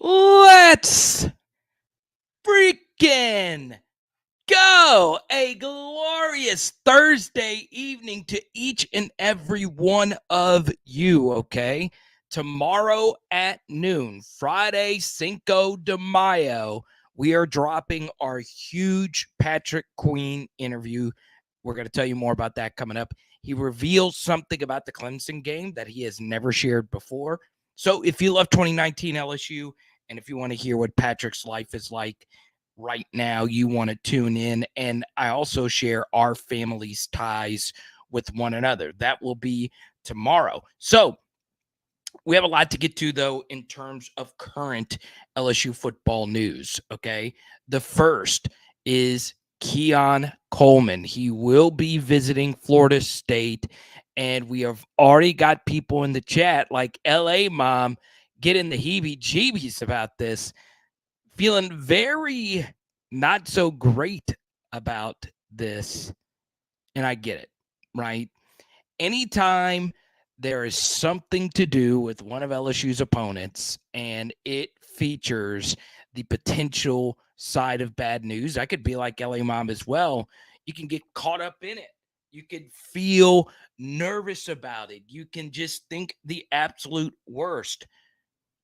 Let's freaking go! A glorious Thursday evening to each and every one of you, okay? Tomorrow at noon, Friday, Cinco de Mayo, we are dropping our huge Patrick Queen interview. We're going to tell you more about that coming up. He reveals something about the Clemson game that he has never shared before. So if you love 2019 LSU, and if you want to hear what Patrick's life is like right now, you want to tune in. And I also share our family's ties with one another. That will be tomorrow. So we have a lot to get to, though, in terms of current LSU football news. Okay. The first is KEON Coleman. He will be visiting Florida State. And we have already got people in the chat like LA Mom getting the heebie jeebies about this, feeling very not so great about this. And I get it, right? Anytime there is something to do with one of LSU's opponents and it features the potential side of bad news, I could be like LA Mom as well. You can get caught up in it. You can feel nervous about it. You can just think the absolute worst.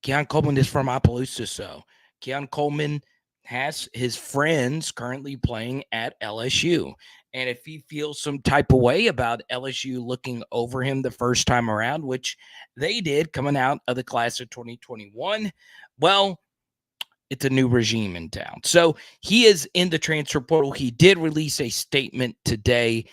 KEON Coleman is from Opelousas, so KEON Coleman has his friends currently playing at LSU. And if he feels some type of way about LSU looking over him the first time around, which they did coming out of the class of 2021, well, it's a new regime in town. So he is in the transfer portal. He did release a statement today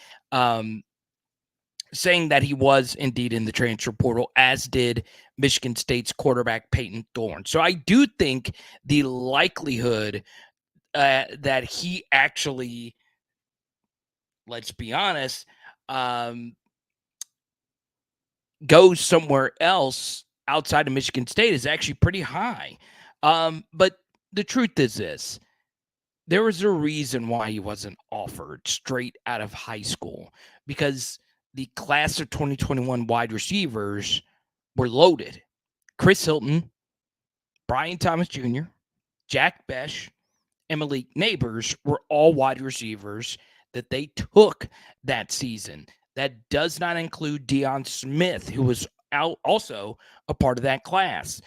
saying that he was indeed in the transfer portal, as did Michigan State's quarterback Peyton Thorne. So I do think the likelihood that he actually, let's be honest, goes somewhere else outside of Michigan State is actually pretty high. But the truth is this. There was a reason why he wasn't offered straight out of high school, because the class of 2021 wide receivers were loaded. Chris Hilton, Brian Thomas Jr., Jack Besh, and Malik Neighbors were all wide receivers that they took that season. That does not include Deion Smith, who was also a part of that class.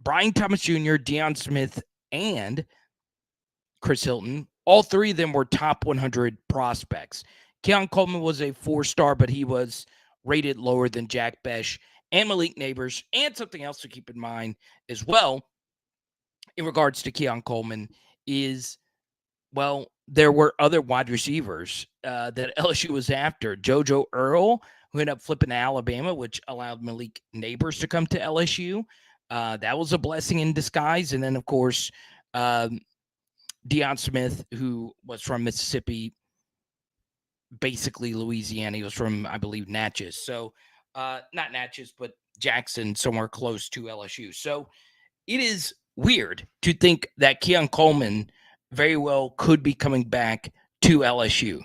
Brian Thomas Jr., Deion Smith, and Chris Hilton, all three of them were top 100 prospects. KEON Coleman was a 4-star, but he was rated lower than Jack Besh and Malik Neighbors. And something else to keep in mind as well in regards to KEON Coleman is, well, there were other wide receivers that LSU was after. JoJo Earl, who ended up flipping to Alabama, which allowed Malik Neighbors to come to LSU. That was a blessing in disguise. And then, of course, Deion Smith, who was from Mississippi, basically Louisiana. He was from, I believe, Natchez. So not Natchez, but Jackson, somewhere close to LSU. So it is weird to think that KEON Coleman very well could be coming back to LSU.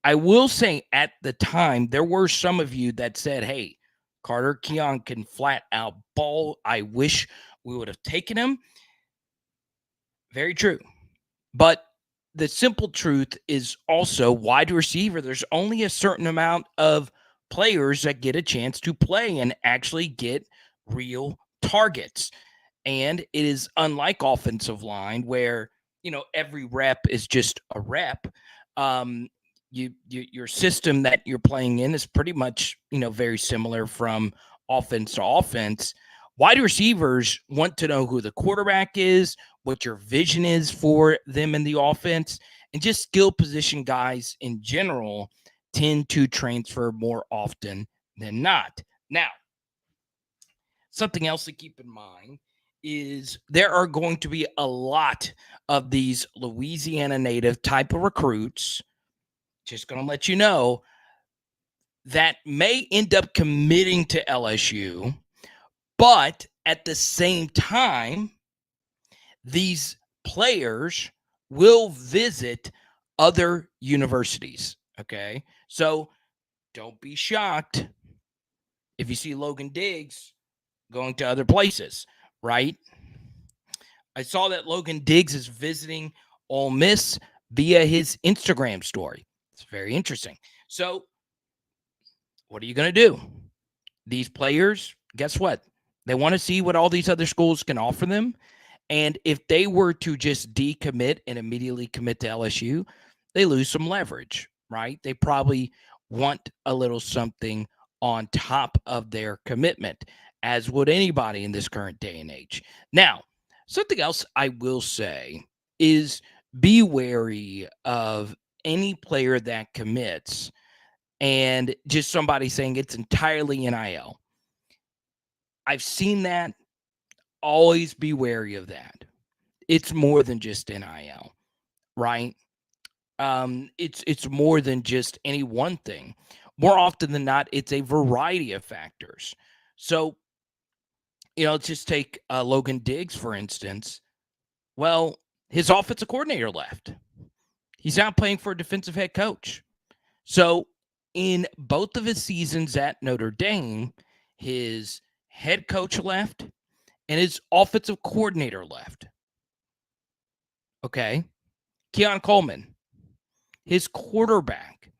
I will say at the time, there were some of you that said, hey, Carter, KEON can flat out ball. I wish we would have taken him. Very true. But the simple truth is also wide receiver. There's only a certain amount of players that get a chance to play and actually get real targets. And it is unlike offensive line where, every rep is just a rep. Your system that you're playing in is pretty much, very similar from offense to offense. Wide receivers want to know who the quarterback is, what your vision is for them in the offense, and just skill position guys in general tend to transfer more often than not. Now, something else to keep in mind is there are going to be a lot of these Louisiana native type of recruits, just going to let you know, that may end up committing to LSU, but at the same time, these players will visit other universities, okay? So don't be shocked if you see Logan Diggs going to other places, right? I saw that Logan Diggs is visiting Ole Miss via his Instagram story. It's very interesting. So, what are you going to do? These players, guess what? They want to see what all these other schools can offer them. And if they were to just decommit and immediately commit to LSU, they lose some leverage, right? They probably want a little something on top of their commitment, as would anybody in this current day and age. Now, something else I will say is be wary of any player that commits and just somebody saying it's entirely NIL. I've seen that. Always be wary of that. It's more than just NIL, right? It's more than just any one thing. More often than not, it's a variety of factors. So, let's just take Logan Diggs, for instance. Well, his offensive coordinator left. He's now playing for a defensive head coach. So, in both of his seasons at Notre Dame, his head coach left and his offensive coordinator left. Okay. KEON Coleman, his quarterback,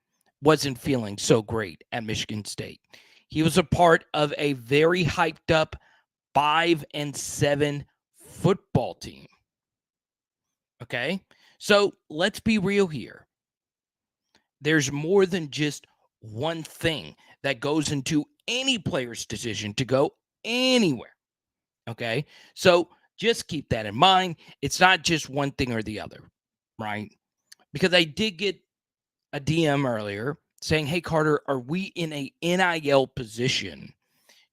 wasn't feeling so great at Michigan State. He was a part of a very hyped up 5-7 football team. Okay. So let's be real here. There's more than just one thing that goes into any player's decision to go anywhere. Okay. So just keep that in mind. It's not just one thing or the other, right? Because I did get a DM earlier saying, hey, Carter, are we in a NIL position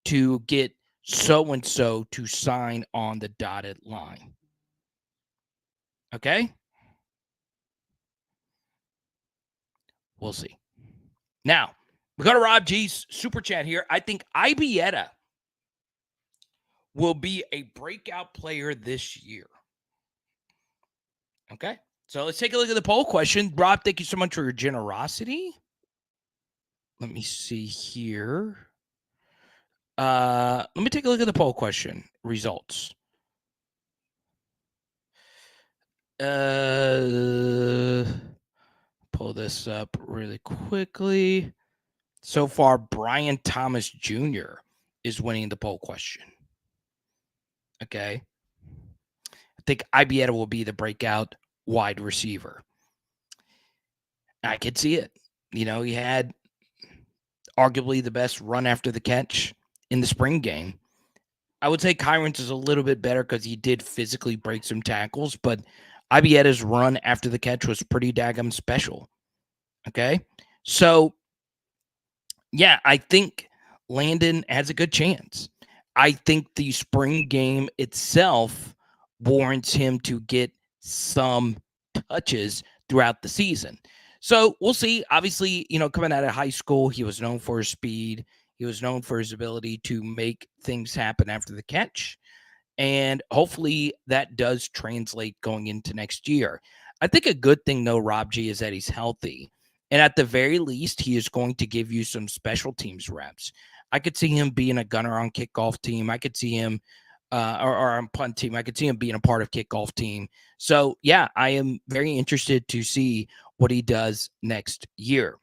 to get so-and-so to sign on the dotted line? Okay. We'll see. Now, we go to Rob G's super chat here. I think Ibieta will be a breakout player this year. Okay. So let's take a look at the poll question. Rob, thank you so much for your generosity. Let me see here. Let me take a look at the poll question results. Pull this up really quickly. So far, Brian Thomas Jr. is winning the poll question. Okay. I think Ibieta will be the breakout wide receiver. I could see it. He had arguably the best run after the catch in the spring game. I would say Kyron's is a little bit better because he did physically break some tackles, but Ibieta's run after the catch was pretty daggum special. Okay. So, yeah, I think Landon has a good chance. I think the spring game itself warrants him to get some touches throughout the season. So we'll see. Obviously, coming out of high school, he was known for his speed. He was known for his ability to make things happen after the catch. And hopefully that does translate going into next year. I think a good thing, though, Rob G, is that he's healthy. And at the very least, he is going to give you some special teams reps. I could see him being a gunner on kickoff team. I could see him or on punt team. I could see him being a part of kickoff team. So, yeah, I am very interested to see what he does next year.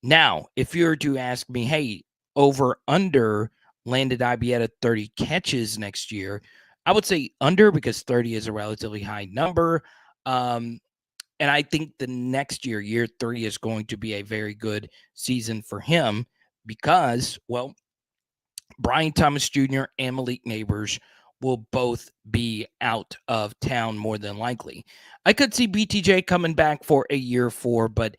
Now, if you were to ask me, hey, over under landed Ibieta 30 catches next year, I would say under because 30 is a relatively high number. And I think the next year, year 3, is going to be a very good season for him because, well, Brian Thomas Jr. and Malik Neighbors will both be out of town more than likely. I could see BTJ coming back for a year 4, but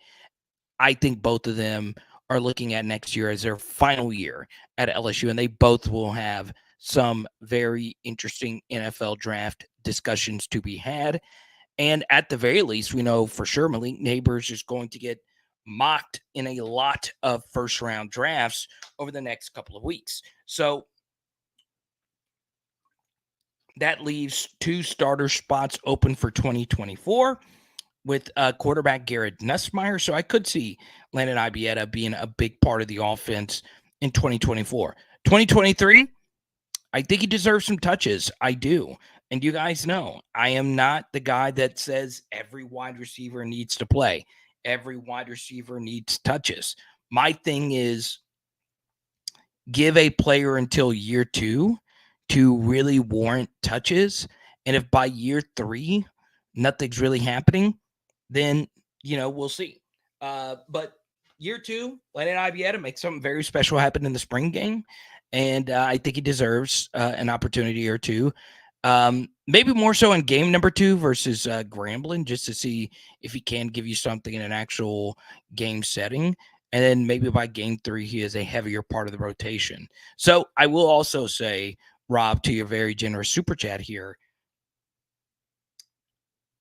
I think both of them are looking at next year as their final year at LSU, and they both will have some very interesting NFL draft discussions to be had. And at the very least, we know for sure Malik Neighbors is going to get mocked in a lot of first-round drafts over the next couple of weeks. So that leaves 2 starter spots open for 2024 with quarterback Garrett Nussmeier. So I could see Landon Ibieta being a big part of the offense in 2024. 2023, I think he deserves some touches. I do. And you guys know, I am not the guy that says every wide receiver needs to play, every wide receiver needs touches. My thing is give a player until year 2 to really warrant touches. And if by year 3, nothing's really happening, then, we'll see. But year 2, Landon Ibieta make something very special happen in the spring game. And I think he deserves an opportunity or two. Maybe more so in game number 2 versus Grambling, just to see if he can give you something in an actual game setting. And then maybe by game 3, he is a heavier part of the rotation. So I will also say, Rob, to your very generous super chat here,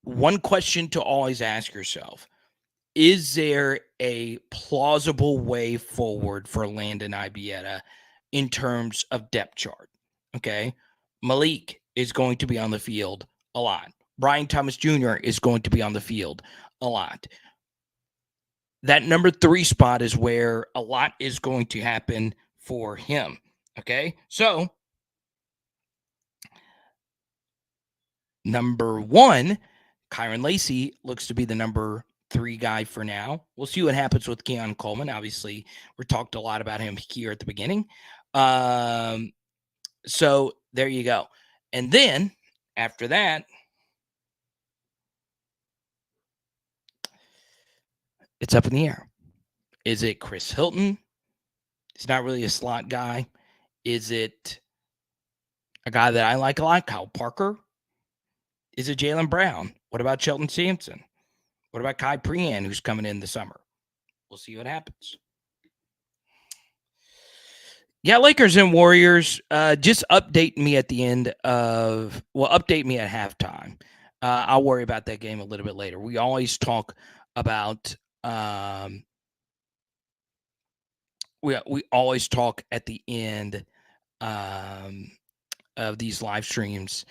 one question to always ask yourself: is there a plausible way forward for Landon Ibieta in terms of depth chart? Okay. Malik is going to be on the field a lot. Brian Thomas Jr. is going to be on the field a lot. That number 3 spot is where a lot is going to happen for him. Okay. So, number 1, Kyron Lacy looks to be the number 3 guy for now. We'll see what happens with KEON Coleman. Obviously, we talked a lot about him here at the beginning. So there you go. And then after that, it's up in the air. Is it Chris Hilton? He's not really a slot guy. Is it a guy that I like a lot, Kyle Parker? Is it Jalen Brown? What about Shelton Sampson? What about Kai Prean, who's coming in the summer? We'll see what happens. Yeah, Lakers and Warriors, just update me at the end of, update me at halftime. I'll worry about that game a little bit later. We always talk about, we always talk at the end of these live streams,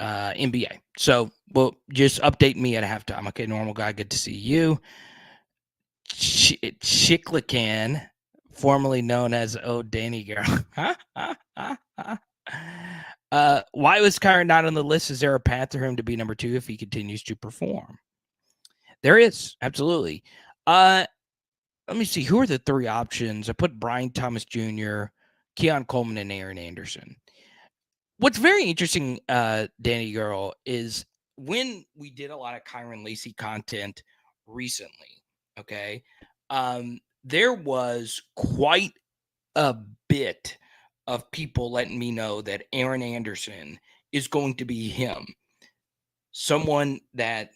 NBA. So, just update me at halftime. Okay, normal guy, good to see you. Chicklican, formerly known as Oh Danny Girl. Why was Kyron not on the list? Is there a path for him to be number 2 if he continues to perform? There is, absolutely. Let me see. Who are the 3 options? I put Brian Thomas Jr., Keon Coleman, and Aaron Anderson. What's very interesting, Danny Girl, is when we did a lot of Kyron Lacy content recently, okay, there was quite a bit of people letting me know that Aaron Anderson is going to be him. Someone that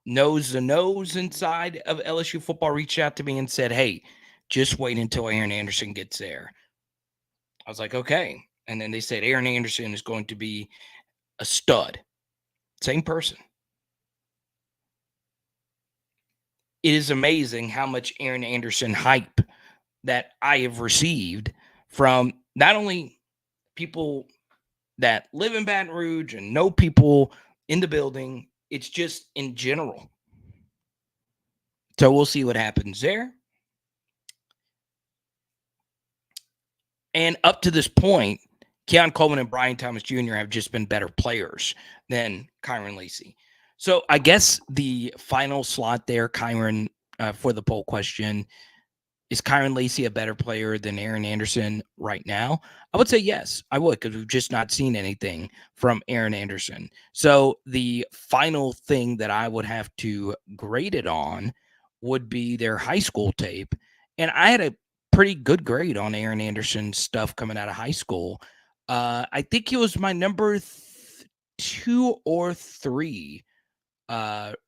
knows the nose inside of LSU football reached out to me and said, hey, just wait until Aaron Anderson gets there. I was like, okay. And then they said Aaron Anderson is going to be a stud. Same person. It is amazing how much Aaron Anderson hype that I have received from not only people that live in Baton Rouge and know people in the building, it's just in general. So we'll see what happens there. And up to this point, Keon Coleman and Brian Thomas Jr. have just been better players than Kyron Lacy. So I guess the final slot there, Kyron, for the poll question, is Kyron Lacy a better player than Aaron Anderson right now? I would say yes, I would, because we've just not seen anything from Aaron Anderson. So the final thing that I would have to grade it on would be their high school tape. And I had a pretty good grade on Aaron Anderson's stuff coming out of high school. I think he was my number 2 or 3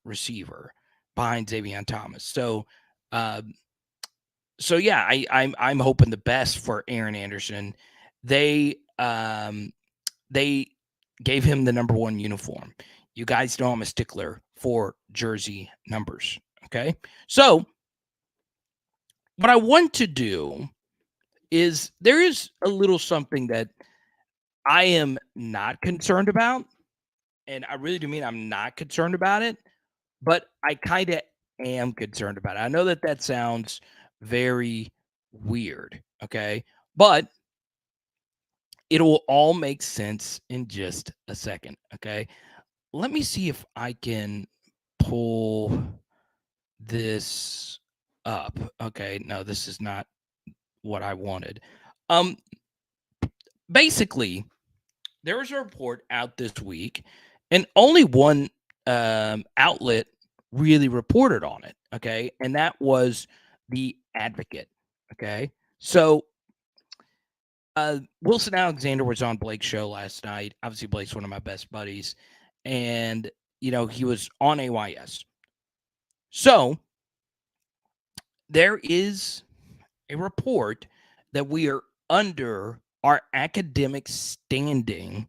receiver behind Xavier Thomas. So yeah, I'm hoping the best for Aaron Anderson. They gave him the number 1 uniform. You guys know I'm a stickler for jersey numbers. Okay, so what I want to do is there is a little something that I am not concerned about, and I really do mean I'm not concerned about it, but I kind of am concerned about it. I know that sounds very weird, okay? But it'll all make sense in just a second, okay? Let me see if I can pull this up. Okay, no, this is not what I wanted. Basically, there was a report out this week, and only one outlet really reported on it. Okay, and that was the Advocate. Okay, so Wilson Alexander was on Blake's show last night. Obviously, Blake's one of my best buddies, and he was on AYS. So there is a report that we are under our academic standing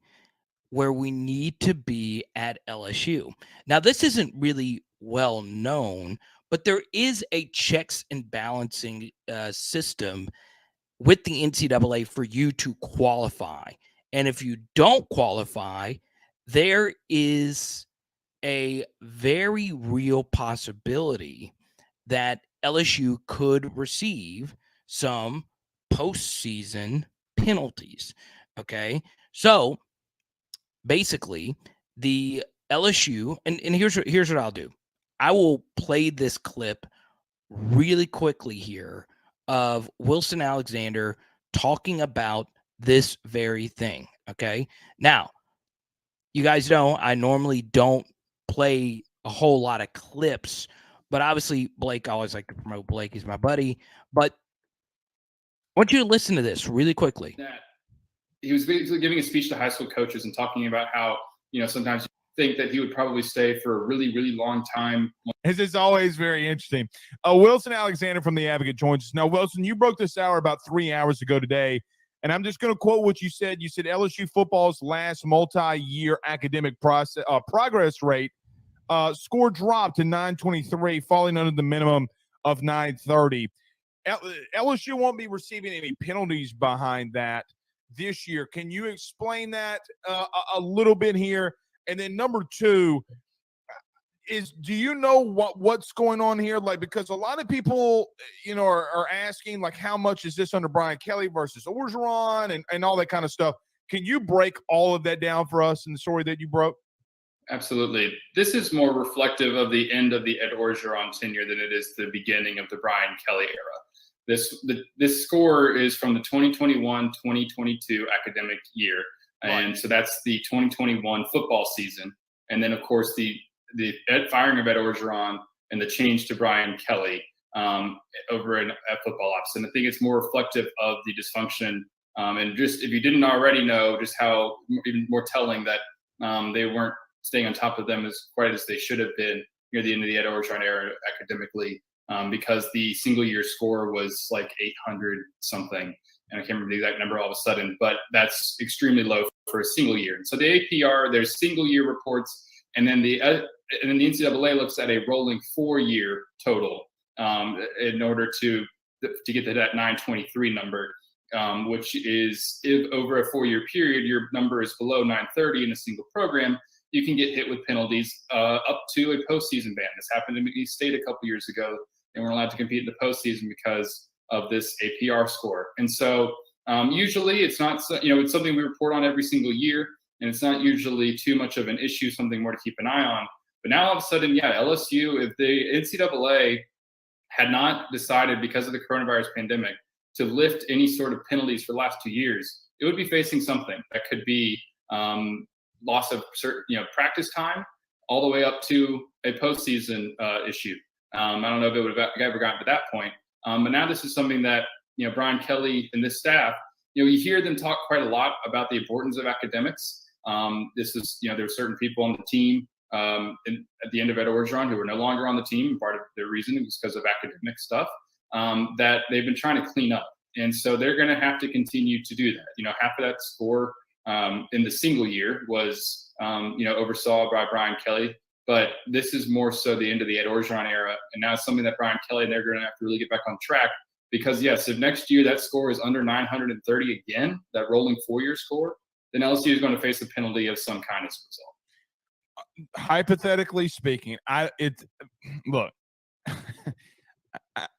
where we need to be at LSU. Now, this isn't really well known, but there is a checks and balancing system with the NCAA for you to qualify. And if you don't qualify, there is a very real possibility that LSU could receive some postseason penalties. Okay. So basically, the LSU, and here's what I'll do. I will play this clip really quickly here of Wilson Alexander talking about this very thing. Okay. Now, you guys know I normally don't play a whole lot of clips, but obviously Blake, I always like to promote Blake. He's my buddy. But I want you to listen to this really quickly. He was basically giving a speech to high school coaches and talking about how, sometimes you think that he would probably stay for a really, really long time. This is always very interesting. Wilson Alexander from The Advocate joins us. Now, Wilson, you broke this hour about 3 hours ago today, and I'm just going to quote what you said. You said LSU football's last multi-year academic progress rate score dropped to 923, falling under the minimum of 930. LSU won't be receiving any penalties behind that this year. Can you explain that a little bit here? And then number two is, do you know what's going on here? Like, because a lot of people, are asking, like, how much is this under Brian Kelly versus Orgeron and all that kind of stuff. Can you break all of that down for us in the story that you broke? Absolutely. This is more reflective of the end of the Ed Orgeron tenure than it is the beginning of the Brian Kelly era. This score is from the 2021-2022 academic year. And so that's the 2021 football season. And then, of course, the firing of Ed Orgeron and the change to Brian Kelly over at football ops. And I think it's more reflective of the dysfunction. And just, if you didn't already know, just how even more telling that they weren't staying on top of them as quite as they should have been near the end of the Ed Orgeron era academically. Because the single year score was like 800 something. And I can't remember the exact number all of a sudden, but that's extremely low for a single year. So the APR, there's single year reports, and then the NCAA looks at a rolling 4-year total in order to get to that 923 number, which is, if over a 4-year period, your number is below 930 in a single program, you can get hit with penalties up to a postseason ban. This happened in McNeese State a couple years ago. They weren't allowed to compete in the postseason because of this APR score. And so usually it's not, it's something we report on every single year, and it's not usually too much of an issue, something more to keep an eye on. But now all of a sudden, LSU, if the NCAA had not decided because of the coronavirus pandemic to lift any sort of penalties for the last 2 years, it would be facing something that could be loss of practice time all the way up to a postseason issue. I don't know if it would have ever gotten to that point. But now this is something that, Brian Kelly and this staff, you hear them talk quite a lot about the importance of academics. This is, there were certain people on the team at the end of Ed Orgeron who were no longer on the team. Part of their reason was because of academic stuff that they've been trying to clean up. And so they're going to have to continue to do that. Half of that score in the single year was, oversaw by Brian Kelly. But this is more so the end of the Ed Orgeron era. And now it's something that Brian Kelly and they're going to have to really get back on track. Because, yes, if next year that score is under 930 again, that rolling 4-year score, then LSU is going to face a penalty of some kind as a result. Hypothetically speaking, look,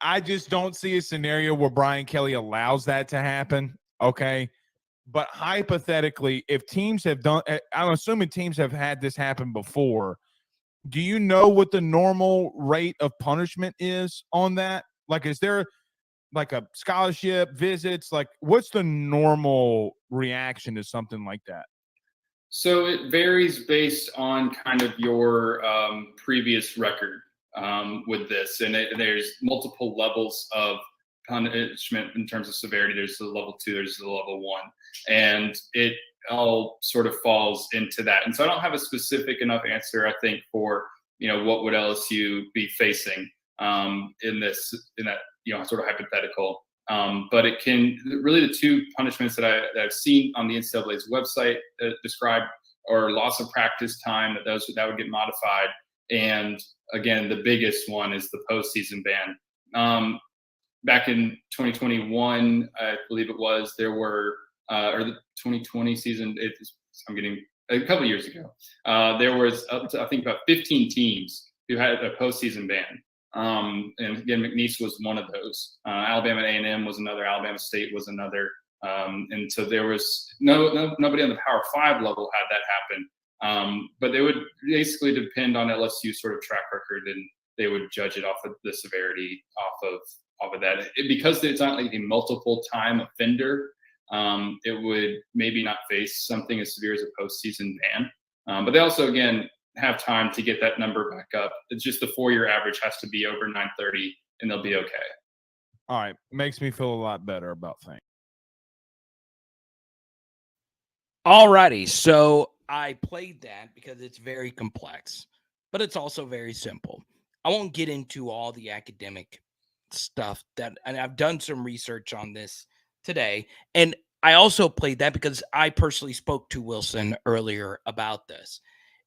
I just don't see a scenario where Brian Kelly allows that to happen. Okay. But hypothetically, if teams have done, I'm assuming teams have had this happen before. Do you know what the normal rate of punishment is on that? Like, is there like a scholarship, visits? Like, what's the normal reaction to something like that? So it varies based on kind of your previous record with this, and there's multiple levels of punishment in terms of severity. There's the level 2, there's the level 1, and it all sort of falls into that. And so I don't have a specific enough answer, I think, for what would LSU be facing in that sort of hypothetical. But it can really, the two punishments that I've seen on the NCAA's website described are loss of practice time, that would get modified, and again, the biggest one is the postseason ban. Back in 2021, I believe it was, there were or the 2020 season. I'm getting a couple years ago. There was up to, I think, about 15 teams who had a postseason ban. And again, McNeese was one of those. Alabama A&M was another. Alabama State was another. And so there was nobody on the Power 5 level had that happen. But they would basically depend on LSU's sort of track record, and they would judge it off of the severity off of that. Because it's not like a multiple time offender, it would maybe not face something as severe as a postseason ban. But they also, again, have time to get that number back up. It's just the 4-year average has to be over 930, and they'll be okay. All right. Makes me feel a lot better about things. All righty. So I played that because it's very complex, but it's also very simple. I won't get into all the academic stuff and I've done some research on this today. And I also played that because I personally spoke to Wilson earlier about this.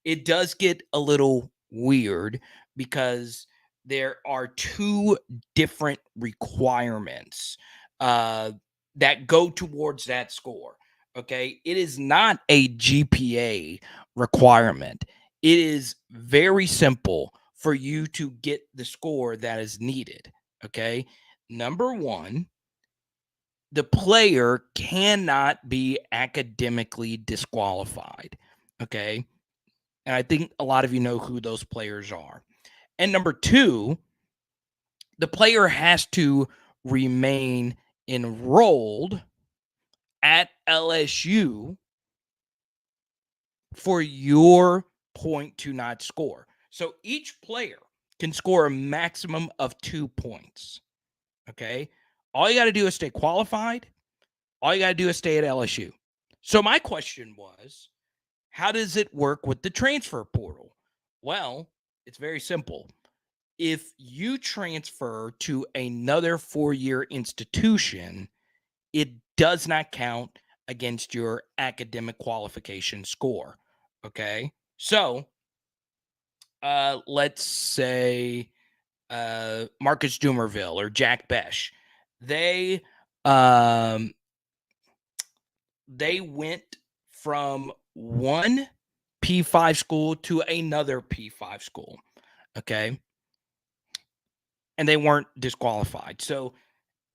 It does get a little weird because there are two different requirements that go towards that score. Okay. It is not a GPA requirement. It is very simple for you to get the score that is needed. Okay. Number one, the player cannot be academically disqualified. Okay. And I think a lot of you know who those players are. And number two, the player has to remain enrolled at LSU for your point to not score. So each player can score a maximum of 2 points. Okay. All you got to do is stay qualified. All you got to do is stay at LSU. So my question was, how does it work with the transfer portal? Well, it's very simple. If you transfer to another 4-year institution, it does not count against your academic qualification score. Okay. So let's say Marcus Dumerville or Jack Besh. They went from one P5 school to another P5 school. Okay. And they weren't disqualified. So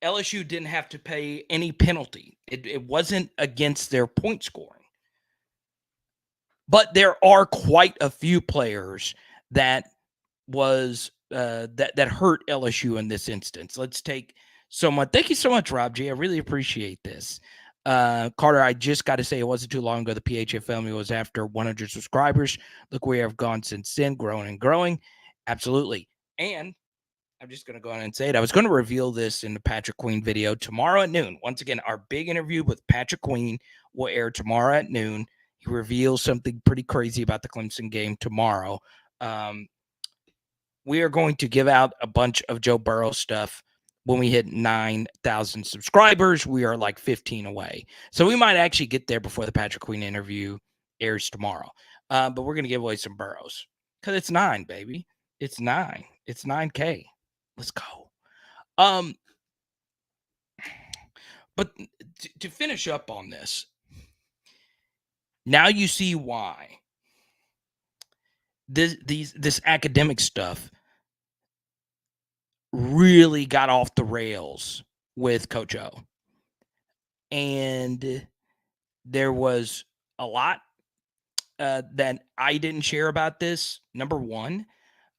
LSU didn't have to pay any penalty. It wasn't against their point scoring. But there are quite a few players that was that hurt LSU in this instance. Let's take someone. Thank you so much, Rob G. I really appreciate this. Carter, I just got to say, it wasn't too long ago the PHA family was after 100 subscribers. Look where I've gone since then, growing and growing. Absolutely. And I'm just going to go on and say it. I was going to reveal this in the Patrick Queen video tomorrow at noon. Once again, our big interview with Patrick Queen will air tomorrow at noon. He reveals something pretty crazy about the Clemson game tomorrow. We are going to give out a bunch of Joe Burrow stuff when we hit 9,000 subscribers. We are like 15 away. So we might actually get there before the Patrick Queen interview airs tomorrow. But we're going to give away some Burrows because it's 9, baby. It's 9. It's 9K. Let's go. But to finish up on this, now you see why this academic stuff really got off the rails with Coach O. And there was a lot that I didn't share about this. Number one,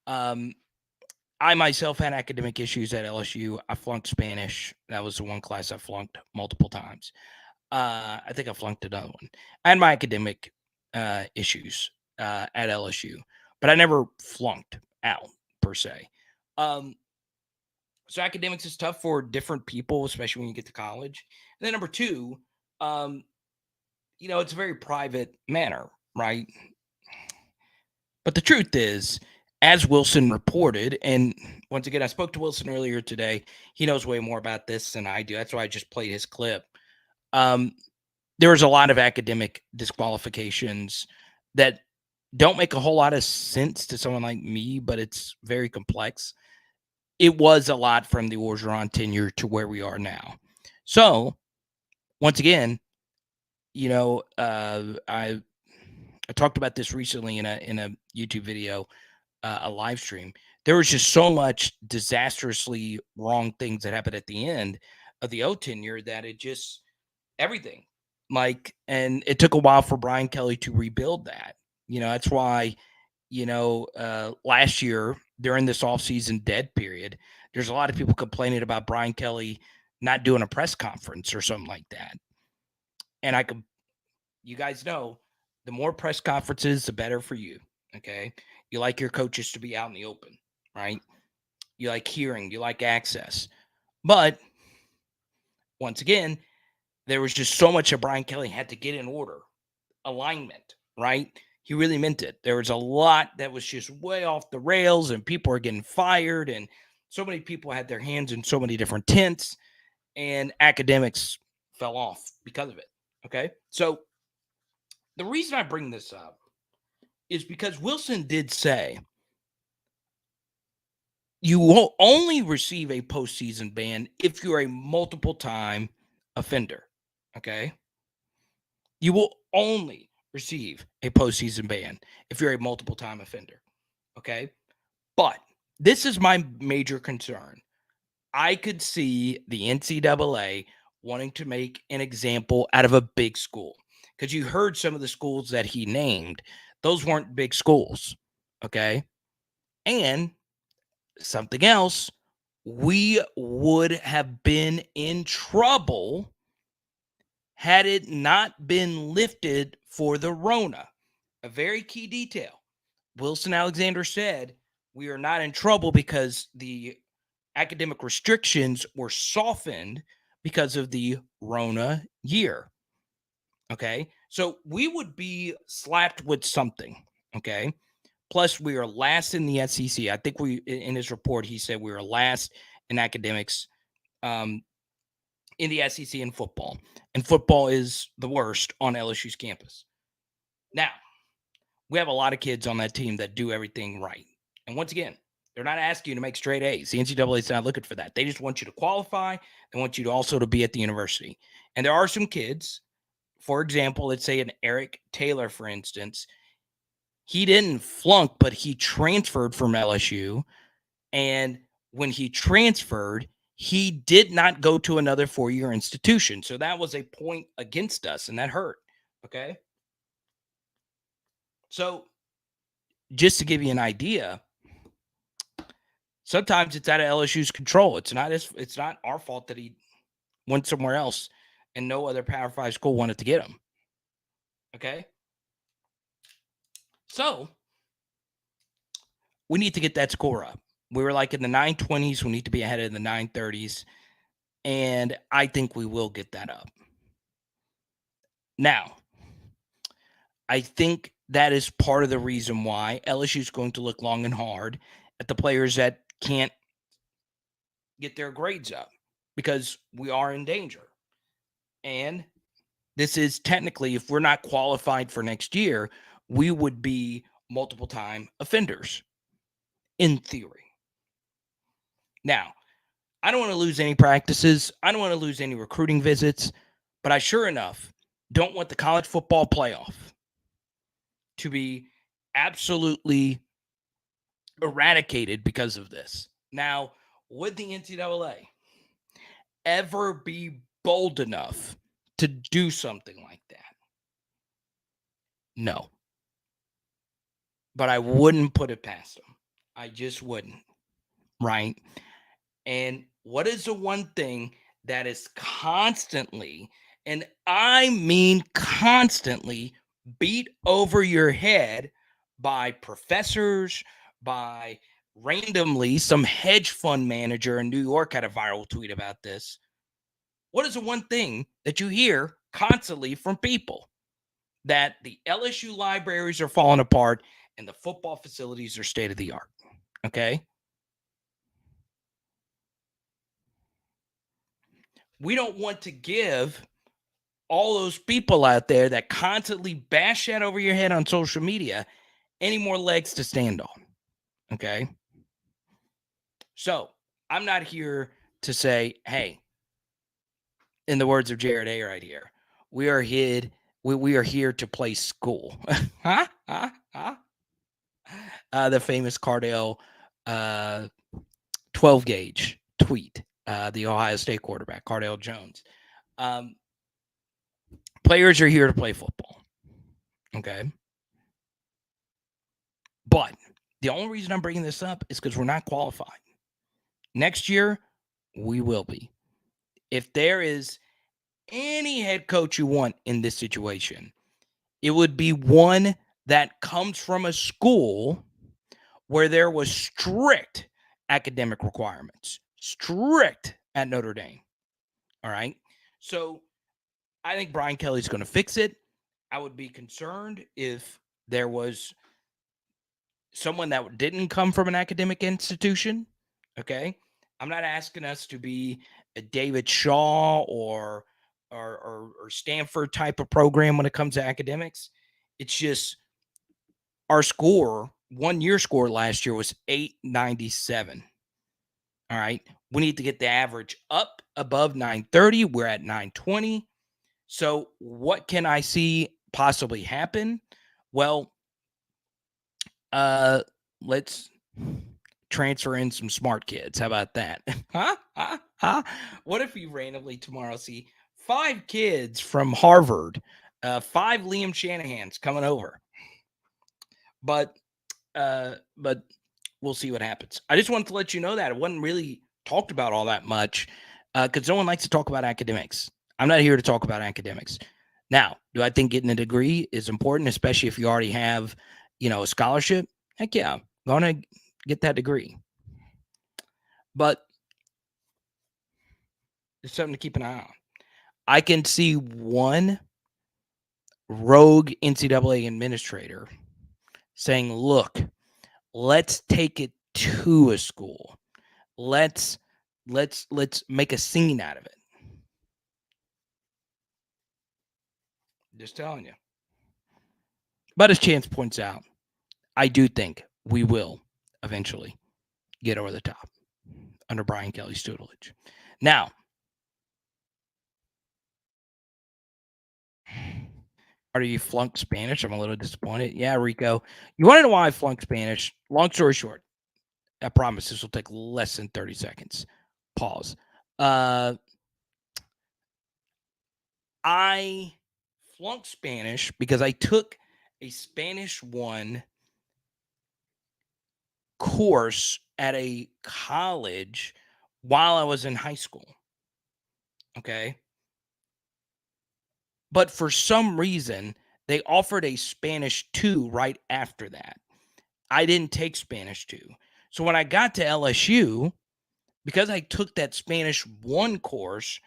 I myself had academic issues at LSU. I flunked Spanish. That was the one class I flunked multiple times. I think I flunked another one. I had my academic issues at LSU, but I never flunked out per se. So academics is tough for different people, especially when you get to college. And then number two, it's a very private manner, right? But the truth is, as Wilson reported, and once again, I spoke to Wilson earlier today. He knows way more about this than I do. That's why I just played his clip. There was a lot of academic disqualifications that don't make a whole lot of sense to someone like me, but it's very complex. It was a lot from the Orgeron tenure to where we are now. So, once again, I talked about this recently in a YouTube video, a live stream. There was just so much disastrously wrong things that happened at the end of the O tenure that it just everything. And it took a while for Brian Kelly to rebuild that. That's why, last year during this offseason dead period, there's a lot of people complaining about Brian Kelly not doing a press conference or something like that. And you guys know, the more press conferences, the better for you. Okay. You like your coaches to be out in the open, right? You like hearing, you like access. But once again, there was just so much that Brian Kelly had to get in order. Alignment, right? He really meant it. There was a lot that was just way off the rails, and people are getting fired, and so many people had their hands in so many different tents, and academics fell off because of it. Okay. So the reason I bring this up is because Wilson did say you will only receive a postseason ban if you're a multiple time offender. Okay. You will only receive a postseason ban if you're a multiple time offender. Okay. But this is my major concern. I could see the NCAA wanting to make an example out of a big school, because you heard some of the schools that he named. Those weren't big schools. Okay. And something else, we would have been in trouble had it not been lifted for the Rona. A very key detail. Wilson Alexander said we are not in trouble because the academic restrictions were softened because of the Rona year. Okay. So we would be slapped with something. Okay. Plus, we are last in the SEC. I think in his report, he said we were last in academics in the SEC in football. And football is the worst on LSU's campus. Now, we have a lot of kids on that team that do everything right. And once again, they're not asking you to make straight A's. The NCAA is not looking for that. They just want you to qualify. They want you to also to be at the university. And there are some kids, for example, let's say an Eric Taylor, for instance. He didn't flunk, but he transferred from LSU. And when he transferred, he did not go to another four-year institution. So that was a point against us, and that hurt. Okay. So just to give you an idea, sometimes it's out of LSU's control. It's not our fault that he went somewhere else and no other Power 5 school wanted to get him. Okay. So we need to get that score up. We were like in the 920s. We need to be ahead of the 930s. And I think we will get that up. Now, I think that is part of the reason why LSU is going to look long and hard at the players that can't get their grades up, because we are in danger. And this is technically, if we're not qualified for next year, we would be multiple time offenders in theory. Now, I don't want to lose any practices. I don't want to lose any recruiting visits, but I sure enough don't want the college football playoff to be absolutely eradicated because of this. Now, would the NCAA ever be bold enough to do something like that? No. But I wouldn't put it past them. I just wouldn't. Right? And what is the one thing that is constantly, and I mean constantly, beat over your head by professors, by randomly some hedge fund manager in New York had a viral tweet about this. What is the one thing that you hear constantly from people? That the LSU libraries are falling apart and the football facilities are state of the art. Okay. We don't want to give all those people out there that constantly bash that over your head on social media any more legs to stand on. Okay. So I'm not here to say, hey, in the words of Jared A right here, we are here to play school. Huh? Huh? Huh? The famous Cardale 12 gauge tweet, the Ohio State quarterback, Cardale Jones. Players are here to play football. Okay. But the only reason I'm bringing this up is because we're not qualified. Next year, we will be. If there is any head coach you want in this situation, it would be one that comes from a school where there was strict academic requirements, strict at Notre Dame. All right. So I think Brian Kelly's going to fix it. I would be concerned if there was someone that didn't come from an academic institution. Okay. I'm not asking us to be a David Shaw or Stanford type of program when it comes to academics. It's just our score, 1 year score last year was 897. All right. We need to get the average up above 930. We're at 920. So what can I see possibly happen? Well, let's transfer in some smart kids. How about that? What if we randomly tomorrow see 5 kids from Harvard, 5 Liam Shanahans coming over? But we'll see what happens. I just wanted to let you know that it wasn't really talked about all that much because no one likes to talk about academics. I'm not here to talk about academics. Now, do I think getting a degree is important, especially if you already have, a scholarship? Heck yeah, I'm going to get that degree. But it's something to keep an eye on. I can see one rogue NCAA administrator saying, look, let's take it to a school. Let's make a scene out of it. Just telling you. But as Chance points out, I do think we will eventually get over the top under Brian Kelly's tutelage. Now, are you flunked Spanish? I'm a little disappointed. Yeah, Rico. You want to know why I flunked Spanish? Long story short, I promise this will take less than 30 seconds. Pause. I flunked Spanish because I took a Spanish 1 course at a college while I was in high school. Okay. But for some reason, they offered a Spanish 2 right after that. I didn't take Spanish 2. So when I got to LSU, because I took that Spanish 1 course,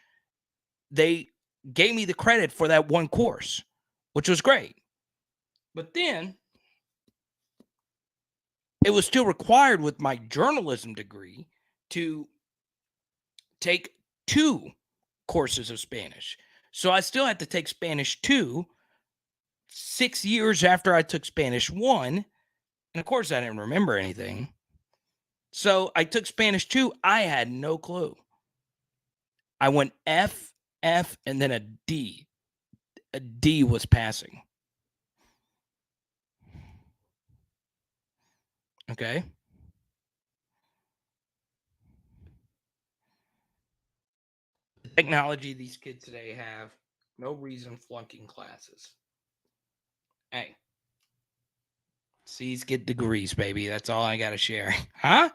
they gave me the credit for that 1 course, which was great. But then it was still required with my journalism degree to take 2 courses of Spanish. So I still had to take Spanish 2 6 years after I took Spanish 1. And of course, I didn't remember anything. So I took Spanish 2. I had no clue. I went F, and then a D. A D was passing. Okay. technology these kids today have, no reason flunking classes. Hey, C's get degrees, baby. That's all I got to share. Huh?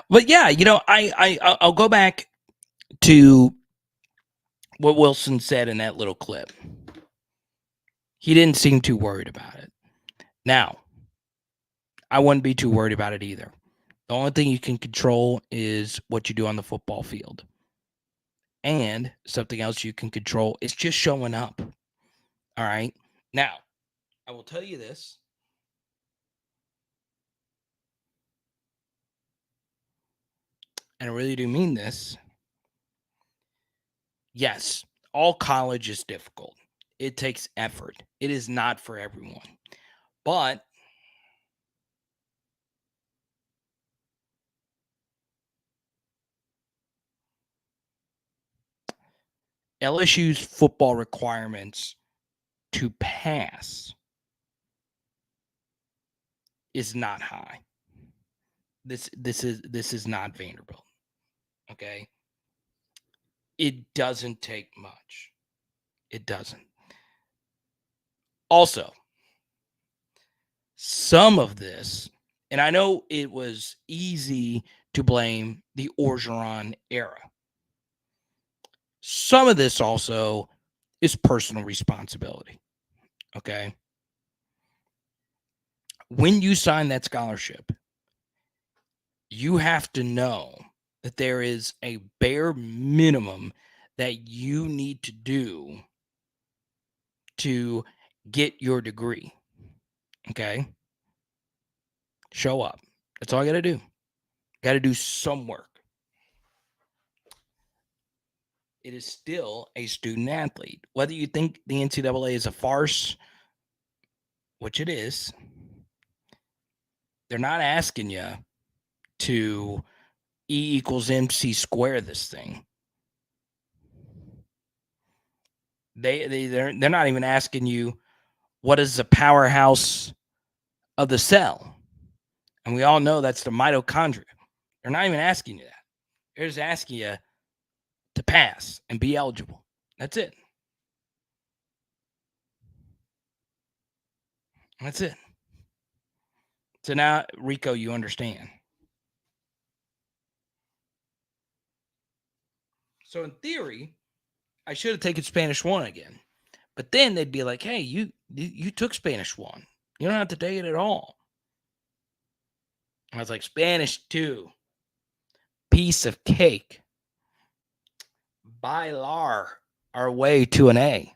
But yeah, I'll go back to what Wilson said in that little clip. He didn't seem too worried about it. Now, I wouldn't be too worried about it either. The only thing you can control is what you do on the football field. And something else you can control is just showing up. All right. Now, I will tell you this. And I really do mean this. Yes, all college is difficult. It takes effort. It is not for everyone. But LSU's football requirements to pass is not high. This is not Vanderbilt. Okay? It doesn't take much. It doesn't. Also, some of this, and I know it was easy to blame the Orgeron era. Some of this also is personal responsibility. Okay? When you sign that scholarship, you have to know that there is a bare minimum that you need to do to get your degree. Okay? Show up. That's all I got to do. Got to do some work. It is still a student athlete. Whether you think the NCAA is a farce, which it is, they're not asking you to E equals MC square this thing. They're not even asking you what is the powerhouse of the cell. And we all know that's the mitochondria. They're not even asking you that. They're just asking you to pass and be eligible. That's it. That's it. So now, Rico, you understand. So in theory, I should have taken Spanish 1 again. But then they'd be like, hey, you took Spanish 1. You don't have to take it at all. I was like, Spanish 2. Piece of cake. Bailar our way to an A.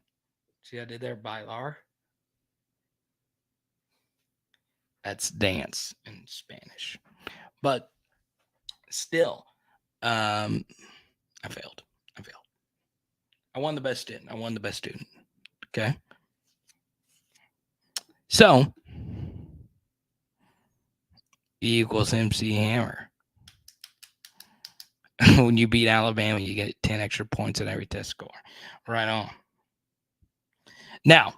See what I did there? Bailar. That's dance in Spanish. But still, I failed. I won the best student. Okay. So E equals MC Hammer. When you beat Alabama, you get 10 extra points in every test score. Right on. Now,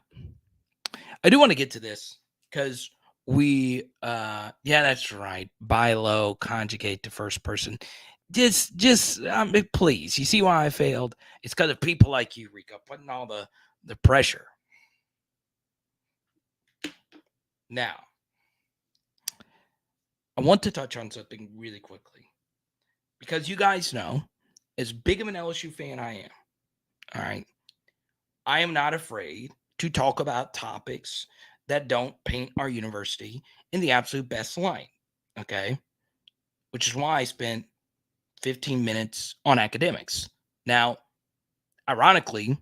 I do want to get to this because yeah, that's right. Buy low, conjugate to first person. Just please. You see why I failed? It's because of people like you, Rico, putting all the pressure. Now, I want to touch on something really quickly. Because you guys know, as big of an LSU fan I am, all right, I am not afraid to talk about topics that don't paint our university in the absolute best light, okay? Which is why I spent 15 minutes on academics. Now, ironically,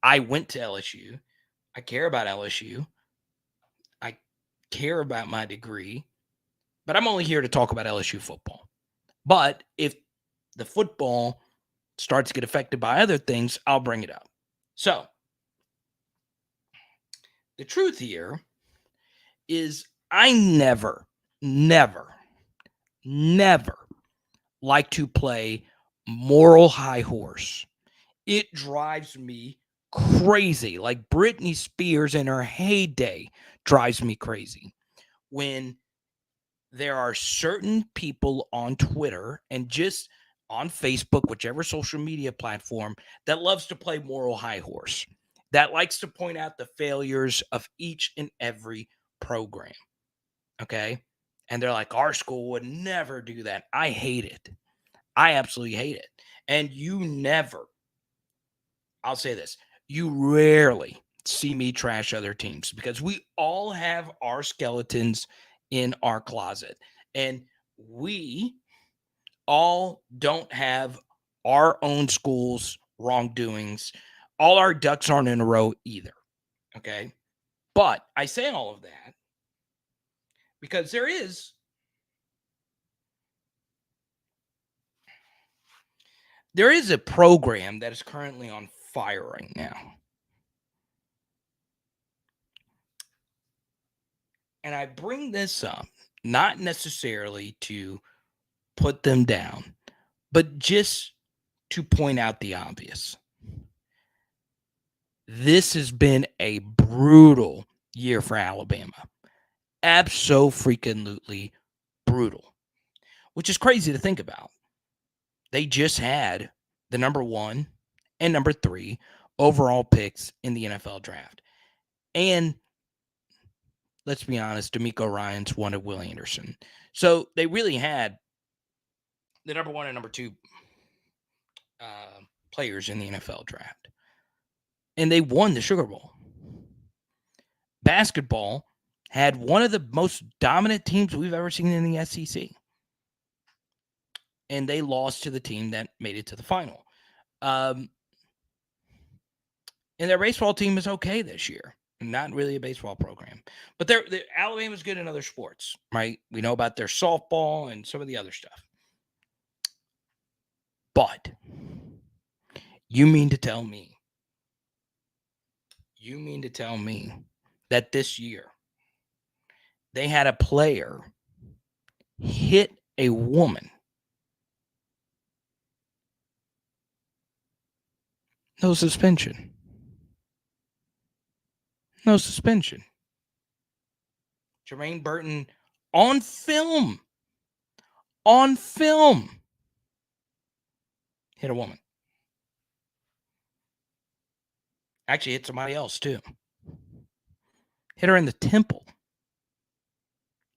I went to LSU. I care about LSU. I care about my degree, but I'm only here to talk about LSU football. But if the football starts to get affected by other things, I'll bring it up. So, the truth here is I never like to play moral high horse. It drives me crazy. Like Britney Spears in her heyday drives me crazy. When there are certain people on Twitter and just on Facebook, whichever social media platform, that loves to play moral high horse, that likes to point out the failures of each and every program. Okay. And they're like, our school would never do that. I hate it. I absolutely hate it. And you never, I'll say this, you rarely see me trash other teams because we all have our skeletons in our closet. And we all don't have our own school's wrongdoings. All our ducks aren't in a row either. Okay. But I say all of that because there is a program that is currently on fire right now. And I bring this up not necessarily to put them down, but just to point out the obvious. This has been a brutal year for Alabama. Abso-freaking-lutely brutal, which is crazy to think about. They just had the number 1 and number 3 overall picks in the NFL draft. And let's be honest, D'Amico Ryans wanted Will Anderson. So they really had the number 1 and number 2 players in the NFL draft. And they won the Sugar Bowl. Basketball had one of the most dominant teams we've ever seen in the SEC. And they lost to the team that made it to the final. And their baseball team is okay this year. Not really a baseball program. But Alabama's good in other sports, right? We know about their softball and some of the other stuff. But you mean to tell me that this year they had a player hit a woman? No suspension. No suspension. Jermaine Burton on film. Hit a woman. Actually hit somebody else too. Hit her in the temple.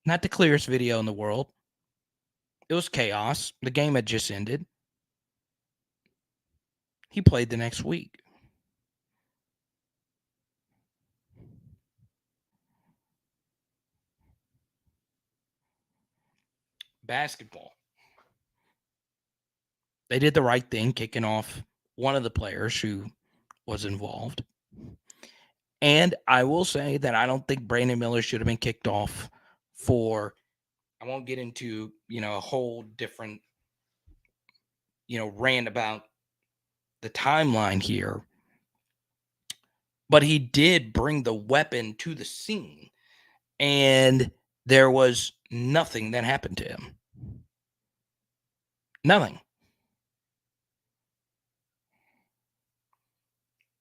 Not the clearest video in the world. It was chaos. The game had just ended. He played the next week. Basketball. They did the right thing, kicking off one of the players who was involved. And I will say that I don't think Brandon Miller should have been kicked off for, I won't get into, a whole different, rant about the timeline here. But he did bring the weapon to the scene. And there was nothing that happened to him. Nothing.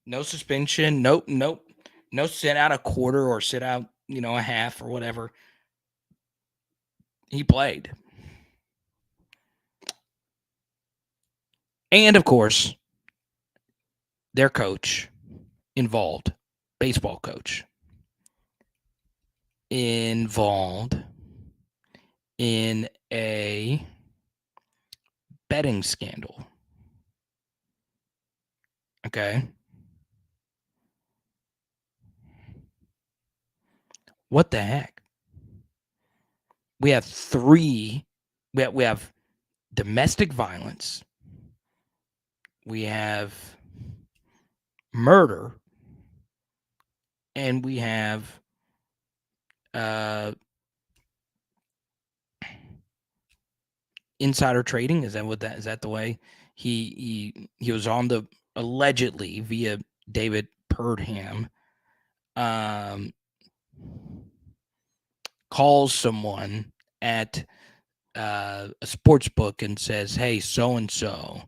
No suspension. Nope. No sit out a quarter or sit out, a half or whatever. He played. And of course, their coach involved, baseball coach, involved in a betting scandal. Okay. What the heck? We have we have domestic violence. We have murder. And we have insider trading. Is that the way he was on the, allegedly via David Purdham, calls someone at a sports book and says, hey, so-and-so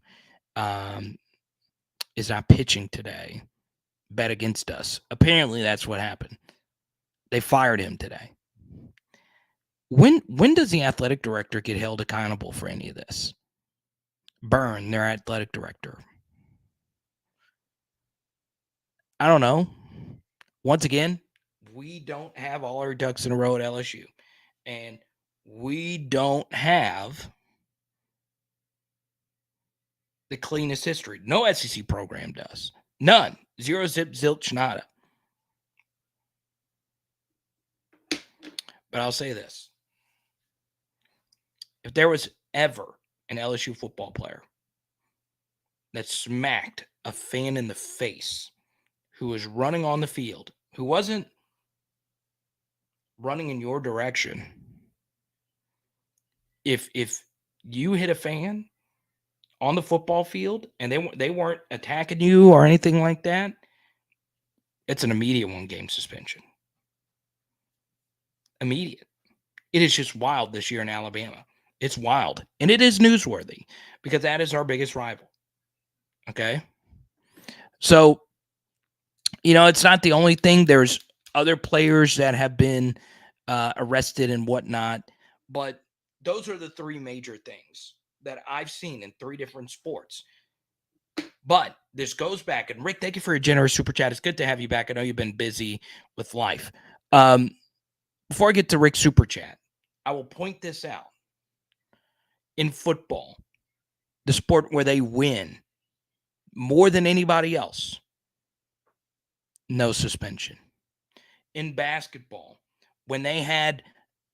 is not pitching today. Bet against us. Apparently that's what happened. They fired him today. When does the athletic director get held accountable for any of this? Burn, their athletic director. I don't know. Once again, we don't have all our ducks in a row at LSU. And we don't have the cleanest history. No SEC program does. None. Zero, zip, zilch, nada. But I'll say this. If there was ever an LSU football player that smacked a fan in the face who was running on the field, who wasn't running in your direction, if you hit a fan on the football field and they weren't attacking you or anything like that, it's an immediate 1-game suspension. Immediate. It is just wild this year in Alabama. It's wild. And it is newsworthy because that is our biggest rival. Okay? So, it's not the only thing. There's other players that have been arrested and whatnot. But those are the three major things that I've seen in 3 different sports. But this goes back. And Rick, thank you for your generous super chat. It's good to have you back. I know you've been busy with life. Before I get to Rick's super chat, I will point this out. In football, the sport where they win more than anybody else, no suspension. In basketball, when they had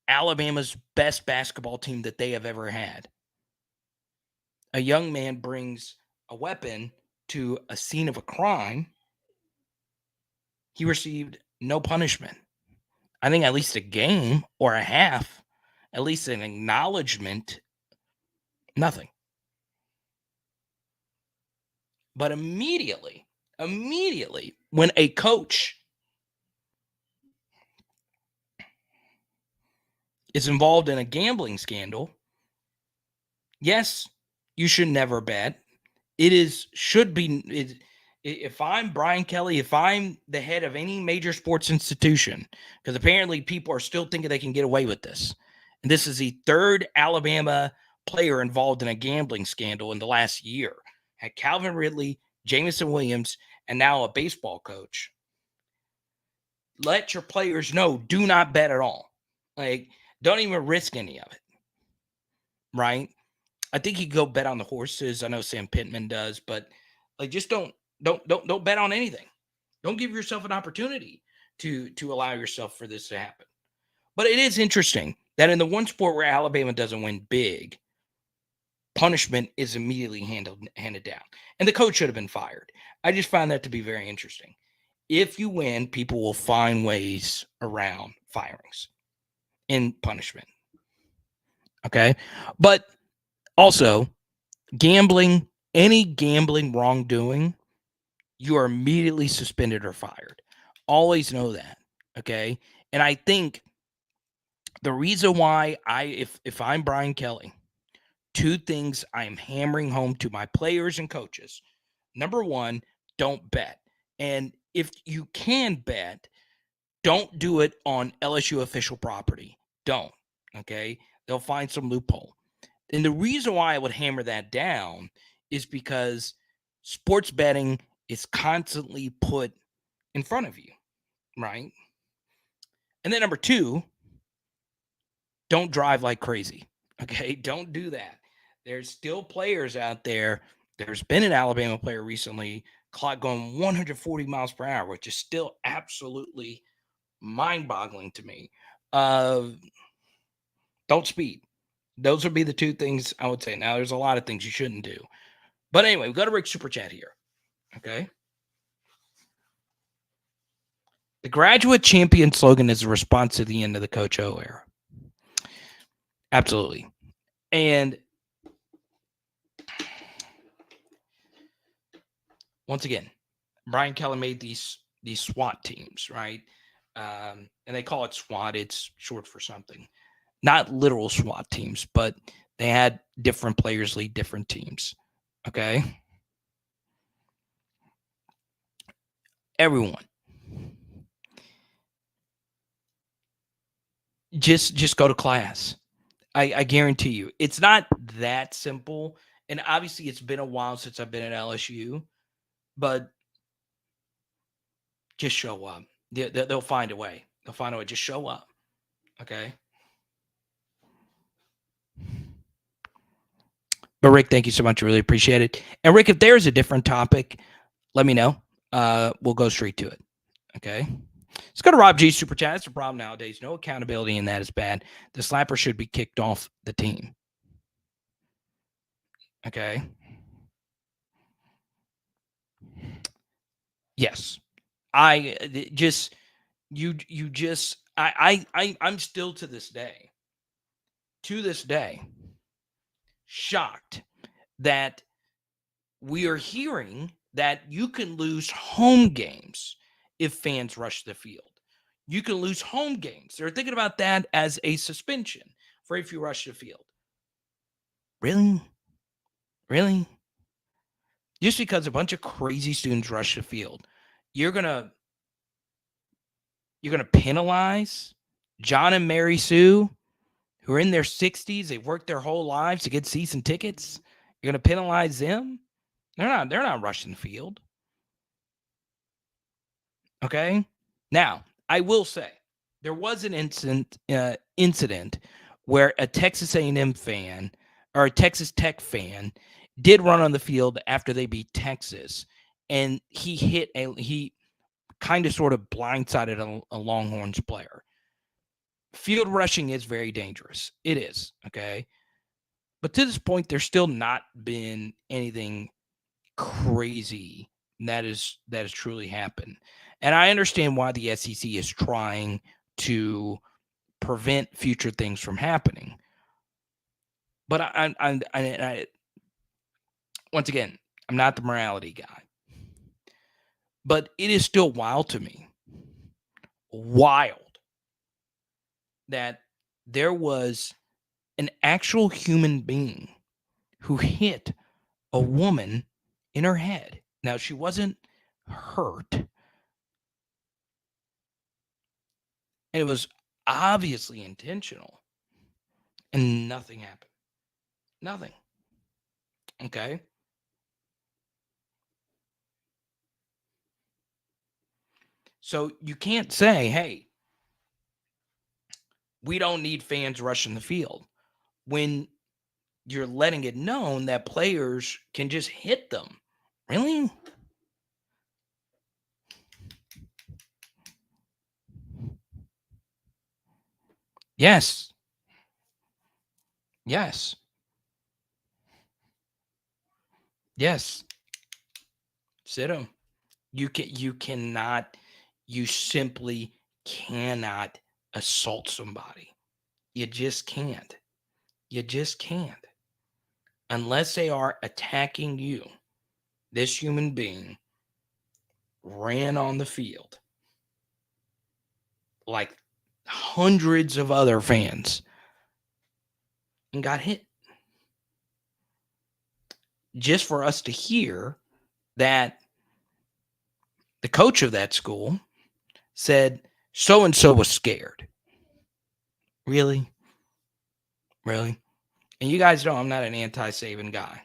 Alabama's best basketball team that they have ever had, a young man brings a weapon to a scene of a crime, he received no punishment. I think at least a game or a half, at least an acknowledgement, nothing. But immediately, when a coach is involved in a gambling scandal, yes, you should never bet. If I'm Brian Kelly, if I'm the head of any major sports institution, because apparently people are still thinking they can get away with this. And this is the 3rd Alabama player involved in a gambling scandal in the last year. Had Calvin Ridley, Jamison Williams, and now a baseball coach. Let your players know, do not bet at all. Like, don't even risk any of it. Right? I think you go bet on the horses. I know Sam Pittman does, but like, just don't bet on anything. Don't give yourself an opportunity to allow yourself for this to happen. But it is interesting that in the one sport where Alabama doesn't win big, punishment is immediately handed down. And the coach should have been fired. I just find that to be very interesting. If you win, people will find ways around firings in punishment. Okay? But also, gambling, any gambling wrongdoing, you are immediately suspended or fired. Always know that. Okay? And I think the reason why if I'm Brian Kelly, 2 things I'm hammering home to my players and coaches. Number 1, don't bet. And if you can bet, don't do it on LSU official property. Don't. Okay? They'll find some loophole. And the reason why I would hammer that down is because sports betting is constantly put in front of you, right? And then number 2, don't drive like crazy. Okay? Don't do that. There's still players out there. There's been an Alabama player recently, clock going 140 miles per hour, which is still absolutely mind-boggling to me. Don't speed. Those would be the 2 things I would say. Now, there's a lot of things you shouldn't do. But anyway, we've got a Rick Super Chat here. Okay? The graduate champion slogan is a response to the end of the Coach O era. Absolutely. And once again, Brian Kelly made these SWAT teams, right? And they call it SWAT. It's short for something. Not literal SWAT teams, but they had different players lead different teams. Okay? Everyone. Just go to class. I guarantee you. It's not that simple. And obviously, it's been a while since I've been at LSU, but just show up. They'll find a way. They'll find a way. Just show up. Okay. But Rick, thank you so much. I really appreciate it. And Rick, if there's a different topic, let me know. We'll go straight to it. Okay. Let's go to Rob G Super Chat. That's the problem nowadays. No accountability, and that is bad. The slapper should be kicked off the team. Okay. Yes. I'm still to this day shocked that we are hearing that you can lose home games if fans rush the field. You can lose home games. They're thinking about that as a suspension for if you rush the field. Really? Really? Just because a bunch of crazy students rush the field, you're gonna penalize John and Mary Sue, who are in their 60s, they've worked their whole lives to get season tickets. You're gonna penalize them? They're not rushing the field. Okay. Now, I will say there was an incident where a Texas A&M fan or a Texas Tech fan did run on the field after they beat Texas, and he kind of sort of blindsided a Longhorns player. Field rushing is very dangerous. It is, okay? But to this point, there's still not been anything crazy that has truly happened. And I understand why the SEC is trying to prevent future things from happening. But I once again, I'm not the morality guy. But it is still wild to me. Wild that there was an actual human being who hit a woman in her head. Now, she wasn't hurt. And it was obviously intentional. And nothing happened. Nothing. Okay? So you can't say, hey, we don't need fans rushing the field when you're letting it known that players can just hit them. Really? Yes. Yes. Yes. Sit them. You simply cannot assault somebody. You just can't. You just can't. Unless they are attacking you. This human being ran on the field like hundreds of other fans and got hit. Just for us to hear that the coach of that school said so-and-so was scared. Really? Really? And you guys know I'm not an anti-Saban guy.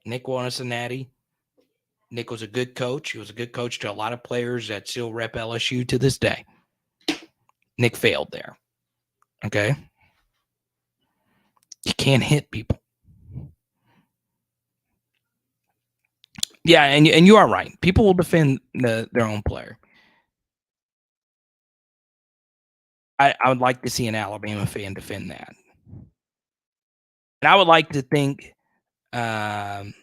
Nick won us a natty. Nick was a good coach. He was a good coach to a lot of players that still rep LSU to this day. Nick failed there. Okay? You can't hit people. Yeah, and you are right. People will defend their own player. I would like to see an Alabama fan defend that. And I would like to think that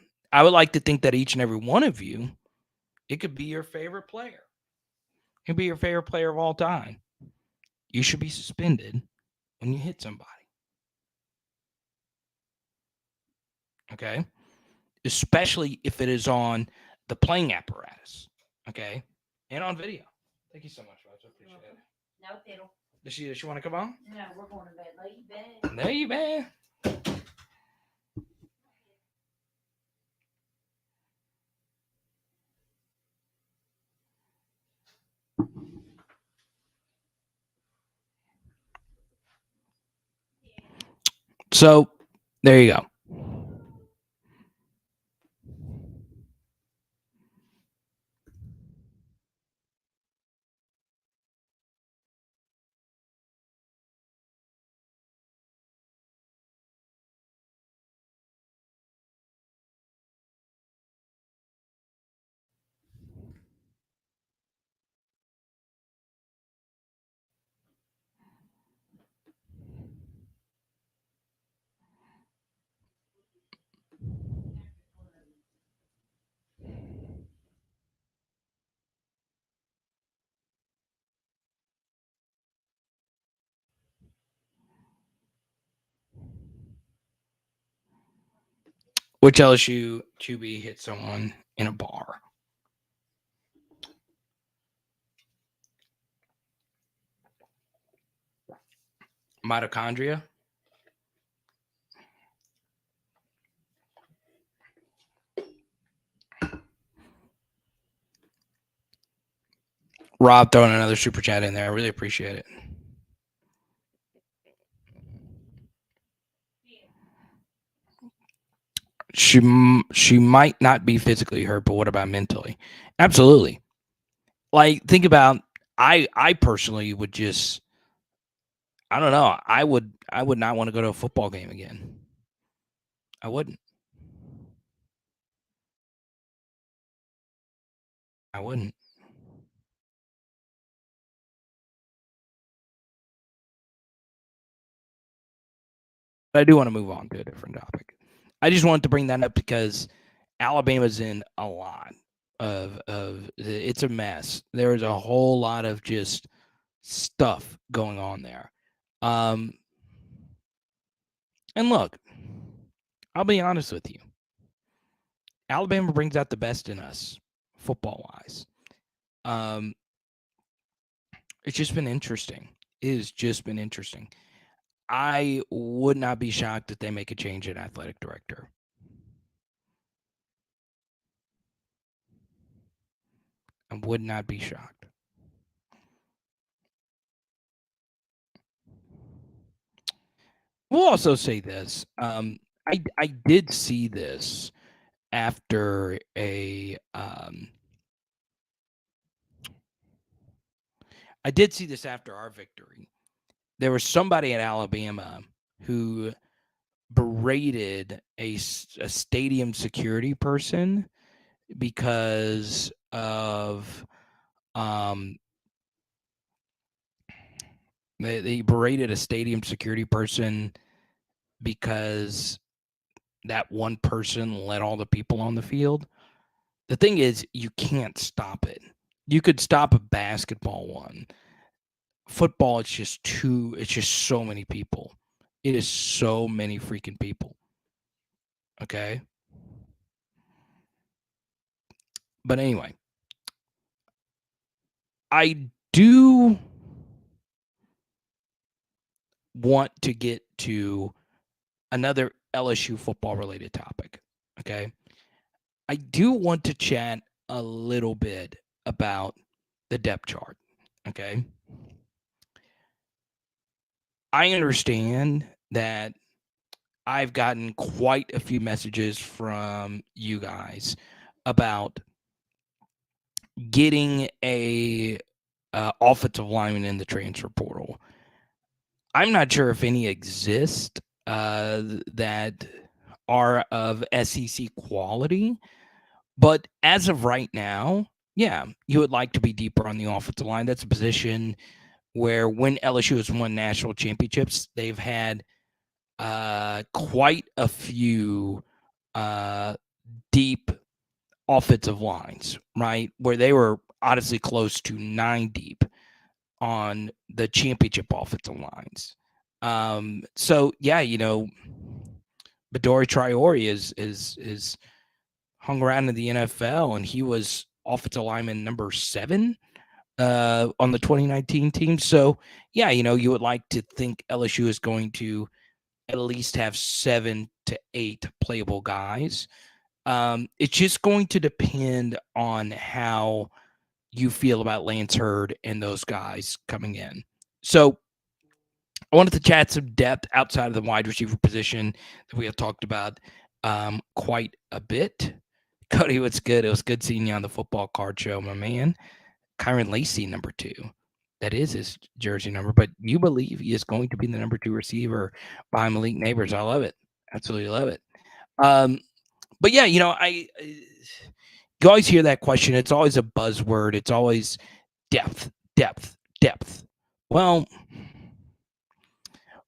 each and every one of you, it could be your favorite player. It could be your favorite player of all time. You should be suspended when you hit somebody. Okay? Especially if it is on the playing apparatus. Okay? And on video. Thank you so much, Roger. I appreciate it. No fiddle. Does she want to come on? No, we're going to bed. Lay you bed. There you bad. So there you go. Which LSU QB hit someone in a bar? Mitochondria? Rob throwing another super chat in there. I really appreciate it. She might not be physically hurt, but what about mentally? Absolutely. Like, think about, I personally would just, I don't know. I would not want to go to a football game again. I wouldn't. I wouldn't. But I do want to move on to a different topic. I just wanted to bring that up because Alabama's in a lot of it's a mess. There's a whole lot of just stuff going on there. And look, I'll be honest with you. Alabama brings out the best in us, football-wise. It's just been interesting. It has just been interesting. I would not be shocked if they make a change in athletic director. I would not be shocked. We'll also say this. I did see this after a I did see this after our victory. There was somebody at Alabama who berated a stadium security person because of they berated a stadium security person because that one person let all the people on the field. The thing is, you can't stop it. You could stop a basketball one. Football, it's just so many people. It is so many freaking people. Okay? But anyway, I do want to get to another LSU football related topic. Okay? I do want to chat a little bit about the depth chart. Okay? I understand that I've gotten quite a few messages from you guys about getting a offensive lineman in the transfer portal. I'm not sure if any exist that are of SEC quality, but as of right now, yeah, you would like to be deeper on the offensive line. That's a position where when LSU has won national championships, they've had quite a few deep offensive lines, right? Where they were honestly close to 9 deep on the championship offensive lines. So yeah, Badori Traore is hung around in the NFL, and he was offensive lineman number 7 on the 2019 team. So yeah, you would like to think LSU is going to at least have 7 to 8 playable guys. It's just going to depend on how you feel about Lance Hurd and those guys coming in. So I wanted to chat some depth outside of the wide receiver position that we have talked about quite a bit. Cody, what's good? It was good seeing you on the football card show, my man. Kyron Lacey, number 2. That is his jersey number, but you believe he is going to be the number 2 receiver behind Malik Neighbors. I love it. Absolutely love it. But yeah, you always hear that question. It's always a buzzword. It's always depth. Well,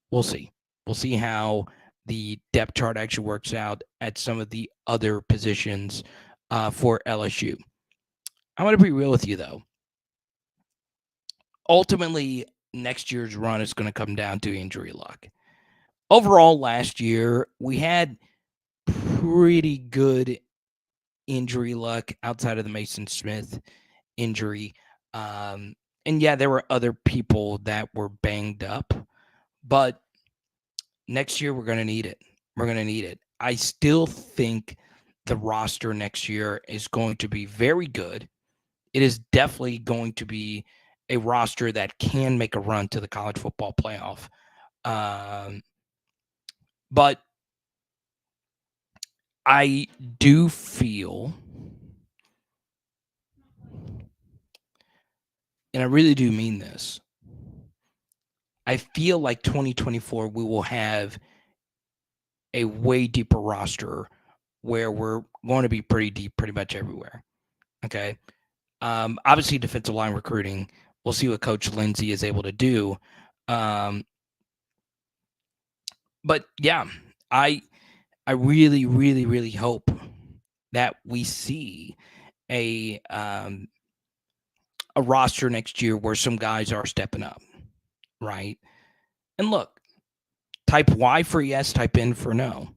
we'll see. We'll see how the depth chart actually works out at some of the other positions for LSU. I want to be real with you, though. Ultimately, next year's run is going to come down to injury luck. Overall, last year, we had pretty good injury luck outside of the Mason Smith injury. And yeah, there were other people that were banged up, but next year we're going to need it. We're going to need it. I still think the roster next year is going to be very good. It is definitely going to be a roster that can make a run to the college football playoff. But I do feel, and I really do mean this, I feel like 2024 we will have a way deeper roster where we're going to be pretty deep pretty much everywhere. Okay. Obviously, defensive line recruiting, we'll see what Coach Lindsey is able to do. But yeah, I really, really, really hope that we see a roster next year where some guys are stepping up, right? And look, type Y for yes, type N for no.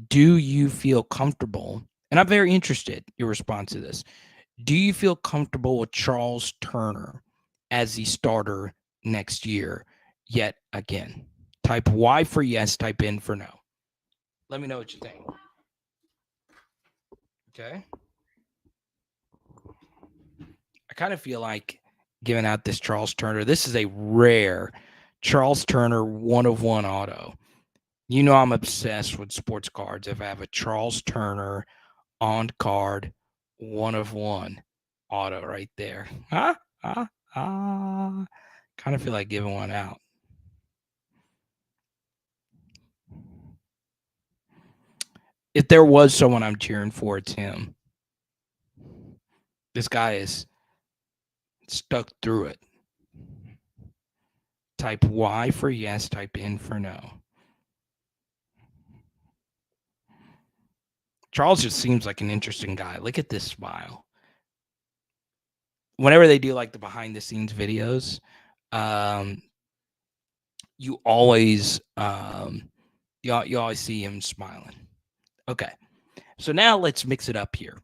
Do you feel comfortable? And I'm very interested your response to this. Do you feel comfortable with Charles Turner as the starter next year yet again? Type Y for yes, type N for no. Let me know what you think. Okay. I kind of feel like giving out this Charles Turner. This is a rare Charles Turner 1/1 auto. You know I'm obsessed with sports cards. If I have a Charles Turner on card 1/1 auto right there. Kind of feel like giving one out. If there was someone I'm cheering for, it's him. This guy is stuck through it. Type Y for yes, type N for no. Charles just seems like an interesting guy. Look at this smile. Whenever they do like the behind the scenes videos, you always you always see him smiling. Okay. So now let's mix it up here.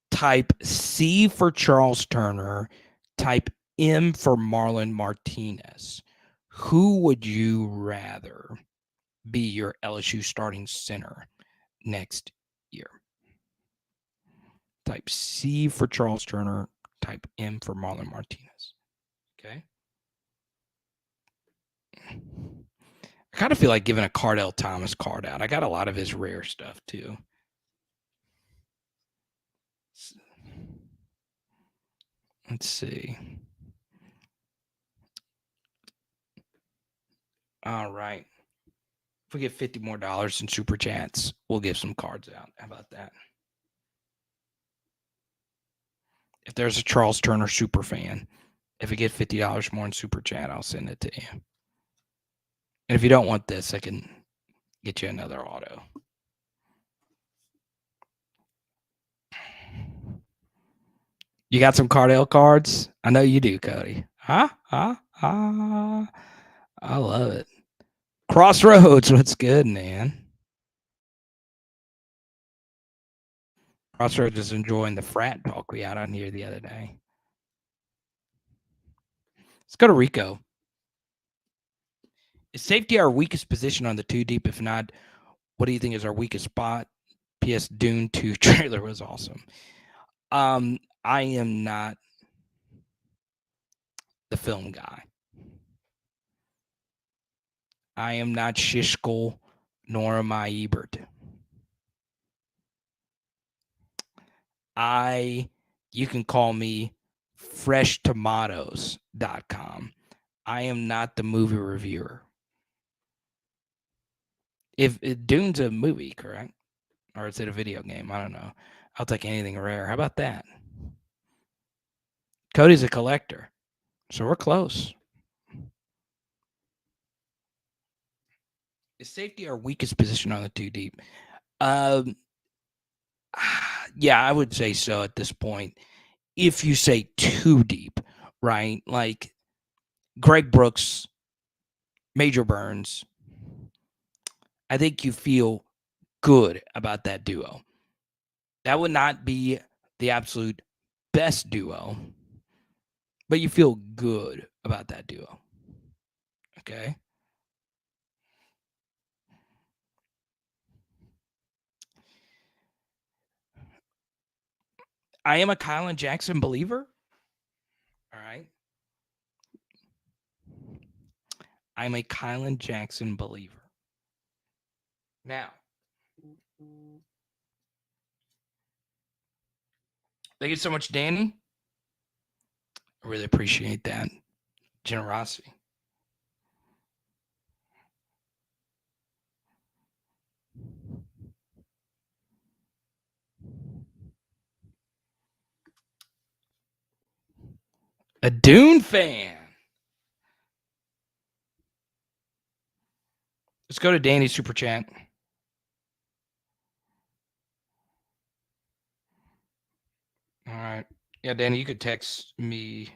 Type C for Charles Turner, type M for Marlon Martinez. Who would you rather be your LSU starting center next year? Type C for Charles Turner, type M for Marlon Martinez. Okay. I kind of feel like giving a Cardell Thomas card out. I got a lot of his rare stuff too. Let's see. All right. If we get $50 more in super chats, we'll give some cards out. How about that? If there's a Charles Turner super fan, if we get $50 more in super chat, I'll send it to you. And if you don't want this, I can get you another auto. You got some Cardell cards? I know you do, Cody. I love it. Crossroads, what's good, man? Crossroads is enjoying the frat talk we had on here the other day. Let's go to Rico. Is safety our weakest position on the 2 deep? If not, what do you think is our weakest spot? P.S. Dune 2 trailer was awesome. I am not the film guy. I am not Shishkel, nor am I Ebert. You can call me freshtomatoes.com. I am not the movie reviewer. If Dune's a movie, correct? Or is it a video game? I don't know. I'll take anything rare. How about that? Cody's a collector, so we're close. Is safety our weakest position on the 2 deep? Yeah, I would say so at this point. If you say 2 deep, right? Like Greg Brooks, Major Burns, I think you feel good about that duo. That would not be the absolute best duo, but you feel good about that duo. Okay. I am a Kylan Jackson believer. All right. I'm a Kylan Jackson believer. Now, thank you so much, Danny. I really appreciate that generosity. A Dune fan. Let's go to Danny's super chat. All right. Yeah, Danny, you could text me.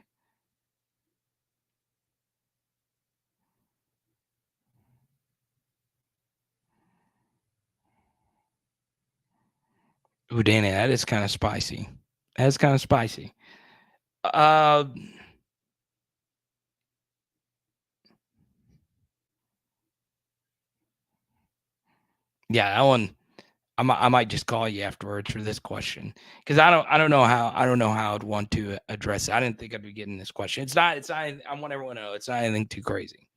Ooh, Danny, that is kind of spicy. That's kind of spicy. Yeah, that one. I might just call you afterwards for this question because I don't know how I'd want to address it. I didn't think I'd be getting this question. It's not. I want everyone to know it's not anything too crazy.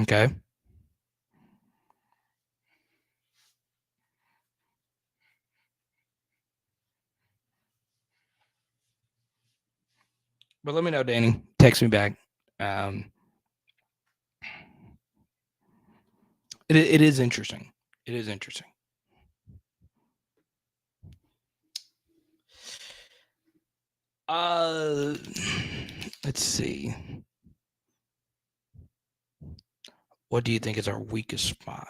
Okay. But let me know, Danny. Text me back. It is interesting. It is interesting. Let's see. What do you think is our weakest spot?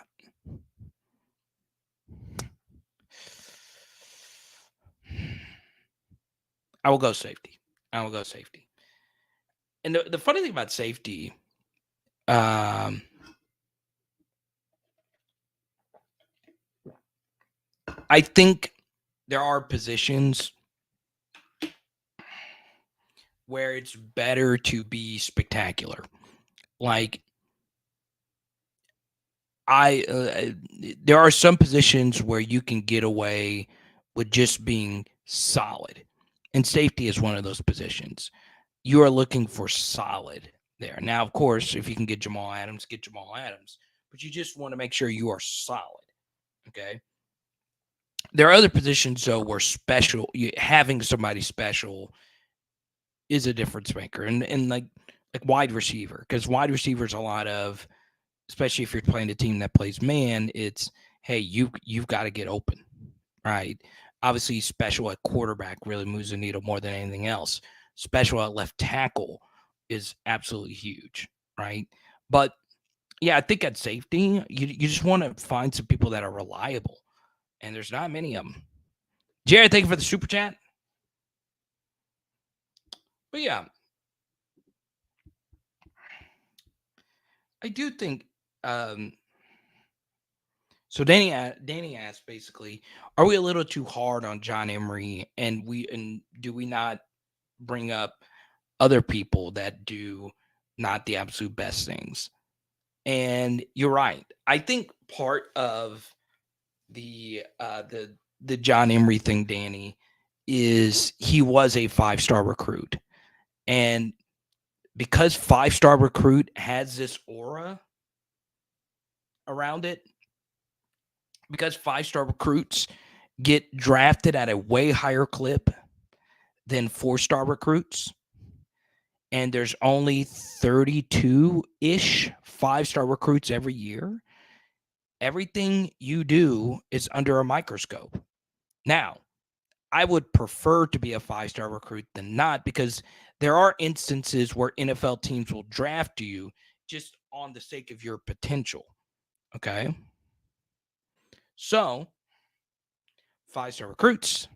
I will go safety. And the funny thing about safety, I think there are positions where it's better to be spectacular. Like there are some positions where you can get away with just being solid, and safety is one of those positions. You are looking for solid there. Now, of course, if you can get Jamal Adams, get Jamal Adams, but you just want to make sure you are solid. Okay. There are other positions though where having somebody special is a difference maker, and like wide receiver, because wide receiver is a lot of, especially if you're playing a team that plays man, it's hey, you've got to get open, right? Obviously, special at quarterback really moves the needle more than anything else. Special at left tackle is absolutely huge, right? But yeah, I think at safety, you just want to find some people that are reliable, and there's not many of them. Jared, thank you for the super chat. But yeah, I do think. So Danny asked basically, are we a little too hard on John Emery, and do we not bring up other people that do not the absolute best things? And you're right. I think part of the John Emery thing, Danny, is he was a 5-star recruit, and because 5-star recruit has this aura around it, because 5-star recruits get drafted at a way higher clip than 4-star recruits, and there's only 32-ish 5-star recruits every year, everything you do is under a microscope. Now, I would prefer to be a 5-star recruit than not, because there are instances where NFL teams will draft you just on the sake of your potential. Okay. So 5-star recruits,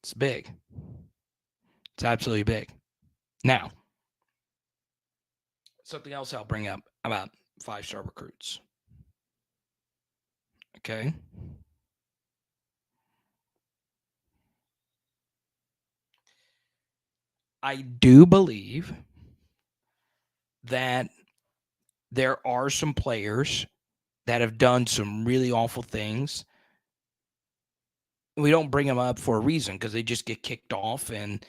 It's big. It's absolutely big. Now, something else I'll bring up about 5-star recruits. Okay. I do believe that there are some players that have done some really awful things. We don't bring them up for a reason because they just get kicked off. And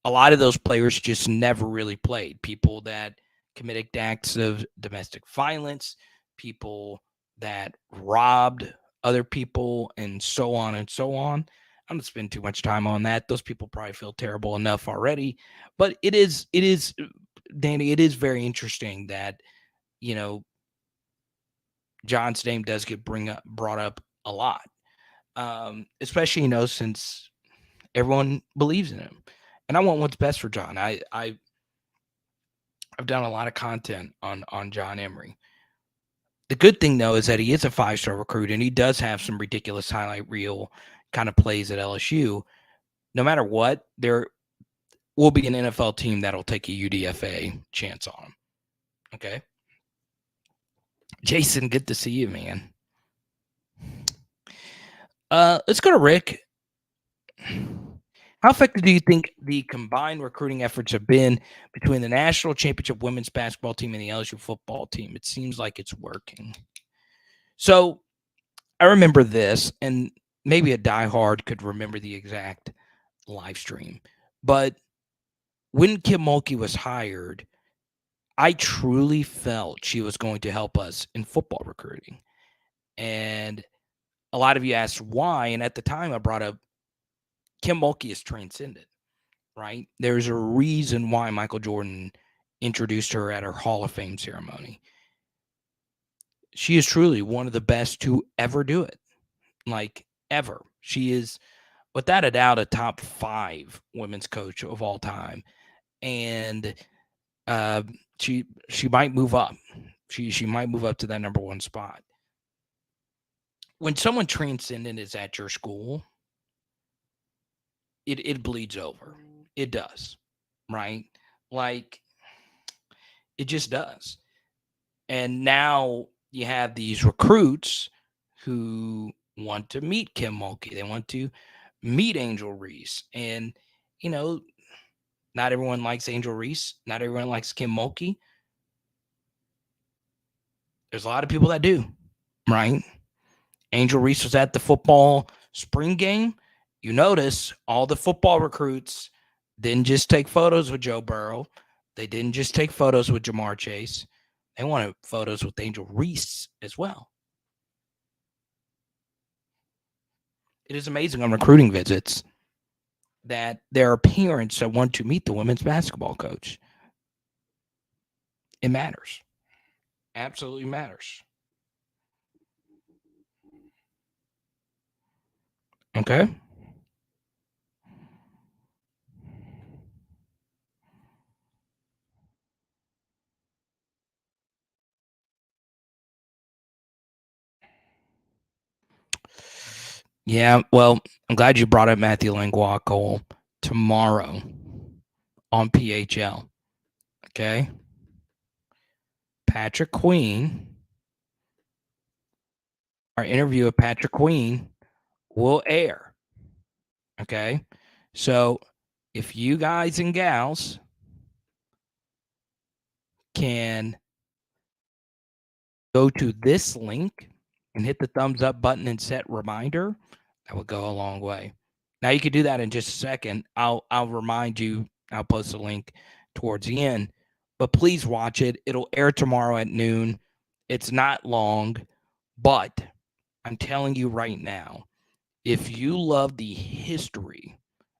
a lot of those players just never really played. People that committed acts of domestic violence, people that robbed other people, and so on and so on. I'm not spend too much time on that. Those people probably feel terrible enough already. But it is, Danny, it is very interesting that, John's name does get brought up a lot. Especially, since everyone believes in him. And I want what's best for John. I've done a lot of content on John Emery. The good thing, though, is that he is a 5-star recruit, and he does have some ridiculous highlight reel kind of plays at LSU. No matter what, there will be an NFL team that'll take a UDFA chance on him. Okay? Jason, good to see you, man. Let's go to Rick. How effective do you think the combined recruiting efforts have been between the national championship women's basketball team and the LSU football team? It seems like it's working. So I remember this, and maybe a diehard could remember the exact live stream. But when Kim Mulkey was hired, I truly felt she was going to help us in football recruiting. And a lot of you asked why. And at the time, I brought up Kim Mulkey is transcendent, right? There's a reason why Michael Jordan introduced her at her Hall of Fame ceremony. She is truly one of the best to ever do it, like ever. She is, without a doubt, a top 5 women's coach of all time. And she might move up. She might move up to that number 1 spot. When someone transcendent is at your school, it bleeds over. It does, right? Like, it just does. And now you have these recruits who want to meet Kim Mulkey. They want to meet Angel Reese. And, not everyone likes Angel Reese. Not everyone likes Kim Mulkey. There's a lot of people that do, right? Angel Reese was at the football spring game. You notice all the football recruits didn't just take photos with Joe Burrow. They didn't just take photos with Jamar Chase. They wanted photos with Angel Reese as well. It is amazing on recruiting visits that there are parents that want to meet the women's basketball coach. It matters. Absolutely matters. Okay? Yeah, well, I'm glad you brought up Matthew Langlois, Cole, tomorrow on PHL. Okay? Patrick Queen, our interview with Patrick Queen will air. Okay? So if you guys and gals can go to this link and hit the thumbs up button and set reminder, that would go a long way. Now you can do that in just a second. I'll remind you. I'll post a link towards the end, but please watch it. It'll air tomorrow at noon. It's not long, but I'm telling you right now, if you love the history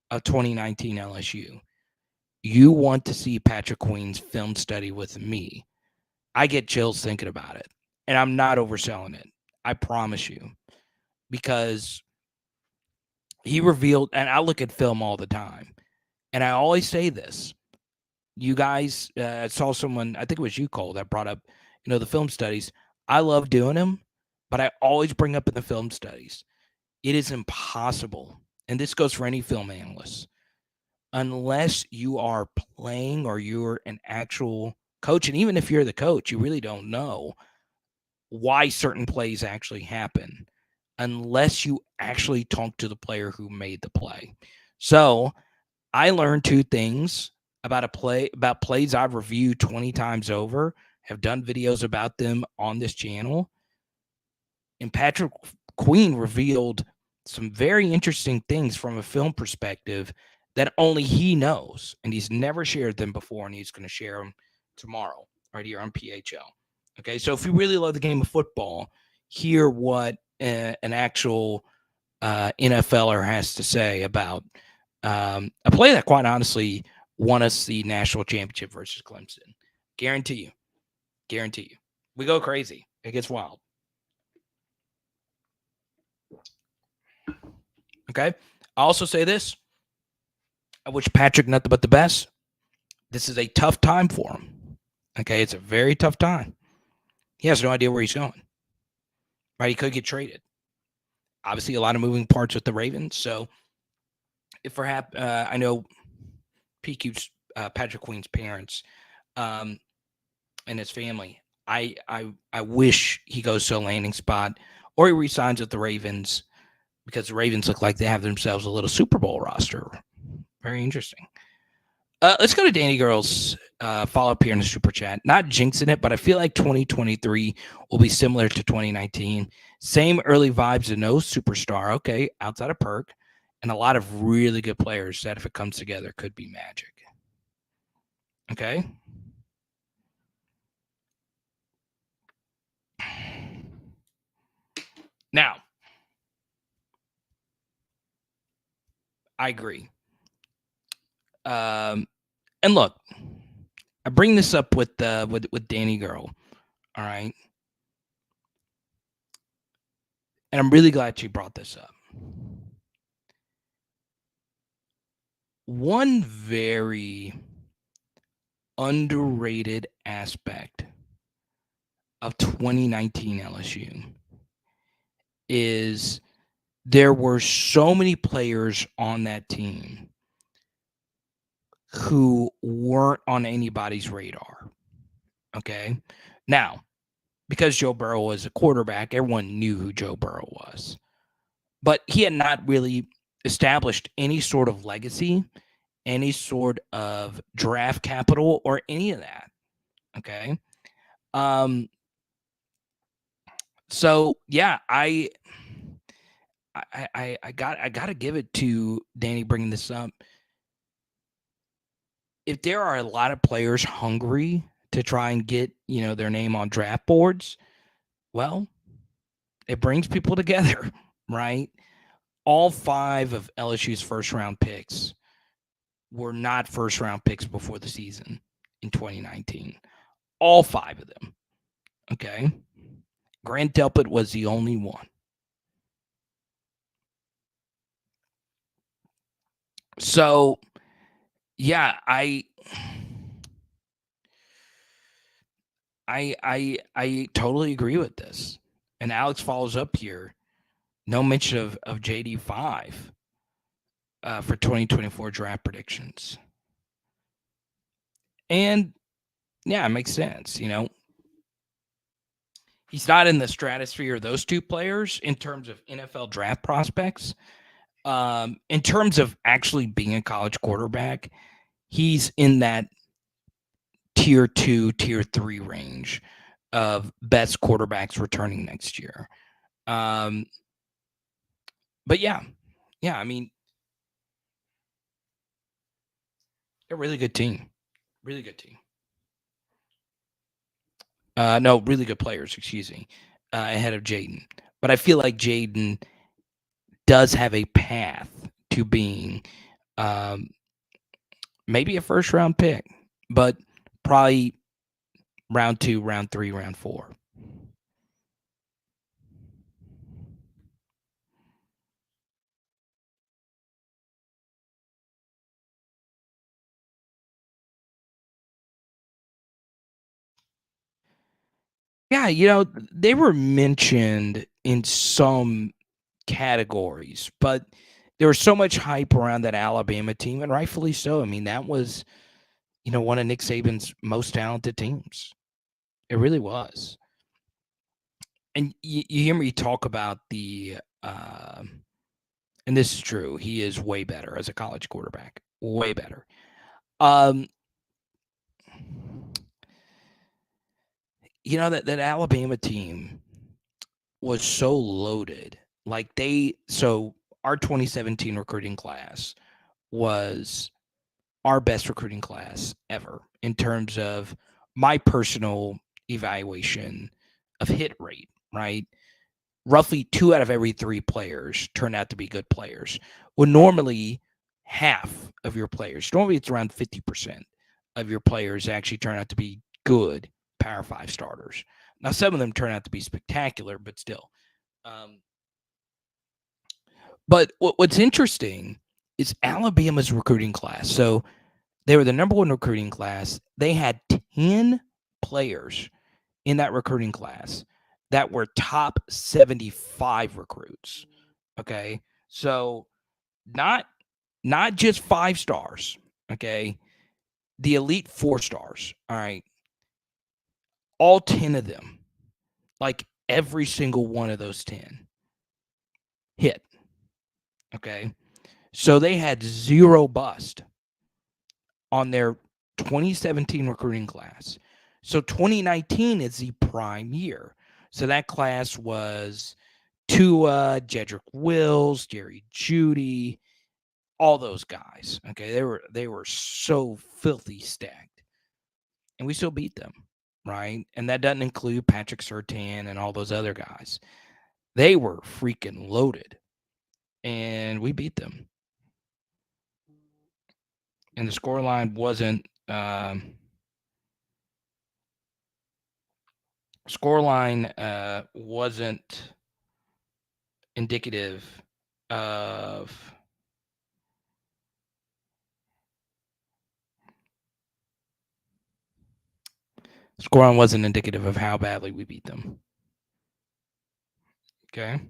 of 2019 LSU, you want to see Patrick Queen's film study with me. I get chills thinking about it, and I'm not overselling it. I promise you, because he revealed, and I look at film all the time, and I always say this. You guys, saw someone, I think it was you, Cole, that brought up, the film studies. I love doing them, but I always bring up in the film studies, it is impossible and this goes for any film analyst, unless you are playing or you're an actual coach, and even if you're the coach, you really don't know why certain plays actually happen unless you actually talk to the player who made the play. So I learned two things about plays I've reviewed 20 times over, have done videos about them on this channel. And Patrick Queen revealed some very interesting things from a film perspective that only he knows, and he's never shared them before, and he's going to share them tomorrow right here on PHL. Okay, so if you really love the game of football, hear what an actual NFLer has to say about a play that, quite honestly, won us the national championship versus Clemson. Guarantee you. We go crazy. It gets wild. Okay. I also say this. I wish Patrick nothing but the best. This is a tough time for him. Okay. It's a very tough time. He has no idea where he's going. Right. He could get traded. Obviously, a lot of moving parts with the Ravens. So, if perhaps, I know PQ's Patrick Queen's parents and his family, I wish he goes to a landing spot or he resigns with the Ravens, because the Ravens look like they have themselves a little Super Bowl roster. Very interesting. Let's go to Danny Girl's follow-up here in the Super Chat. Not jinxing it, but I feel like 2023 will be similar to 2019. Same early vibes and no superstar. Okay, outside of Perk. And a lot of really good players that, if it comes together, could be magic. Okay? Now, I agree. And look, I bring this up with Danny Girl. All right. And I'm really glad she brought this up. One very underrated aspect of 2019 LSU is there were so many players on that team who weren't on anybody's radar. Okay. Now, because Joe Burrow was a quarterback, everyone knew who Joe Burrow was. But he had not really established any sort of legacy, any sort of draft capital, or any of that. Okay. So yeah, I gotta give it to Danny bringing this up. If there are a lot of players hungry to try and get, their name on draft boards, well, it brings people together, right? All 5 of LSU's first round picks were not first round picks before the season in 2019. All 5 of them. Okay. Grant Delpit was the only one. So, yeah, I totally agree with this. And Alex follows up here. No mention of JD5 for 2024 draft predictions. And yeah, it makes sense. He's not in the stratosphere of those 2 players in terms of NFL draft prospects. In terms of actually being a college quarterback, he's in that tier 2, tier 3 range of best quarterbacks returning next year. But yeah, I mean, a really good team. Really good team. No, really good players, excuse me, ahead of Jaden. But I feel like Jaden does have a path to being maybe a first round pick, but probably round 2, round 3, round 4. Yeah, they were mentioned in some categories, but there was so much hype around that Alabama team, and rightfully so. I mean, that was, one of Nick Saban's most talented teams. It really was. And you hear me talk about and this is true, he is way better as a college quarterback, way better. That Alabama team was so loaded. Like so our 2017 recruiting class was our best recruiting class ever in terms of my personal evaluation of hit rate, right? Roughly 2 out of every 3 players turn out to be good players. Well, normally half of your players, normally it's around 50% of your players actually turn out to be good Power 5 starters. Now, some of them turn out to be spectacular, but still. But what's interesting is Alabama's recruiting class. So they were the number 1 recruiting class. They had 10 players in that recruiting class that were top 75 recruits. Okay. So not just 5 stars. Okay. The elite 4 stars. All right. All 10 of them, like every single one of those 10 hit. Okay. So they had 0 bust on their 2017 recruiting class. So 2019 is the prime year. So that class was Tua, Jedrick Wills, Jerry Jeudy, all those guys. Okay, they were so filthy stacked, and we still beat them, right? And that doesn't include Patrick Surtain and all those other guys. They were freaking loaded, and we beat them. And the scoreline wasn't wasn't indicative of how badly we beat them. Okay.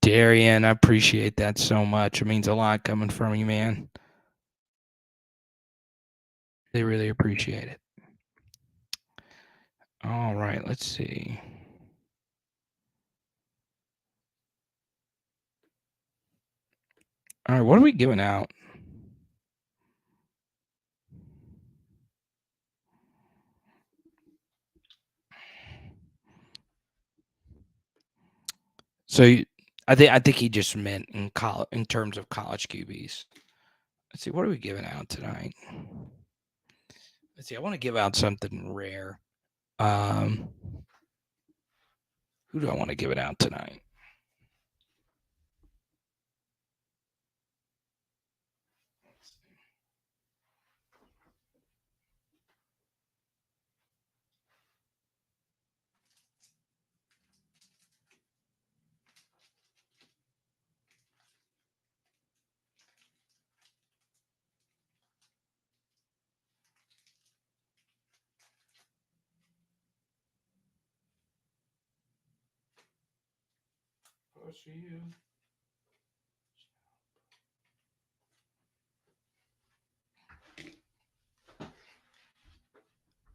Darian, I appreciate that so much. It means a lot coming from you, man. They really appreciate it. All right, let's see. All right, what are we giving out? So I think he just meant in terms of college QBs. Let's see, what are we giving out tonight? Let's see, I want to give out something rare. Who do I want to give it out tonight?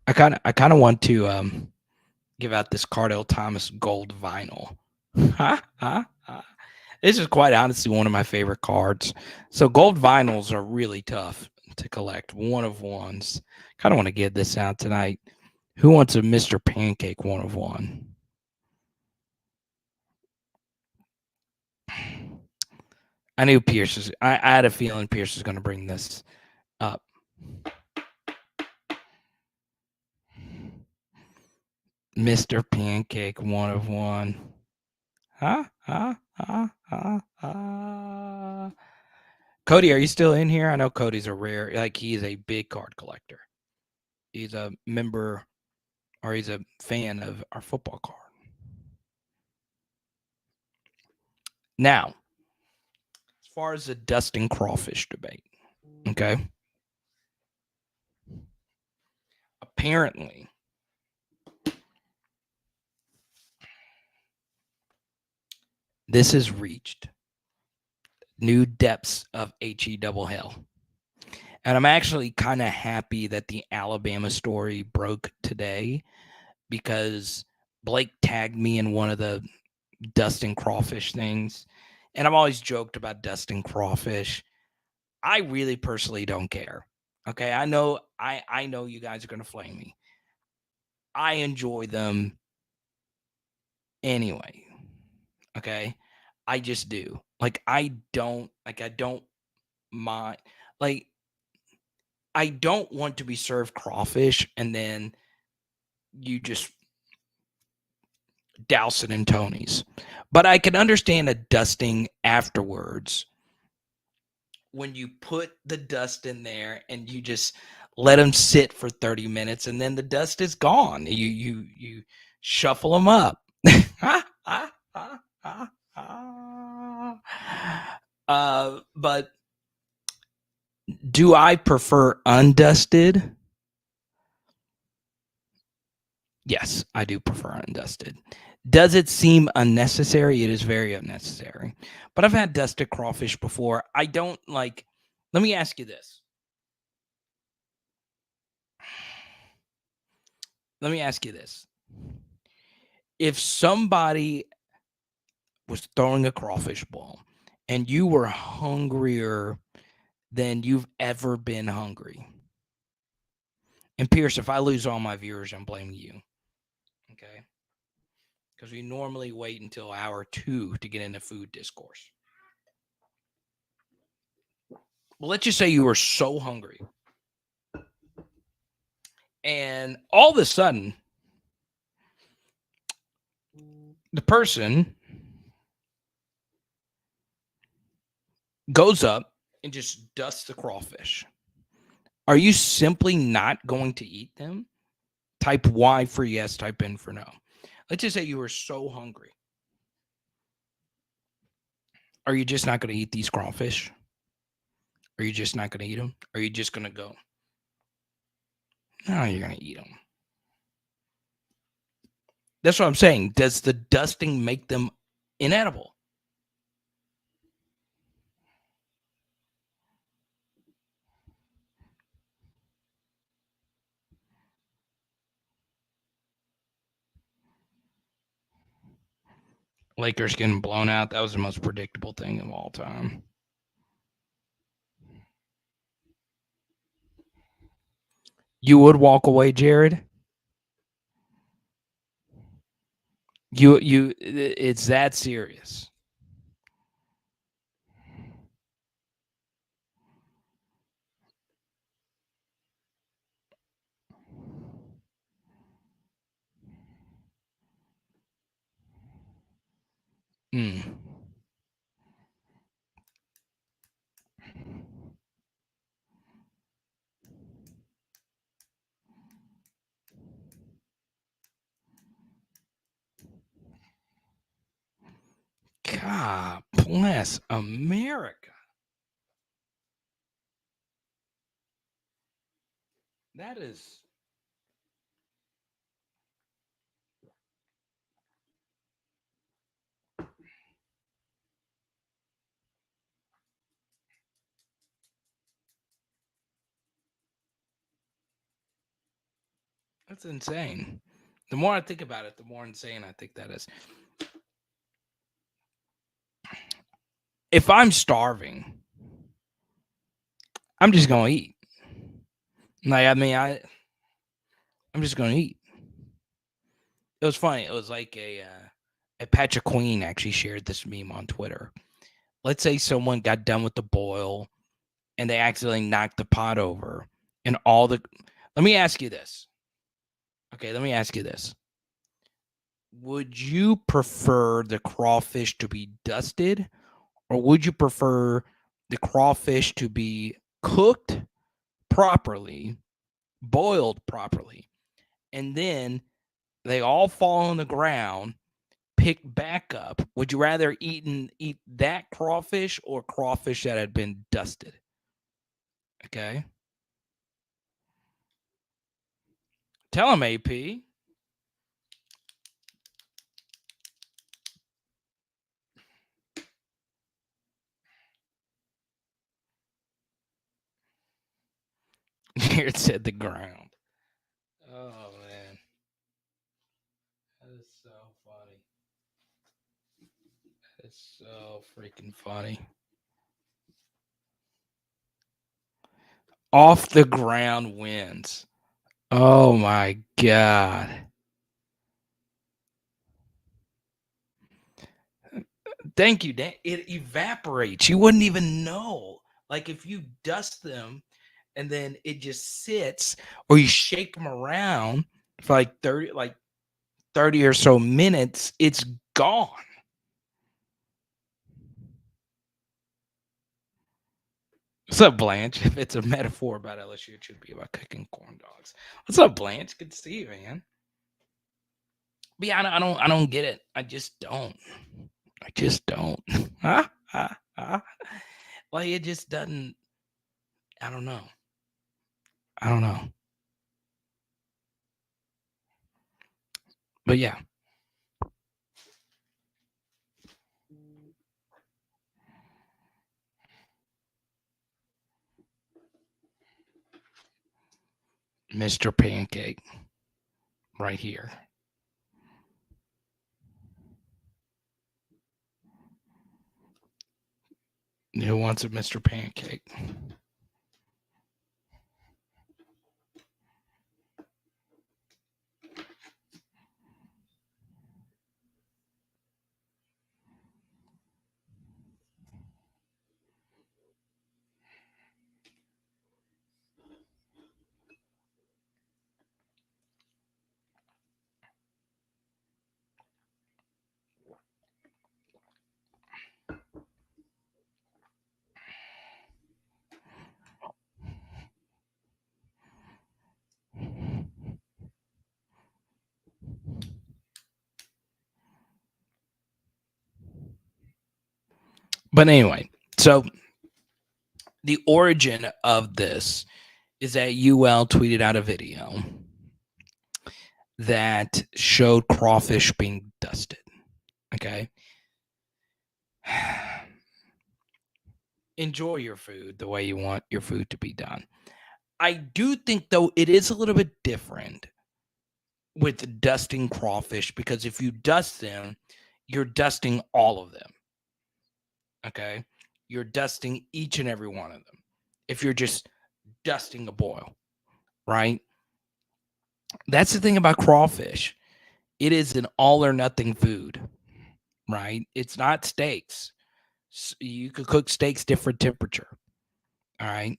I kind of want to give out this Cardell Thomas gold vinyl. This is quite honestly one of my favorite cards. So gold vinyls are really tough to collect. 1 of 1s. Kind of want to give this out tonight. Who wants a Mr. Pancake 1 of 1? I knew Pierce was. I had a feeling Pierce was going to bring this up. Mr. Pancake 1 of 1. Cody, are you still in here? I know Cody's he's a big card collector. He's a member, or he's a fan of our football card. Now, as far as the dusting crawfish debate, okay? Apparently, this has reached new depths of HE double hell. And I'm actually kind of happy that the Alabama story broke today because Blake tagged me in one of the dusting crawfish things. And I've always joked about dusting crawfish. I really personally don't care. Okay. I know you guys are going to flame me. I enjoy them anyway. Okay. I just do. I don't mind. I don't want to be served crawfish and then you just douse it in Tony's. But I can understand a dusting afterwards when you put the dust in there and you just let them sit for 30 minutes and then the dust is gone. You shuffle them up. But do I prefer undusted? Yes, I do prefer undusted. Does it seem unnecessary? It is very unnecessary. But I've had dusted crawfish before. I don't like. Let me ask you this. If somebody was throwing a crawfish ball and you were hungrier than you've ever been hungry, and Pierce, if I lose all my viewers, I'm blaming you. Okay? Because we normally wait until hour 2 to get into food discourse. Well, let's just say you were so hungry. And all of a sudden, the person goes up and just dusts the crawfish. Are you simply not going to eat them? Type Y for yes, type N for no. Let's just say you were so hungry. Are you just not going to eat these crawfish? Are you just not going to eat them? Are you just going to go? No, you're going to eat them. That's what I'm saying. Does the dusting make them inedible? Lakers getting blown out. That was the most predictable thing of all time. You would walk away, Jared? It's that serious. God bless America. That is. That's insane. The more I think about it, the more insane I think that is. If I'm starving, I'm just gonna eat. I'm just gonna eat. It was funny. It was like a Patrick Queen actually shared this meme on Twitter. Let's say someone got done with the boil and they accidentally knocked the pot over and all the. Let me ask you this. Okay, let me ask you this. Would you prefer the crawfish to be dusted, or would you prefer the crawfish to be cooked properly, boiled properly, and then they all fall on the ground, pick back up, would you rather eat that crawfish or crawfish that had been dusted? Okay. Tell him, AP. Here it said the ground. Oh, man. That is so funny. It's so freaking funny. Off the ground wins. Oh my God. Thank you, Dan. It evaporates. You wouldn't even know. Like if you dust them and then it just sits, or you shake them around for like 30 or so minutes, it's gone. What's up, Blanche? If it's a metaphor about LSU, it should be about cooking corn dogs. What's up, Blanche? Good to see you, man. But yeah, I don't get it. I just don't. Like it just doesn't. I don't know. But yeah. Mr. Pancake right here. Who wants a Mr. Pancake? But anyway, so the origin of this is that UL tweeted out a video that showed crawfish being dusted. Okay. Enjoy your food the way you want your food to be done. I do think, though, it is a little bit different with dusting crawfish, because if you dust them, you're dusting all of them. Okay. You're dusting each and every one of them. If you're just dusting a boil, right? That's the thing about crawfish. It is an all or nothing food, right? It's not steaks. You could cook steaks different temperature. All right.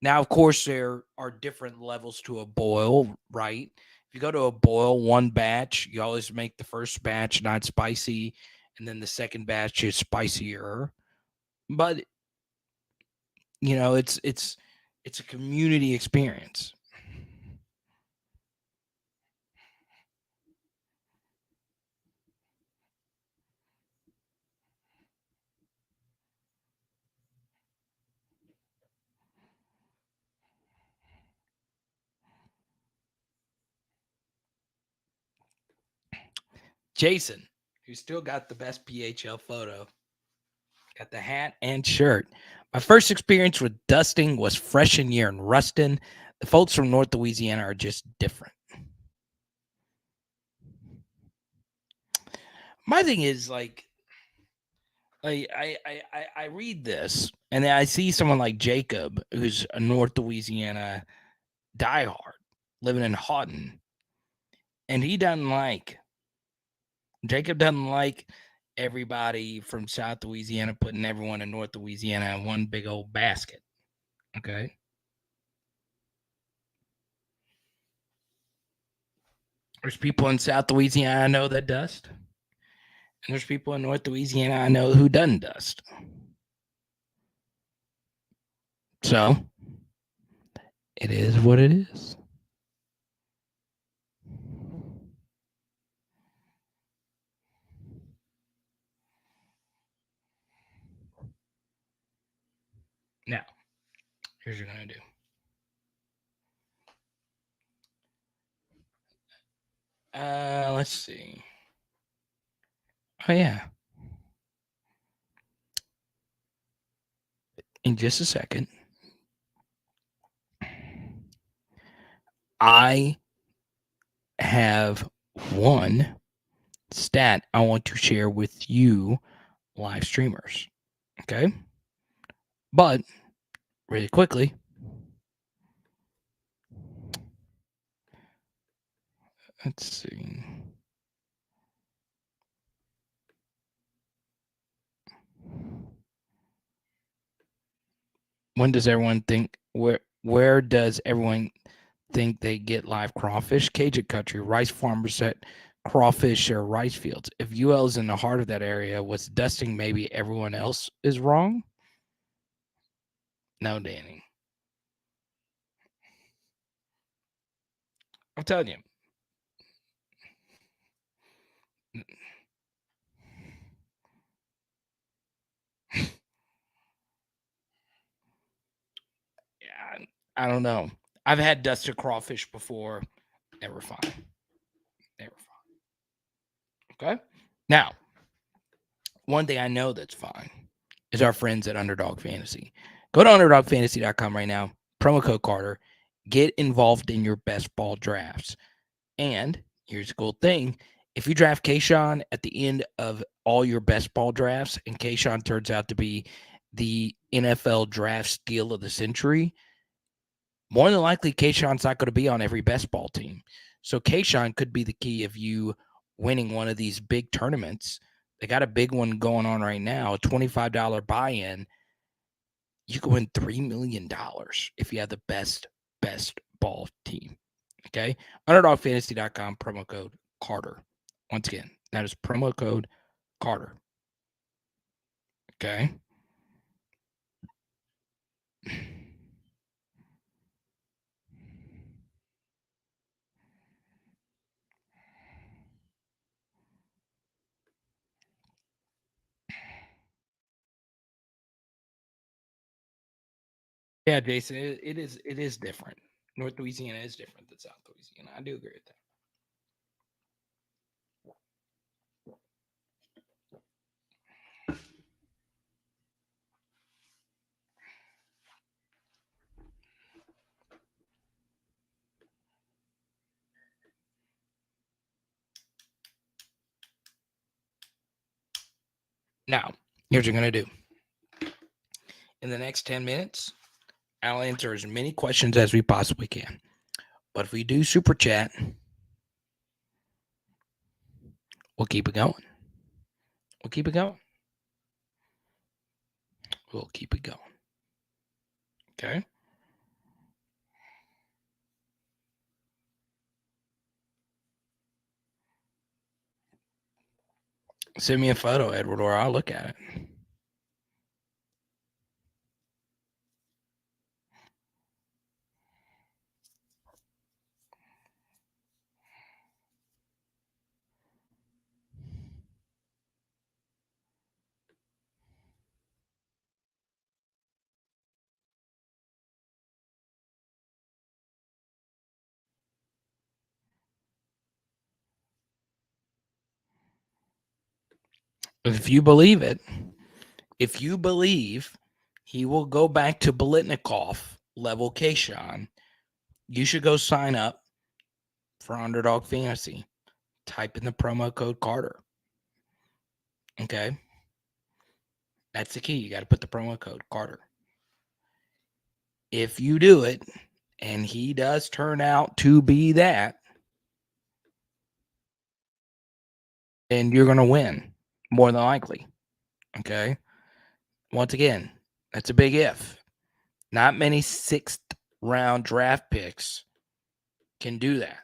Now, of course, there are different levels to a boil, right? If you go to a boil, one batch, you always make the first batch not spicy, and then the second batch is spicier. But you know, it's a community experience. Jason, who still got the best PHL photo, got the hat and shirt. My first experience with dusting was freshman year in Ruston. The folks from North Louisiana are just different. My thing is like I read this and then I see someone like Jacob, who's a North Louisiana diehard living in Houghton, and Jacob doesn't like everybody from South Louisiana putting everyone in North Louisiana in one big old basket. Okay. There's people in South Louisiana I know that dust. And there's people in North Louisiana I know who doesn't dust. So it is what it is. Now, here's what you're going to do. Let's see. Oh, yeah. In just a second, I have one stat I want to share with you, live streamers. Okay. But really quickly, let's see. When does everyone think where does everyone think they get live crawfish? Cajun country, rice farmers set crawfish or rice fields. If UL is in the heart of that area, what's dusting maybe everyone else is wrong? No, Danny. I'm telling you. Yeah, I don't know. I've had dusted crawfish before. Never fine. Never fine. Okay. Now, one thing I know that's fine is our friends at Underdog Fantasy. Go to underdogfantasy.com right now. Promo code Carter. Get involved in your best ball drafts. And here's a cool thing. If you draft Kayshawn at the end of all your best ball drafts, and Kayshawn turns out to be the NFL draft steal of the century, more than likely Kayshawn's not going to be on every best ball team. So Kayshawn could be the key of you winning one of these big tournaments. They got a big one going on right now, a $25 buy-in. You could win $3 million if you have the best ball team. Okay. UnderdogFantasy.com, promo code Carter. Once again, that is promo code Carter. Okay. Yeah, Jason, it is different. North Louisiana is different than South Louisiana. I do agree with that. Now, here's what you're going to do. In the next 10 minutes, I'll answer as many questions as we possibly can. But if we do super chat, we'll keep it going. We'll keep it going. We'll keep it going. Okay. Send me a photo, Edward, or I'll look at it. If you believe it, if you believe he will go back to Bolitnikov level Kayshawn, you should go sign up for Underdog Fantasy. Type in the promo code Carter. Okay. That's the key. You got to put the promo code Carter. If you do it, and he does turn out to be that, then you're going to win more than likely. Okay. Once again, that's a big if. Not many sixth round draft picks can do that.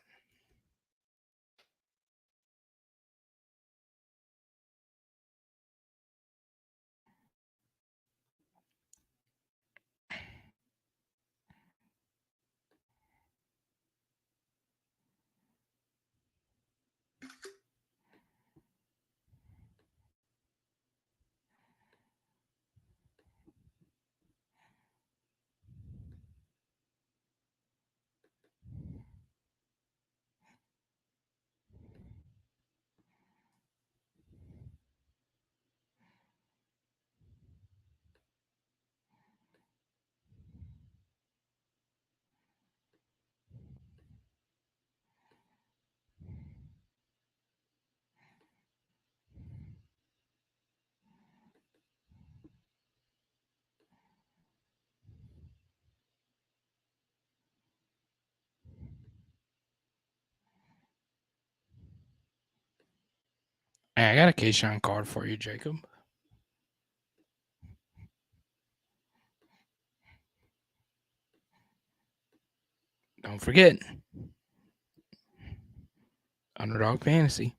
Hey, I got a KEON card for you, Jacob. Don't forget, Underdog Fantasy.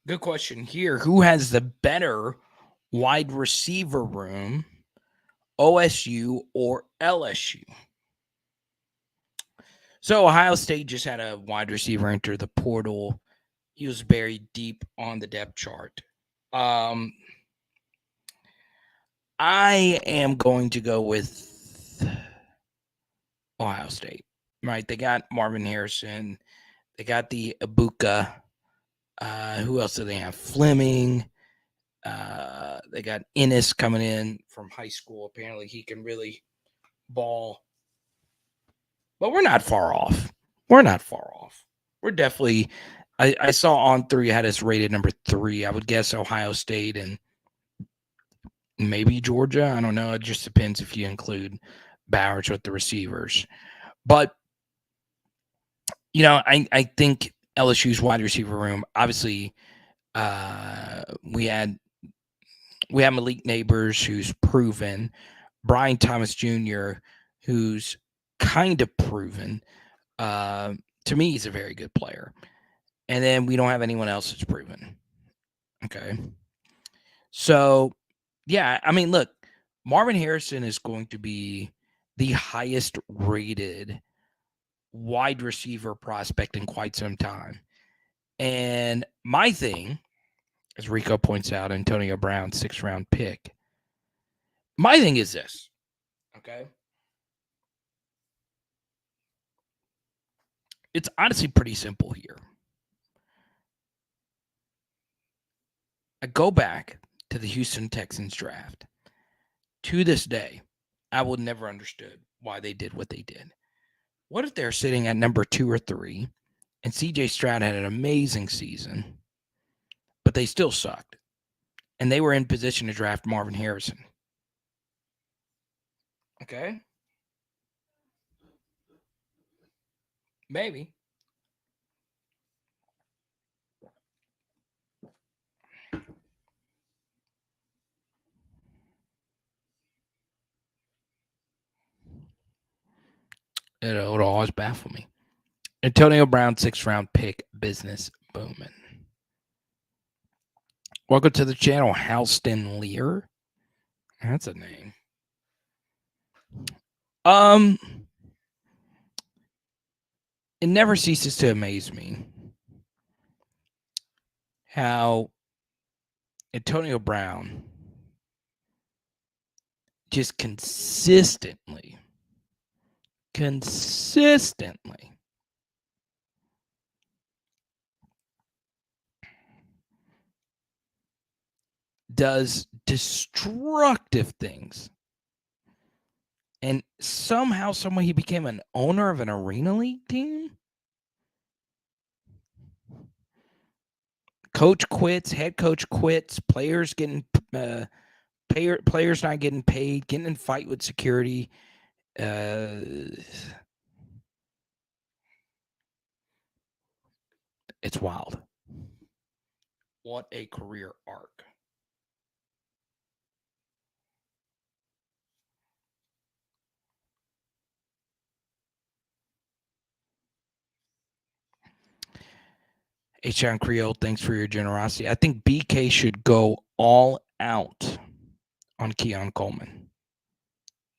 Good question here. Who has the better wide receiver room, OSU or LSU? So Ohio State just had a wide receiver enter the portal. He was very deep on the depth chart. I am going to go with Ohio State. Right? They got Marvin Harrison. They got the Ibuka. Who else do they have? Fleming. They got Ennis coming in from high school. Apparently, he can really ball. But we're not far off. We're not far off. We're definitely. I saw On Three had us rated number 3. I would guess Ohio State and maybe Georgia. I don't know. It just depends if you include Bowers with the receivers. But I think LSU's wide receiver room. Obviously, we had Malik Neighbors, who's proven, Brian Thomas Jr., who's kind of proven. To me, he's a very good player. And then we don't have anyone else that's proven. Okay. So, yeah, I mean, look, Marvin Harrison is going to be the highest rated wide receiver prospect in quite some time. And my thing, as Rico points out, Antonio Brown, 6th-round pick. My thing is this, okay? It's honestly pretty simple here. I go back to the Houston Texans draft. To this day, I will never understood why they did what they did. What if they're sitting at number 2 or 3 and CJ Stroud had an amazing season, but they still sucked and they were in position to draft Marvin Harrison? Okay. Maybe. It would always baffle me. Antonio Brown, 6th-round pick, business booming. Welcome to the channel, Halston Lear. That's a name. It never ceases to amaze me how Antonio Brown just consistently does destructive things. And somehow, someway, he became an owner of an Arena League team. Coach quits, head coach quits, players getting players not getting paid, getting in fight with security. It's wild. What a career arc. H-Town Creole, thanks for your generosity. I think BK should go all out on KEON Coleman.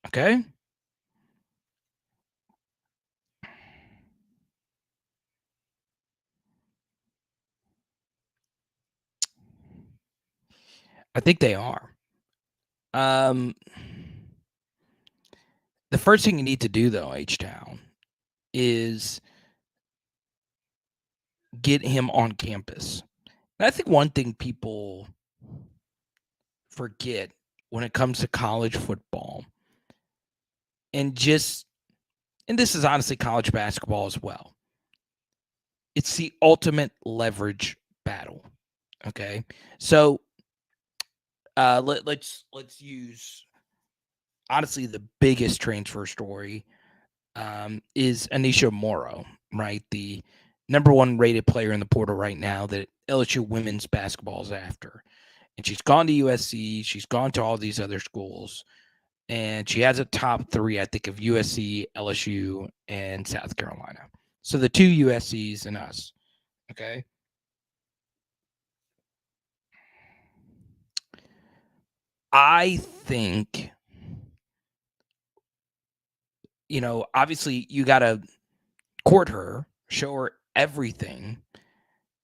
Okay? I think they are. The first thing you need to do, though, H-Town, is get him on campus. And I think one thing people forget when it comes to college football, and this is honestly college basketball as well, it's the ultimate leverage battle. Okay, so let's use honestly the biggest transfer story is Anisha Morrow, right? The number 1 rated player in the portal right now that LSU women's basketball is after. And she's gone to USC. She's gone to all these other schools. And she has a top 3, I think, of USC, LSU, and South Carolina. So the 2 USCs and us. Okay. I think, obviously you got to court her, show her everything.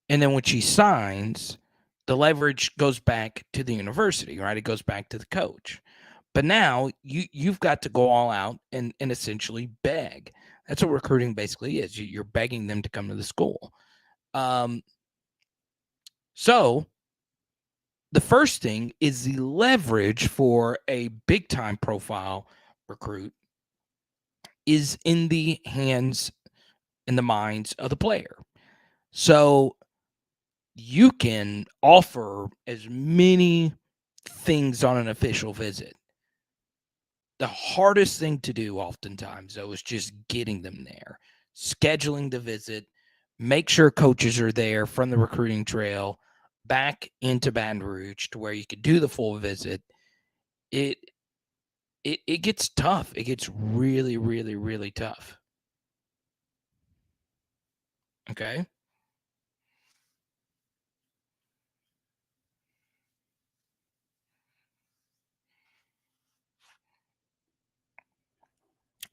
And then when she signs, the leverage goes back to the university, right? It goes back to the coach. But now you've got to go all out and essentially beg. That's what recruiting basically is. You're begging them to come to the school. So the first thing is the leverage for a big time profile recruit is in the hands and the minds of the player. So you can offer as many things on an official visit. The hardest thing to do oftentimes, though, is just getting them there, scheduling the visit, make sure coaches are there from the recruiting trail back into Baton Rouge to where you could do the full visit. It gets tough. It gets really, really, really tough. Okay.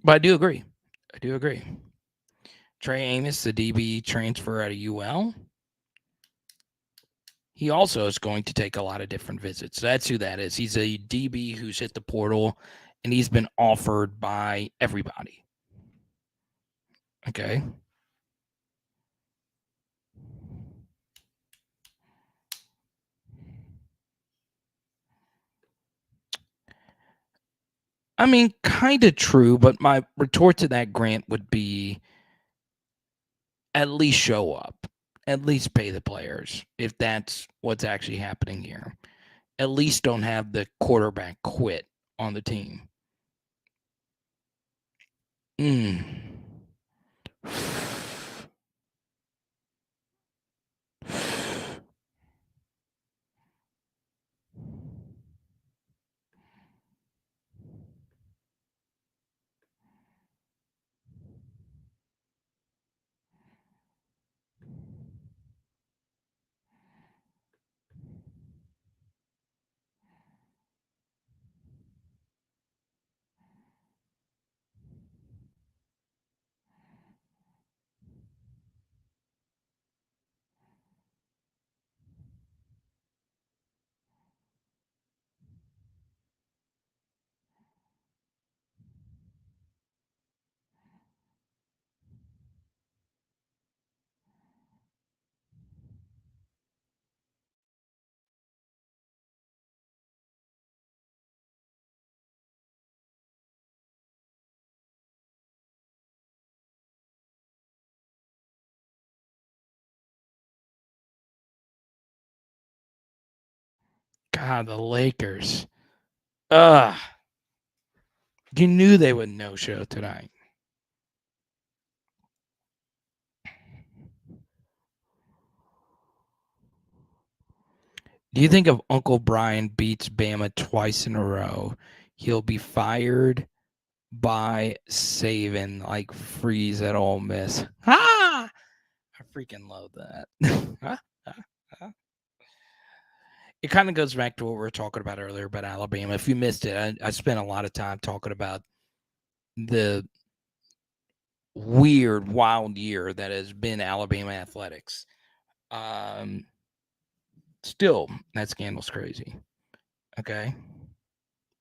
But I do agree. Trey Amos, the DB transfer out of UL. He also is going to take a lot of different visits. That's who that is. He's a DB who's hit the portal, and he's been offered by everybody. Okay. I mean, kind of true, but my retort to that, Grant, would be at least show up, at least pay the players, if that's what's actually happening here. At least don't have the quarterback quit on the team. God, the Lakers. You knew they would no show tonight. Do you think if Uncle Brian beats Bama twice in a row, he'll be fired by Saban like Freeze at Ole Miss? Ha! I freaking love that. It kind of goes back to what we were talking about earlier about Alabama. If you missed it, I spent a lot of time talking about the weird, wild year that has been Alabama athletics. Still, that scandal's crazy. Okay,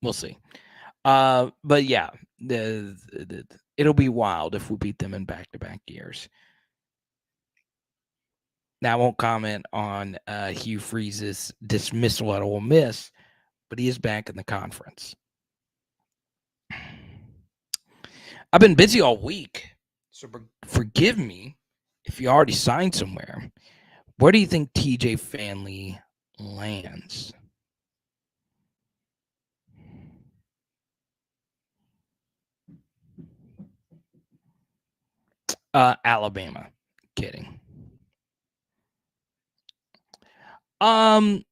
we'll see. But yeah, it'll be wild if we beat them in back-to-back years. Now, I won't comment on Hugh Freeze's dismissal at Ole Miss, but he is back in the conference. I've been busy all week, so forgive me if you already signed somewhere. Where do you think TJ Fanley lands? Alabama. Kidding. I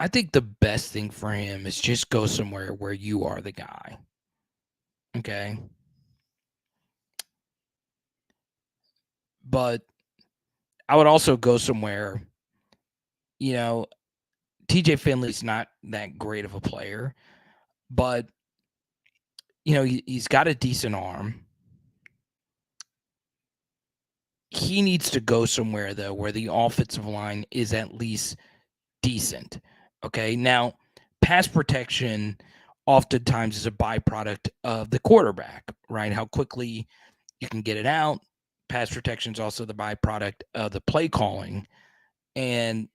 think the best thing for him is just go somewhere where you are the guy. Okay. But I would also go somewhere, TJ Finley's not that great of a player, but, he's got a decent arm. He needs to go somewhere, though, where the offensive line is at least decent. Okay. Now, pass protection oftentimes is a byproduct of the quarterback, right? How quickly you can get it out. Pass protection is also the byproduct of the play calling. And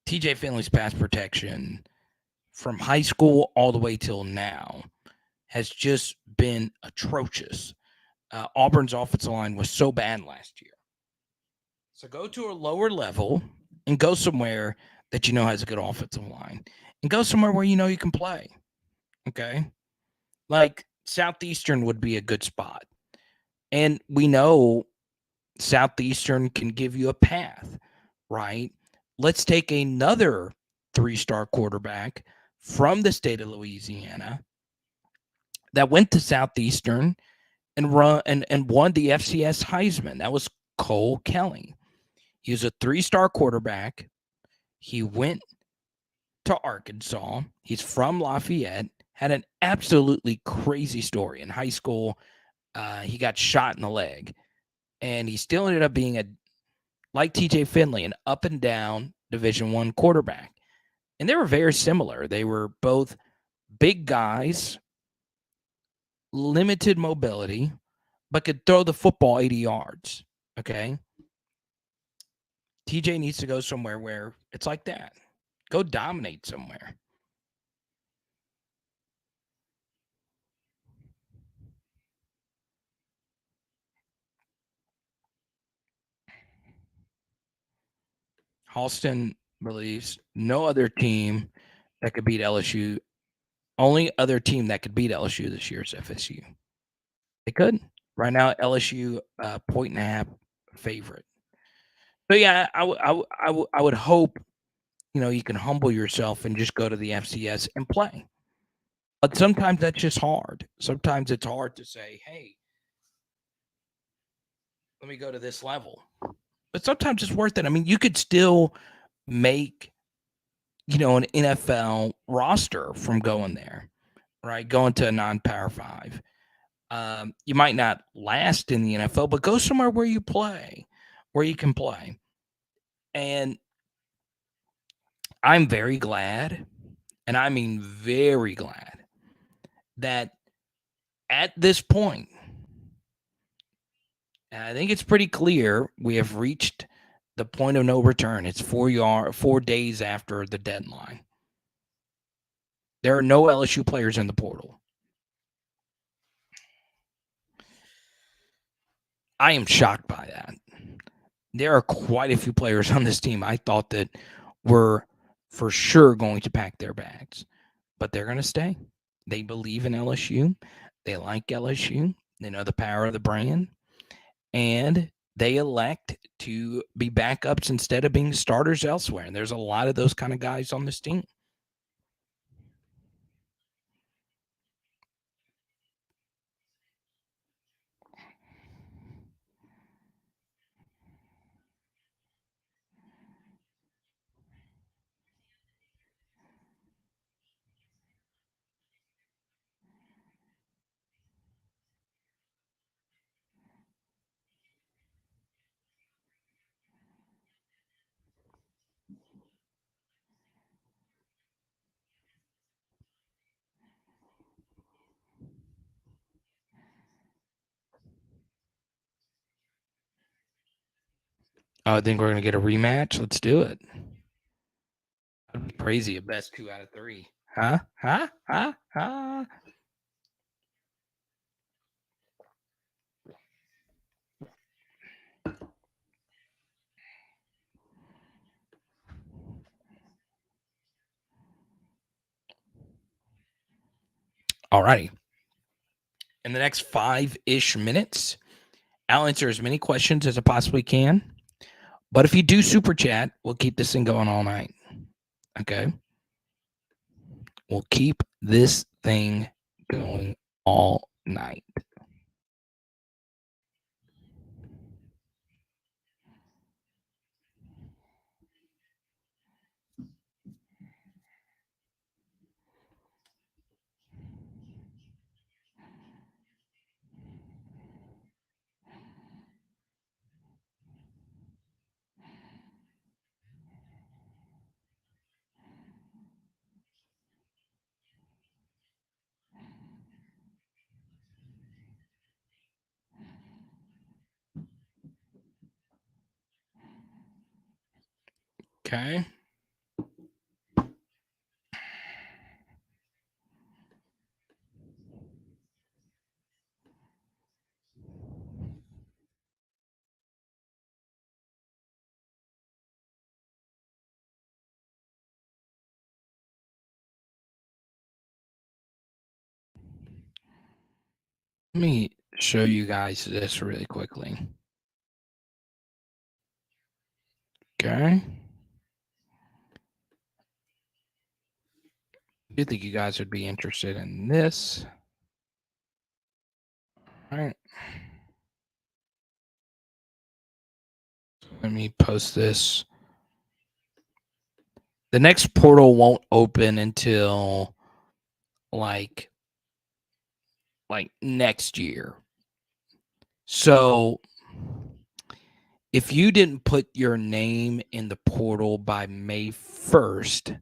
TJ Finley's pass protection from high school all the way till now has just been atrocious. Auburn's offensive line was so bad last year. So go to a lower level and go somewhere that you know has a good offensive line and go somewhere where you know you can play. Okay. Like Southeastern would be a good spot. And we know Southeastern can give you a path, right? Let's take another 3-star quarterback from the state of Louisiana that went to Southeastern and won the FCS Heisman. That was Cole Kelly. He was a 3-star quarterback. He went to Arkansas. He's from Lafayette. Had an absolutely crazy story in high school. He got shot in the leg, and he still ended up being like TJ Finley, an up and down Division I quarterback. And they were very similar. They were both big guys, limited mobility, but could throw the football 80 yards. Okay. TJ needs to go somewhere where it's like that. Go dominate somewhere. Halston believes no other team that could beat LSU. Only other team that could beat LSU this year is FSU. They could. Right now, LSU 1.5 favorite. But yeah, I would hope you can humble yourself and just go to the FCS and play. But sometimes that's just hard. Sometimes it's hard to say, hey, let me go to this level. But sometimes it's worth it. I mean, you could still make, an NFL roster from going there, right? Going to a non-power 5. You might not last in the NFL, but go somewhere where you play, where you can play. And I'm very glad, and I mean very glad, that at this point, and I think it's pretty clear, we have reached the point of no return. It's 4 days after the deadline. There are no LSU players in the portal. I am shocked by that. There are quite a few players on this team I thought that were for sure going to pack their bags, but they're going to stay. They believe in LSU. They like LSU. They know the power of the brand, and they elect to be backups instead of being starters elsewhere. And there's a lot of those kind of guys on this team. I think we're going to get a rematch. Let's do it. That'd be crazy. A best 2 out of 3. Huh? Huh? Huh? Huh? Alrighty. In the next 5-ish minutes, I'll answer as many questions as I possibly can. But if you do super chat, we'll keep this thing going all night. Okay? We'll keep this thing going all night. Okay? Let me show you guys this really quickly. Okay? I do think you guys would be interested in this. All right. Let me post this. The next portal won't open until like next year. So if you didn't put your name in the portal by May 1st,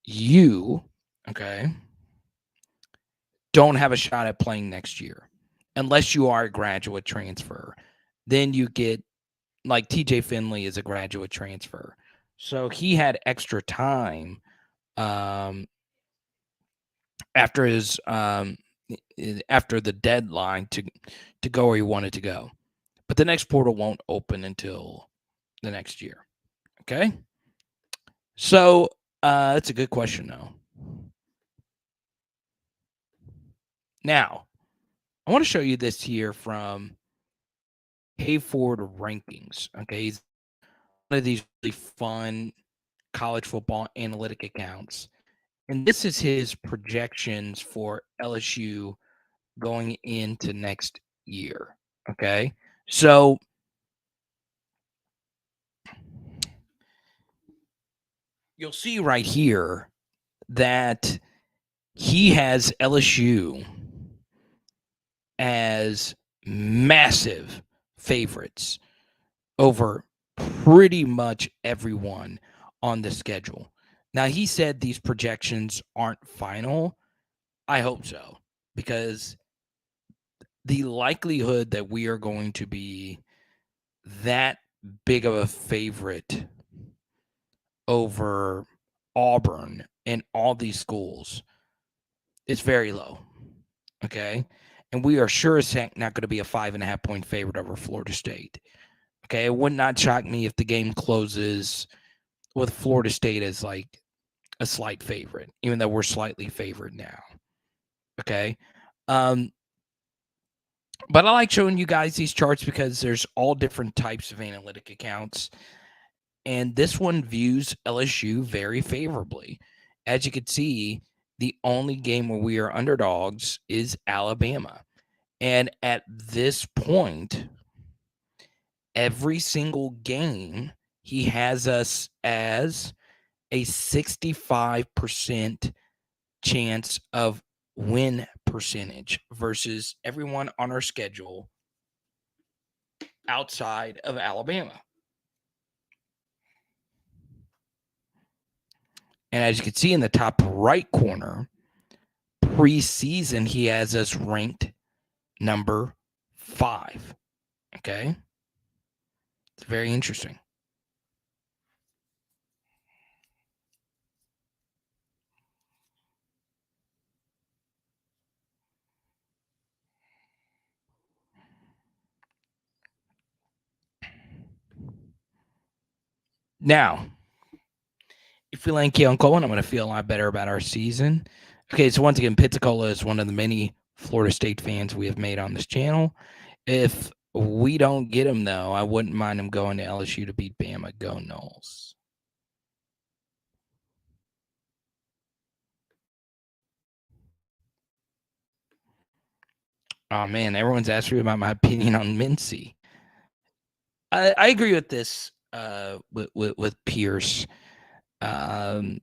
you, okay, don't have a shot at playing next year unless you are a graduate transfer. Then you get, like TJ Finley is a graduate transfer. So he had extra time after his after the deadline to go where he wanted to go. But the next portal won't open until the next year. Okay? So that's a good question, though. Now, I want to show you this here from Hayford Rankings. Okay, he's one of these really fun college football analytic accounts. And this is his projections for LSU going into next year. Okay, so you'll see right here that he has LSU as massive favorites over pretty much everyone on the schedule. Now, he said these projections aren't final. I hope so, because the likelihood that we are going to be that big of a favorite over Auburn and all these schools is very low. Okay. And we are sure as heck not going to be a 5.5 point favorite over Florida State. Okay. It would not shock me if the game closes with Florida State as like a slight favorite, even though we're slightly favored now. Okay. But I like showing you guys these charts because there's all different types of analytic accounts. And this one views LSU very favorably. As you can see, the only game where we are underdogs is Alabama. And at this point, every single game, he has us as a 65% chance of win percentage versus everyone on our schedule outside of Alabama. And as you can see in the top right corner, preseason, he has us ranked number 5. Okay. It's very interesting. Now, if we land KEON COLEMAN, I'm going to feel a lot better about our season. Okay, so once again, Pensacola is one of the many Florida State fans we have made on this channel. If we don't get him, though, I wouldn't mind him going to LSU to beat Bama. Go Noles. Oh, man, everyone's asking me about my opinion on Mincy. I agree with this with Pierce. So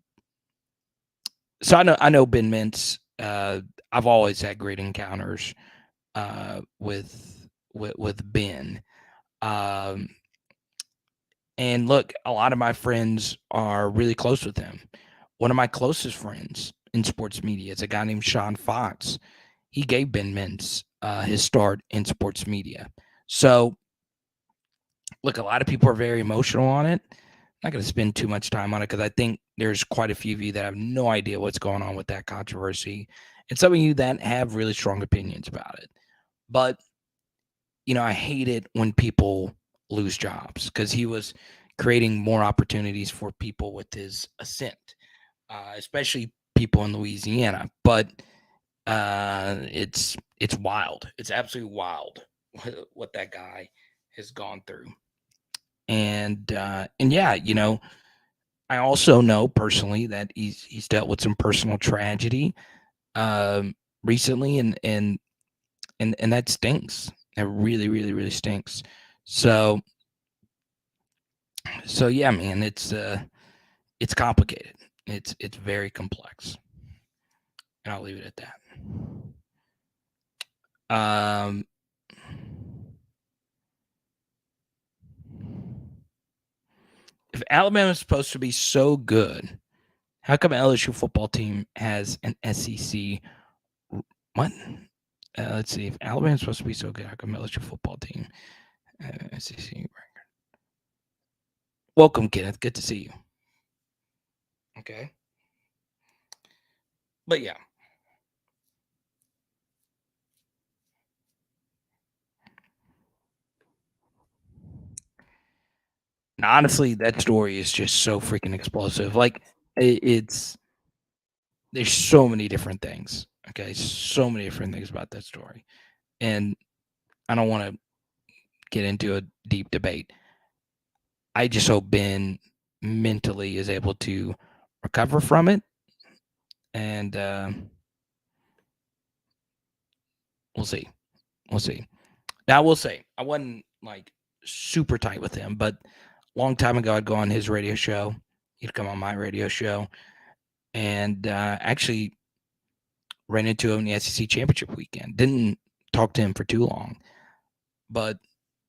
I know Ben Mintz. I've always had great encounters with Ben. And look, a lot of my friends are really close with him. One of my closest friends in sports media is a guy named Sean Fox. He gave Ben Mintz his start in sports media. So, look, a lot of people are very emotional on it. I'm not going to spend too much time on it because I think there's quite a few of you that have no idea what's going on with that controversy, and some of you that have really strong opinions about it. But, I hate it when people lose jobs because he was creating more opportunities for people with his ascent, especially people in Louisiana. But it's wild. It's absolutely wild what that guy has gone through. And yeah, I also know personally that he's dealt with some personal tragedy recently, and that stinks. That really, really, really stinks. So yeah, man, it's complicated. It's very complex, and I'll leave it at that. If Alabama's supposed to be so good, how come LSU football team has an SEC? What? Let's see. If Alabama's supposed to be so good, how come LSU football team SEC record? Welcome, Kenneth. Good to see you. Okay. But yeah. And honestly, that story is just so freaking explosive. Like, there's so many different things. Okay. So many different things about that story. And I don't want to get into a deep debate. I just hope Ben mentally is able to recover from it. And we'll see. We'll see. Now, I will say, I wasn't like super tight with him, but a long time ago, I'd go on his radio show. He'd come on my radio show. And actually ran into him in the SEC championship weekend. Didn't talk to him for too long. But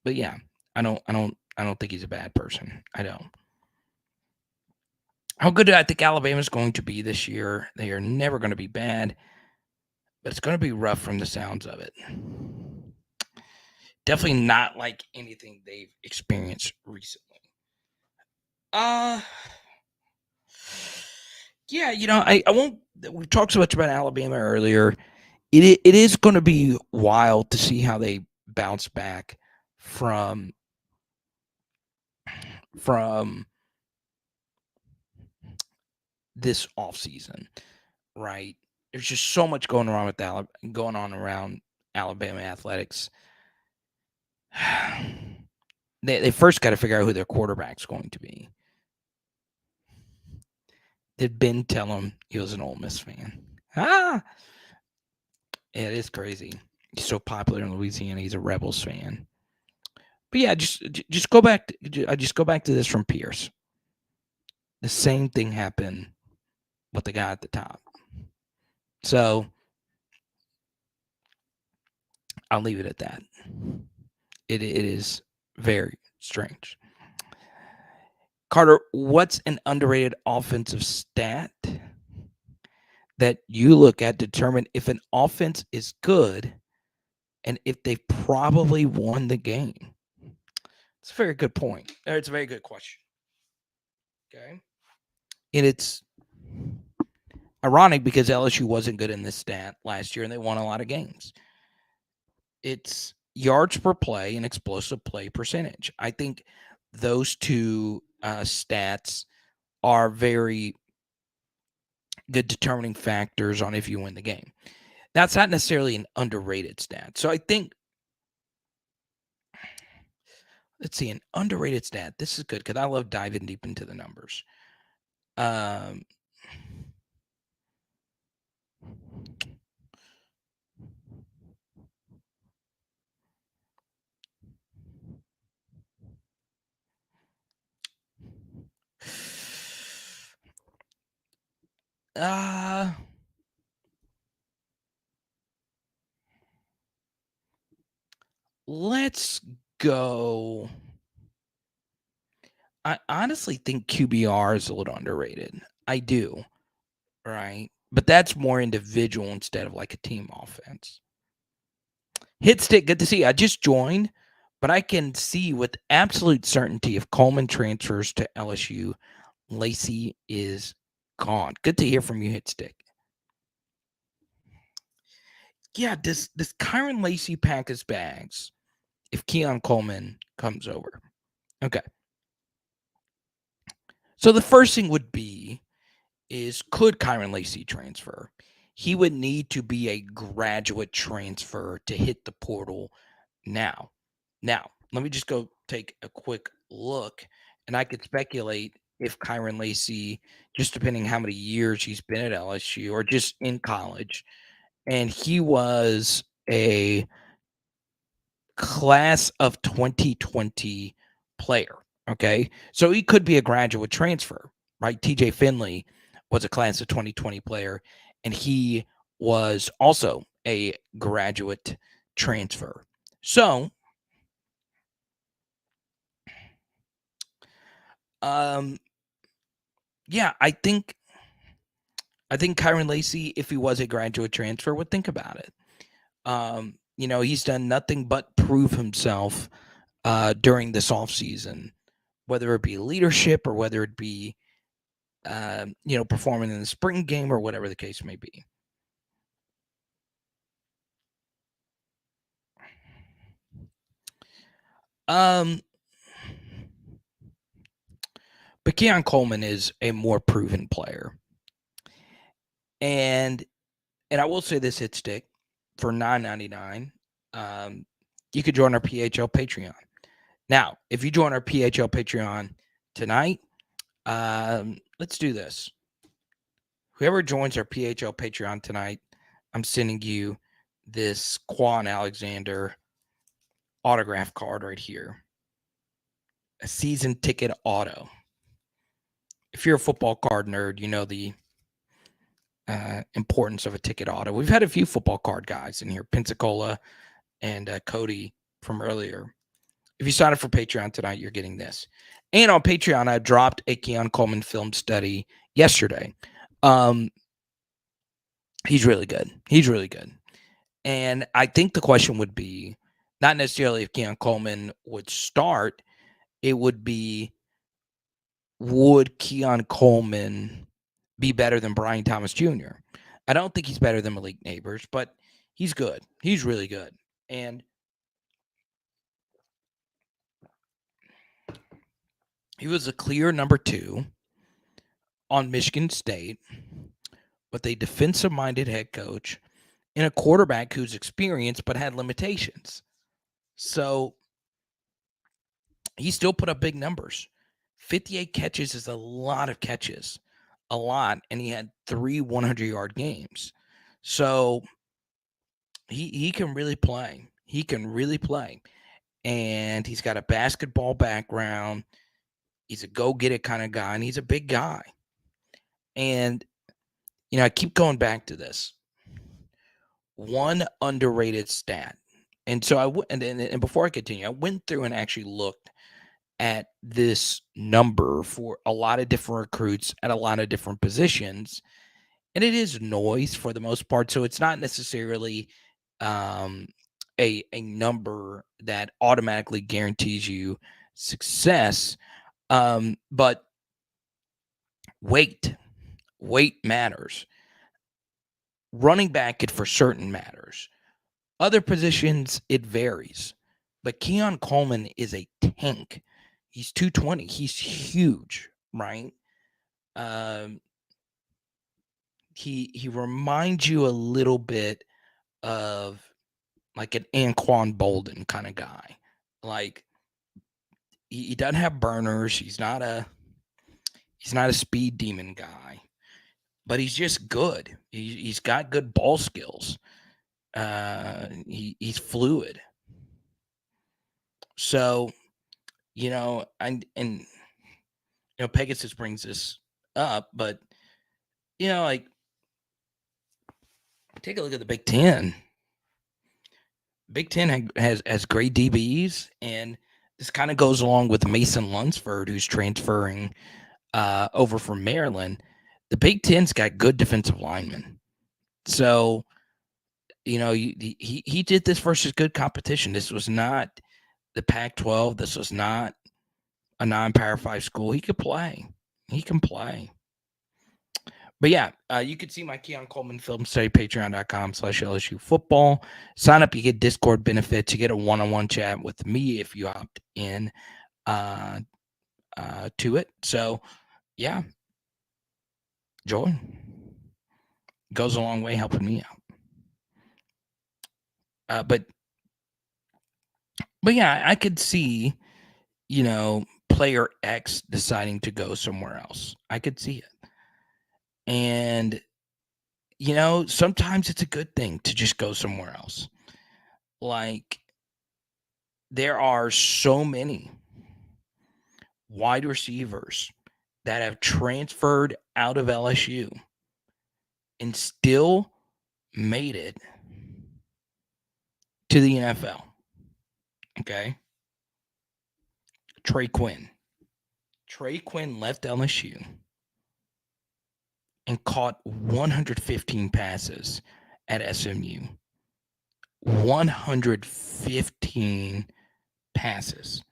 yeah, I don't think he's a bad person. I don't. How good do I think Alabama's going to be this year? They are never going to be bad, but it's going to be rough from the sounds of it. Definitely not like anything they've experienced recently. Yeah, I won't. We talked so much about Alabama earlier. It is going to be wild to see how they bounce back from this offseason, right? There's just so much going on around Alabama athletics. They first got to figure out who their quarterback's going to be. Did Ben tell him he was an Ole Miss fan? Yeah, it is crazy. He's so popular in Louisiana. He's a Rebels fan. But yeah, just go back. I just go back to this from Pierce. The same thing happened with the guy at the top. So I'll leave it at that. It is very strange. Carter, what's an underrated offensive stat that you look at to determine if an offense is good and if they probably won the game? It's a very good point. It's a very good question. Okay. And it's ironic because LSU wasn't good in this stat last year and they won a lot of games. It's yards per play and explosive play percentage. I think those two stats are very good determining factors on if you win the game. That's not necessarily an underrated stat. So I think, let's see, an underrated stat. This is good because I love diving deep into the numbers. Let's go. I honestly think QBR is a little underrated. I do, right? But that's more individual instead of like a team offense. Hit stick, good to see you. I just joined, but I can see with absolute certainty if Coleman transfers to LSU, Lacey is gone. Good to hear from you, Hit stick. Yeah, does Kyron Lacey pack his bags if KEON Coleman comes over? Okay. So the first thing would be is could Kyron Lacey transfer? He would need to be a graduate transfer to hit the portal now. Now, let me just go take a quick look, and I could speculate if Kyron Lacey, just depending how many years he's been at LSU or just in college, and he was a class of 2020 player. Okay. So he could be a graduate transfer, right? TJ Finley was a class of 2020 player, and he was also a graduate transfer. So, yeah, I think Kyron Lacey, if he was a graduate transfer, would think about it. He's done nothing but prove himself during this offseason, whether it be leadership or whether it be, performing in the spring game or whatever the case may be. But KEON Coleman is a more proven player. And I will say this, Hit Stick, for $9.99, you could join our PHL Patreon. Now, if you join our PHL Patreon tonight, let's do this. Whoever joins our PHL Patreon tonight, I'm sending you this Quan Alexander autograph card right here. A season ticket auto. If you're a football card nerd, you know the importance of a ticket auto. We've had a few football card guys in here, Pensacola and Cody from earlier. If you sign up for Patreon tonight, you're getting this. And on Patreon, I dropped a KEON Coleman film study yesterday. He's really good. He's really good. And I think the question would be not necessarily if KEON Coleman would start, it would be, would KEON Coleman be better than Brian Thomas Jr.? I don't think he's better than Malik Neighbors, but he's good. He's really good. And he was a clear number 2 on Michigan State with a defensive-minded head coach and a quarterback who's experienced but had limitations. So he still put up big numbers. 58 catches is a lot of catches, a lot, and he had 3 100-yard games. So he can really play. He can really play. And he's got a basketball background. He's a go-get-it kind of guy, and he's a big guy. And, I keep going back to this. One underrated stat. And so and before I continue, I went through and actually looked at this number for a lot of different recruits at a lot of different positions. And it is noise for the most part. So it's not necessarily a number that automatically guarantees you success. But weight matters. Running back, it for certain matters. Other positions, it varies. But KEON Coleman is a tank. He's 220. He's huge, right? He reminds you a little bit of like an Anquan Bolden kind of guy. Like he doesn't have burners. He's not a speed demon guy, but he's just good. He's got good ball skills. He's fluid. So, and Pegasus brings this up, but like take a look at the Big Ten. Big Ten has great DBs, and this kind of goes along with Mason Lunsford, who's transferring over from Maryland. The Big Ten's got good defensive linemen. So, he did this versus good competition. This was not the Pac-12. This was not a non-Power 5 school. He could play. He can play. But yeah, you can see my KEON Coleman film study, patreon.com/LSU football. Sign up, you get Discord benefits. You get a one-on-one chat with me if you opt in to it. So yeah, join. Goes a long way helping me out. But yeah, I could see, player X deciding to go somewhere else. I could see it. And, sometimes it's a good thing to just go somewhere else. Like, there are so many wide receivers that have transferred out of LSU and still made it to the NFL. Okay? Trey Quinn. Trey Quinn left LSU and caught 115 passes at SMU. 115 passes.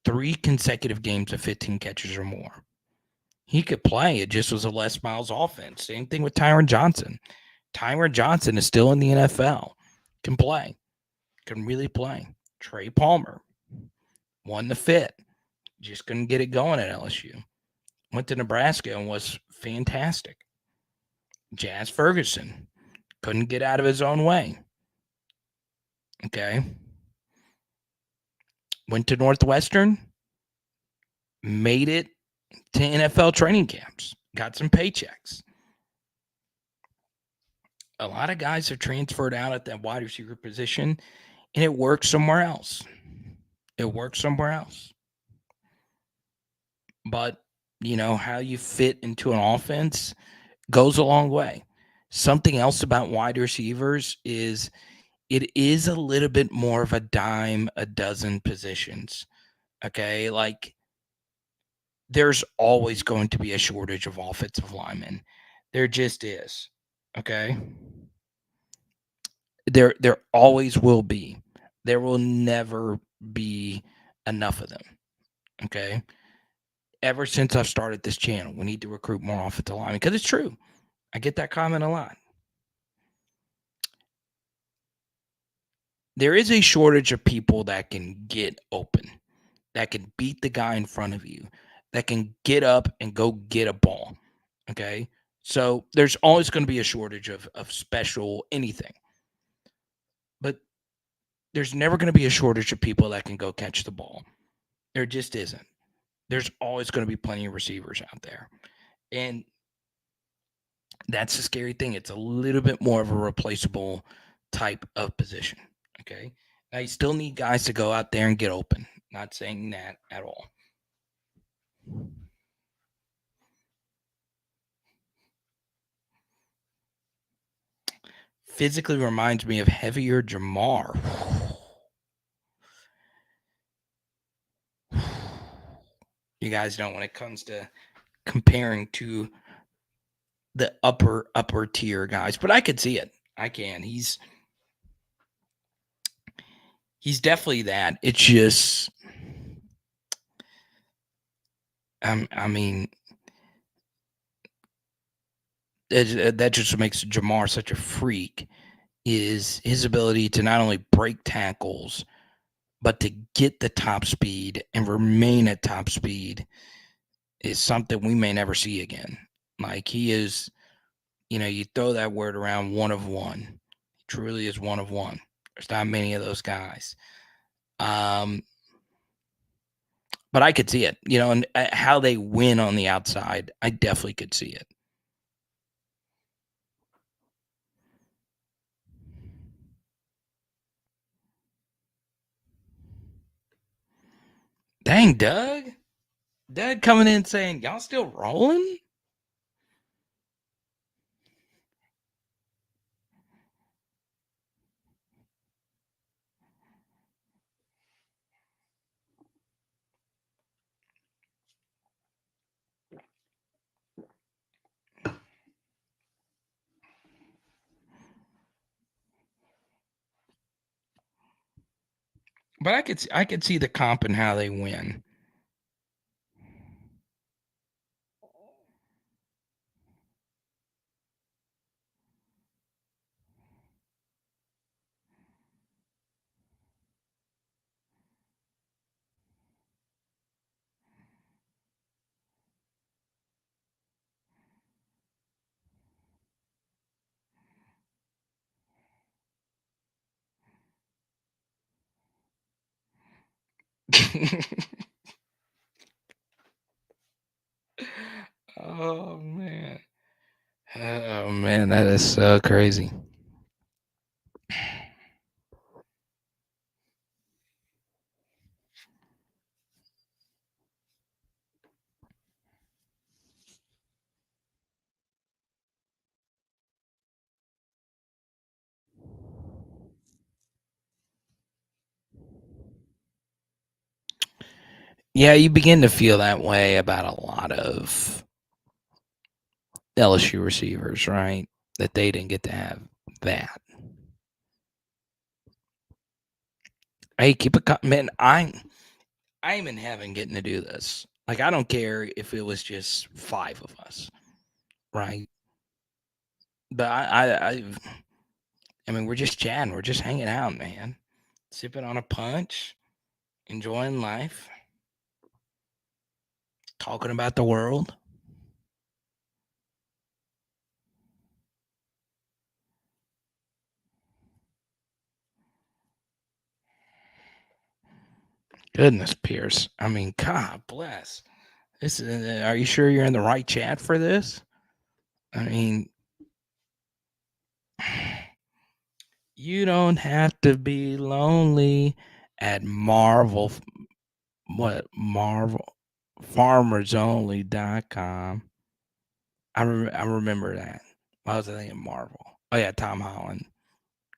3 consecutive games of 15 catches or more. He could play. It just was a Les Miles offense. Same thing with Tyron Johnson. Tyron Johnson is still in the NFL. Can play. Can really play. Trey Palmer. Won the fit. Just couldn't get it going at LSU. Went to Nebraska and was fantastic. Jazz Ferguson couldn't get out of his own way. Okay. Went to Northwestern, made it to NFL training camps, got some paychecks. A lot of guys have transferred out at that wide receiver position, and it works somewhere else. But, how you fit into an offense goes a long way. Something else about wide receivers is it is a little bit more of a dime a dozen positions. Okay, like there's always going to be a shortage of offensive linemen. There just is. Okay, there always will be. There will never be enough of them. Okay, ever since I've started this channel, we need to recruit more offensive linemen because it's true. I get that comment a lot. There is a shortage of people that can get open, that can beat the guy in front of you, that can get up and go get a ball. Okay. So there's always going to be a shortage of special anything. But there's never going to be a shortage of people that can go catch the ball. There just isn't. There's always going to be plenty of receivers out there. And that's the scary thing. It's a little bit more of a replaceable type of position. Okay. Now you still need guys to go out there and get open. Not saying that at all. Physically reminds me of heavier Jamar. You guys know when it comes to comparing to the upper tier guys, but I could see it. I can. He's definitely that. It's just I mean, that just makes Jamar such a freak. Is his ability to not only break tackles, but to get the top speed and remain at top speed is something we may never see again. Like he is, you throw that word around, one of one. He truly is one of one. There's not many of those guys. But I could see it, and how they win on the outside. I definitely could see it. Dang, Doug. Doug coming in saying, y'all still rolling? But I could see the comp and how they win. Oh man. Oh man, that is so crazy. Yeah, you begin to feel that way about a lot of LSU receivers, right? That they didn't get to have that. Hey, keep it, man. I'm in heaven getting to do this. Like, I don't care if it was just 5 of us, right? But I mean, we're just chatting, we're just hanging out, man, sipping on a punch, enjoying life, talking about the world. Goodness, Pierce. I mean, God bless. This is, are you sure you're in the right chat for this? I mean, you don't have to be lonely at Marvel. What? Marvel? FarmersOnly.com. I remember that. Why was I thinking Marvel? Oh, yeah, Tom Holland.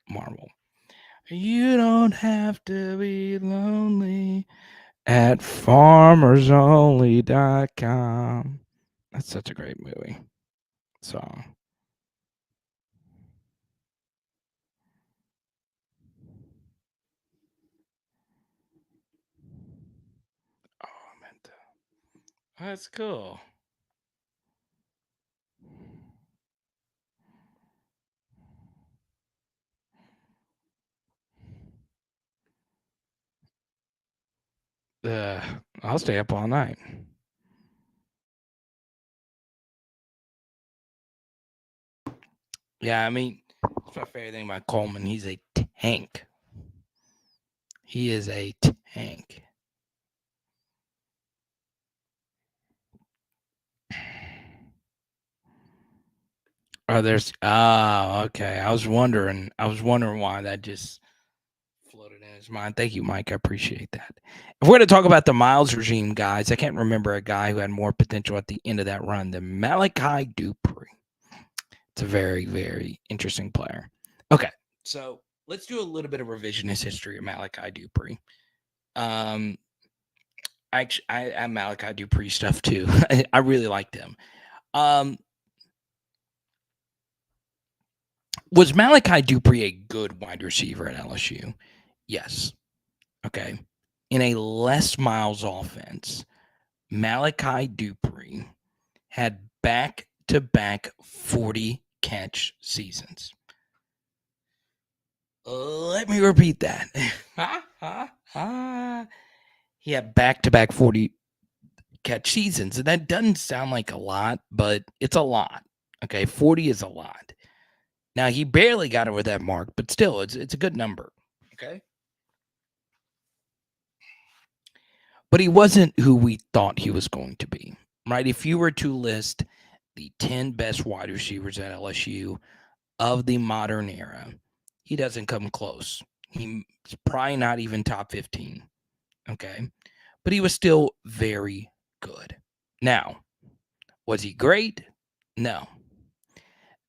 Marvel. You don't have to be lonely at FarmersOnly.com. That's such a great movie. Song. Oh, I meant to. That's cool. I'll stay up all night. Yeah, I mean, that's my favorite thing about Coleman. He's a tank. He is a tank. Oh, there's okay. I was wondering why that just floated in his mind. Thank you, Mike. I appreciate that. If we're going to talk about the Miles regime, guys, I can't remember a guy who had more potential at the end of that run than Malachi Dupree. It's a very, very interesting player. Okay, so let's do a little bit of revisionist history of Malachi Dupree. I have Malachi Dupree stuff too. I really liked him. Was Malachi Dupree a good wide receiver at LSU? Yes. Okay. In a less Miles offense, Malachi Dupree had back-to-back 40-catch seasons. Let me repeat that. He had back-to-back 40-catch seasons, and that doesn't sound like a lot, but it's a lot. Okay, 40 is a lot. Now, he barely got over that mark, but still, it's a good number. Okay? But he wasn't who we thought he was going to be, right? If you were to list the 10 best wide receivers at LSU of the modern era, he doesn't come close. He's probably not even top 15, okay? But he was still very good. Now, was he great? No.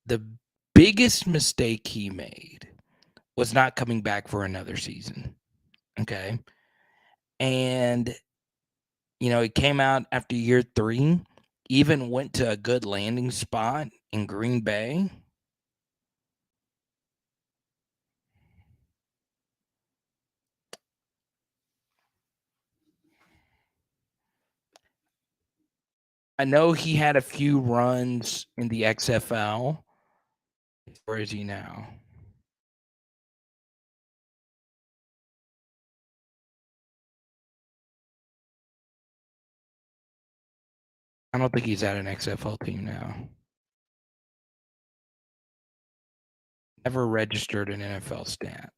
The biggest mistake he made was not coming back for another season, okay? And he came out after year 3, even went to a good landing spot in Green Bay. I know he had a few runs in the XFL. Where is he now? I don't think he's at an XFL team now. Never registered an NFL stat.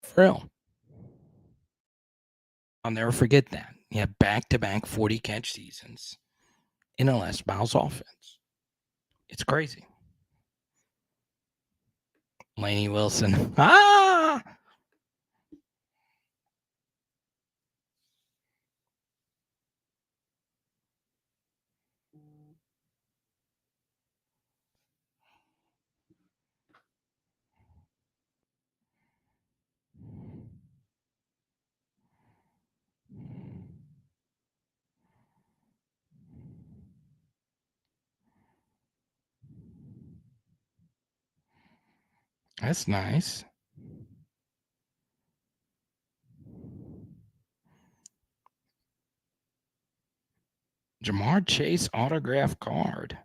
For real. I'll never forget that. He had back-to-back 40-catch seasons in a Les Miles offense. It's crazy. Laney Wilson. Ah! That's nice. Jamar Chase autograph card.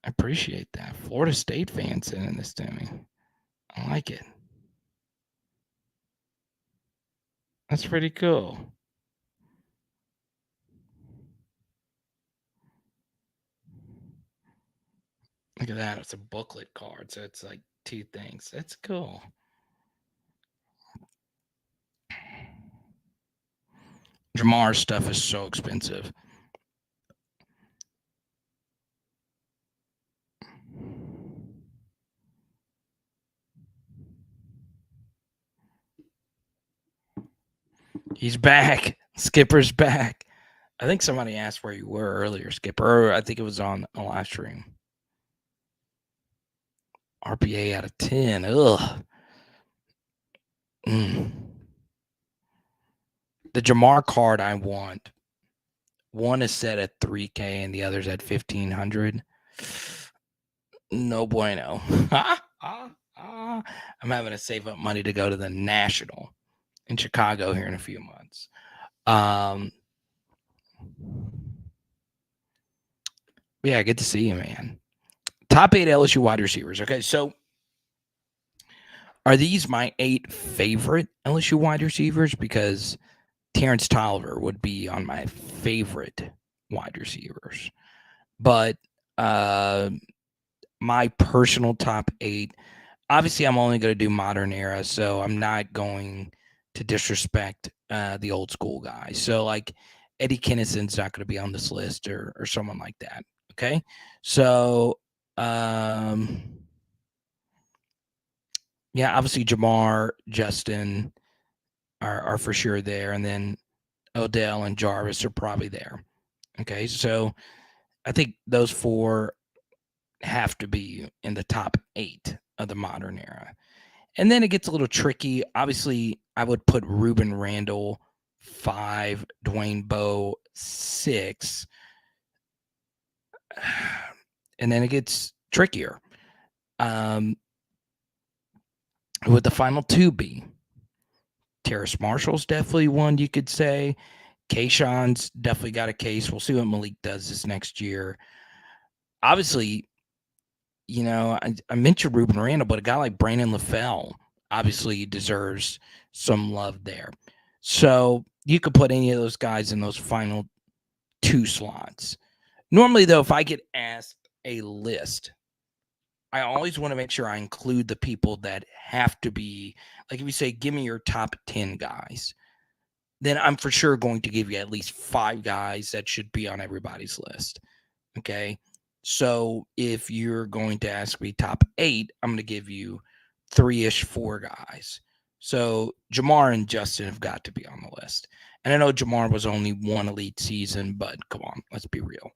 I appreciate that. Florida State fan sending this to me. I like it. That's pretty cool. Look at that. It's a booklet card. So it's like 2 things. That's cool. Jamar's stuff is so expensive. He's back. Skipper's back. I think somebody asked where you were earlier, Skipper. Or I think it was on a live stream. RPA out of 10. Ugh. The Jamar card I want. One is set at 3K and the other's at 1,500. No bueno. I'm having to save up money to go to the National in Chicago here in a few months. Yeah, good to see you, man. Top 8 LSU wide receivers. Okay, so are these my 8 favorite LSU wide receivers? Because Terrence Tolliver would be on my favorite wide receivers. But my personal top 8, obviously I'm only going to do modern era, so I'm not going to disrespect the old school guys. So like Eddie Kennison's not going to be on this list or someone like that. Okay. So yeah, obviously Jamar, Justin are for sure there. And then Odell and Jarvis are probably there. Okay. So I think those 4 have to be in the top 8 of the modern era. And then it gets a little tricky. Obviously, I would put Ruben Randall 5, Dwayne Bowe 6. And then it gets trickier. Who would the final two be? Terrace Marshall's definitely one you could say. Kayshawn's definitely got a case. We'll see what Malik does this next year. Obviously, I mentioned Ruben Randall, but a guy like Brandon LaFell obviously deserves some love there. So you could put any of those guys in those final two slots. Normally, though, if I get asked a list, I always want to make sure I include the people that have to be, like if you say, give me your top 10 guys, then I'm for sure going to give you at least 5 guys that should be on everybody's list. Okay. So if you're going to ask me top 8, I'm going to give you 3-ish, 4 guys. So Jamar and Justin have got to be on the list. And I know Jamar was only one elite season, but come on, let's be real.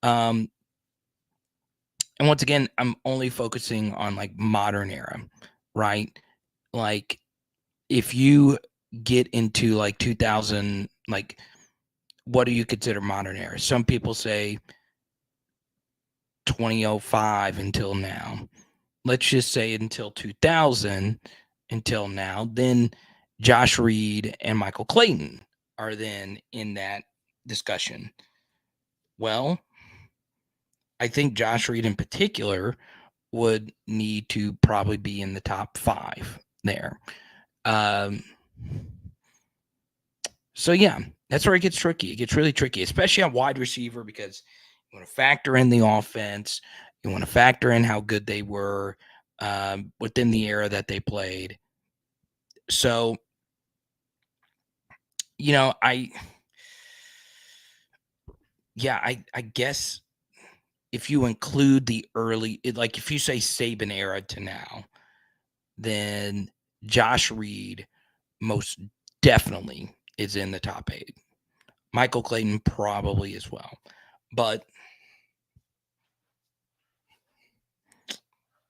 And once again, I'm only focusing on like modern era, right? Like if you get into like 2000, like what do you consider modern era? Some people say 2005 until now. Let's just say until 2000 until now. Then Josh Reed and Michael Clayton are then in that discussion. Well, I think Josh Reed in particular would need to probably be in the top 5 there. So yeah, that's where it gets tricky. It gets really tricky, especially on wide receiver, because you want to factor in the offense. You want to factor in how good they were within the era that they played. So, I guess if you include the early, like if you say Saban era to now, then Josh Reed most definitely is in the top 8. Michael Clayton probably as well. But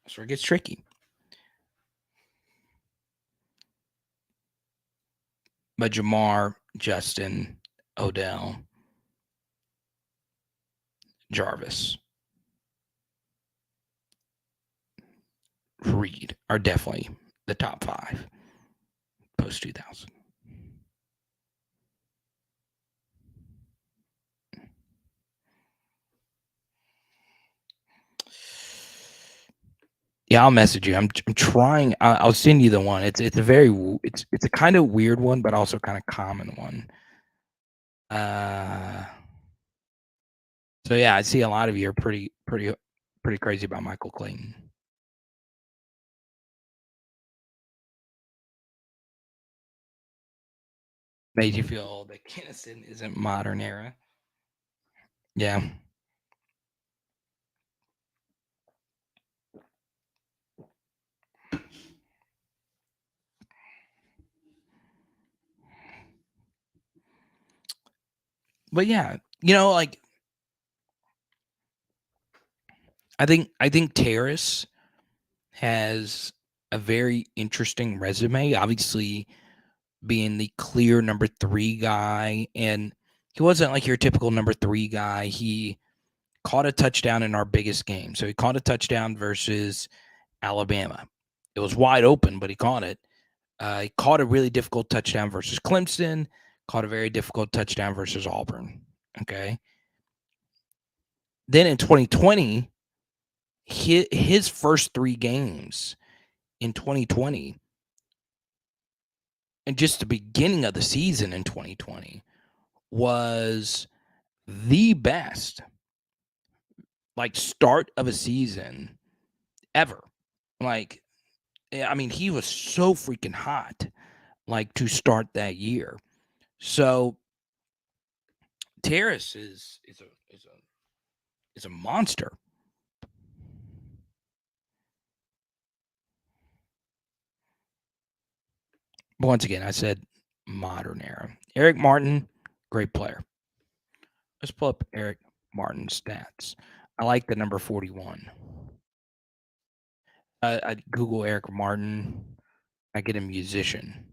that's where it gets tricky. But Jamar, Justin, Odell, Jarvis, Reed are definitely the top 5 post 2000. Yeah, I'll message you. I'm trying. I'll send you the one. It's a very it's a kind of weird one, but also kind of common one. So yeah, I see a lot of you are pretty crazy about Michael Clayton. Made you feel old that Kinnison isn't modern era. Yeah. But yeah, like I think Terrace has a very interesting resume. Obviously, being the clear number 3 guy, and he wasn't like your typical number 3 guy. He caught a touchdown in our biggest game. So he caught a touchdown versus Alabama. It was wide open, but he caught it. He caught a really difficult touchdown versus Clemson. Caught a very difficult touchdown versus Auburn. Okay. Then in 2020, his first 3 games in 2020 and just the beginning of the season in 2020 was the best like start of a season ever. Like, I mean, he was so freaking hot, like to start that year. So Terrace is a monster. But once again, I said modern era. Eric Martin, great player. Let's pull up Eric Martin's stats. I like the number 41. I Google Eric Martin. I get a musician,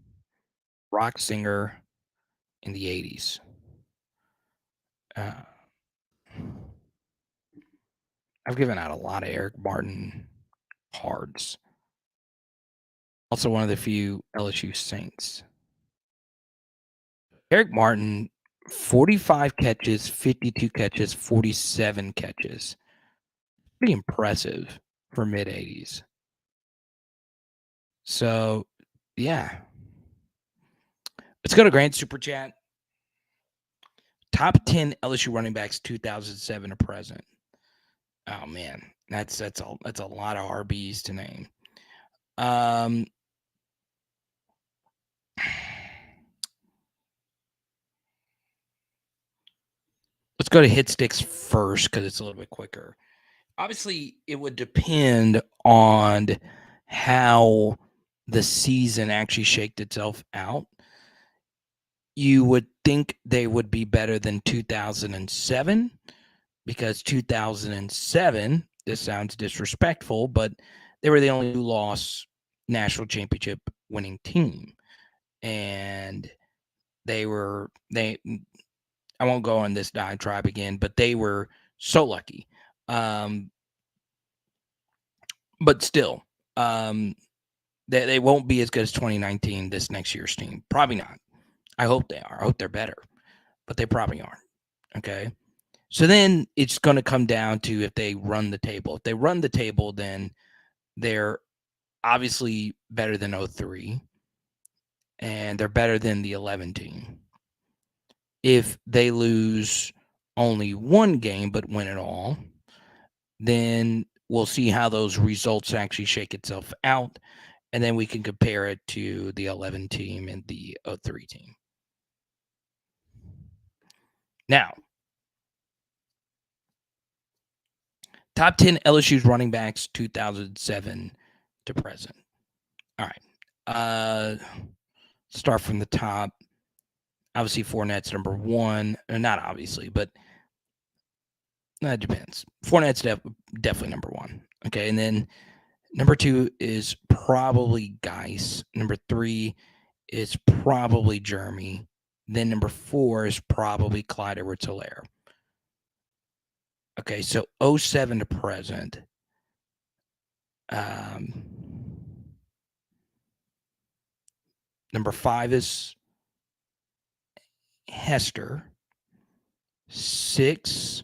rock singer in the 80s. I've given out a lot of Eric Martin cards. Also one of the few LSU Saints. Eric Martin, 45 catches, 52 catches, 47 catches. Pretty impressive for mid-80s. So, yeah. Let's go to Grant Super Chat. Top 10 LSU running backs 2007 to present. Oh man, that's a lot of RBs to name. Let's go to hit sticks first because it's a little bit quicker. Obviously, it would depend on how the season actually shaked itself out. You would think they would be better than 2007 because 2007, this sounds disrespectful, but they were the only two-loss national championship winning team. And I won't go on this diatribe again, but they were so lucky. But still, they won't be as good as 2019, this next year's team. Probably not. I hope they are. I hope they're better, but they probably aren't. Okay. So then it's going to come down to if they run the table. If they run the table, then they're obviously better than 03, and they're better than the 11 team. If they lose only one game but win it all, then we'll see how those results actually shake itself out, and then we can compare it to the 11 team and the 03 team. Now, top 10 LSU's running backs 2007 to present. All right. Start from the top. Obviously, Fournette's number one. Not obviously, but that depends. Fournette's definitely number one. Okay, and then number two is probably Geis. Number three is probably Jeremy. Then number four is probably Clyde Edwards-Helaire. Okay, so 07 to present. Number five is Hester. 6,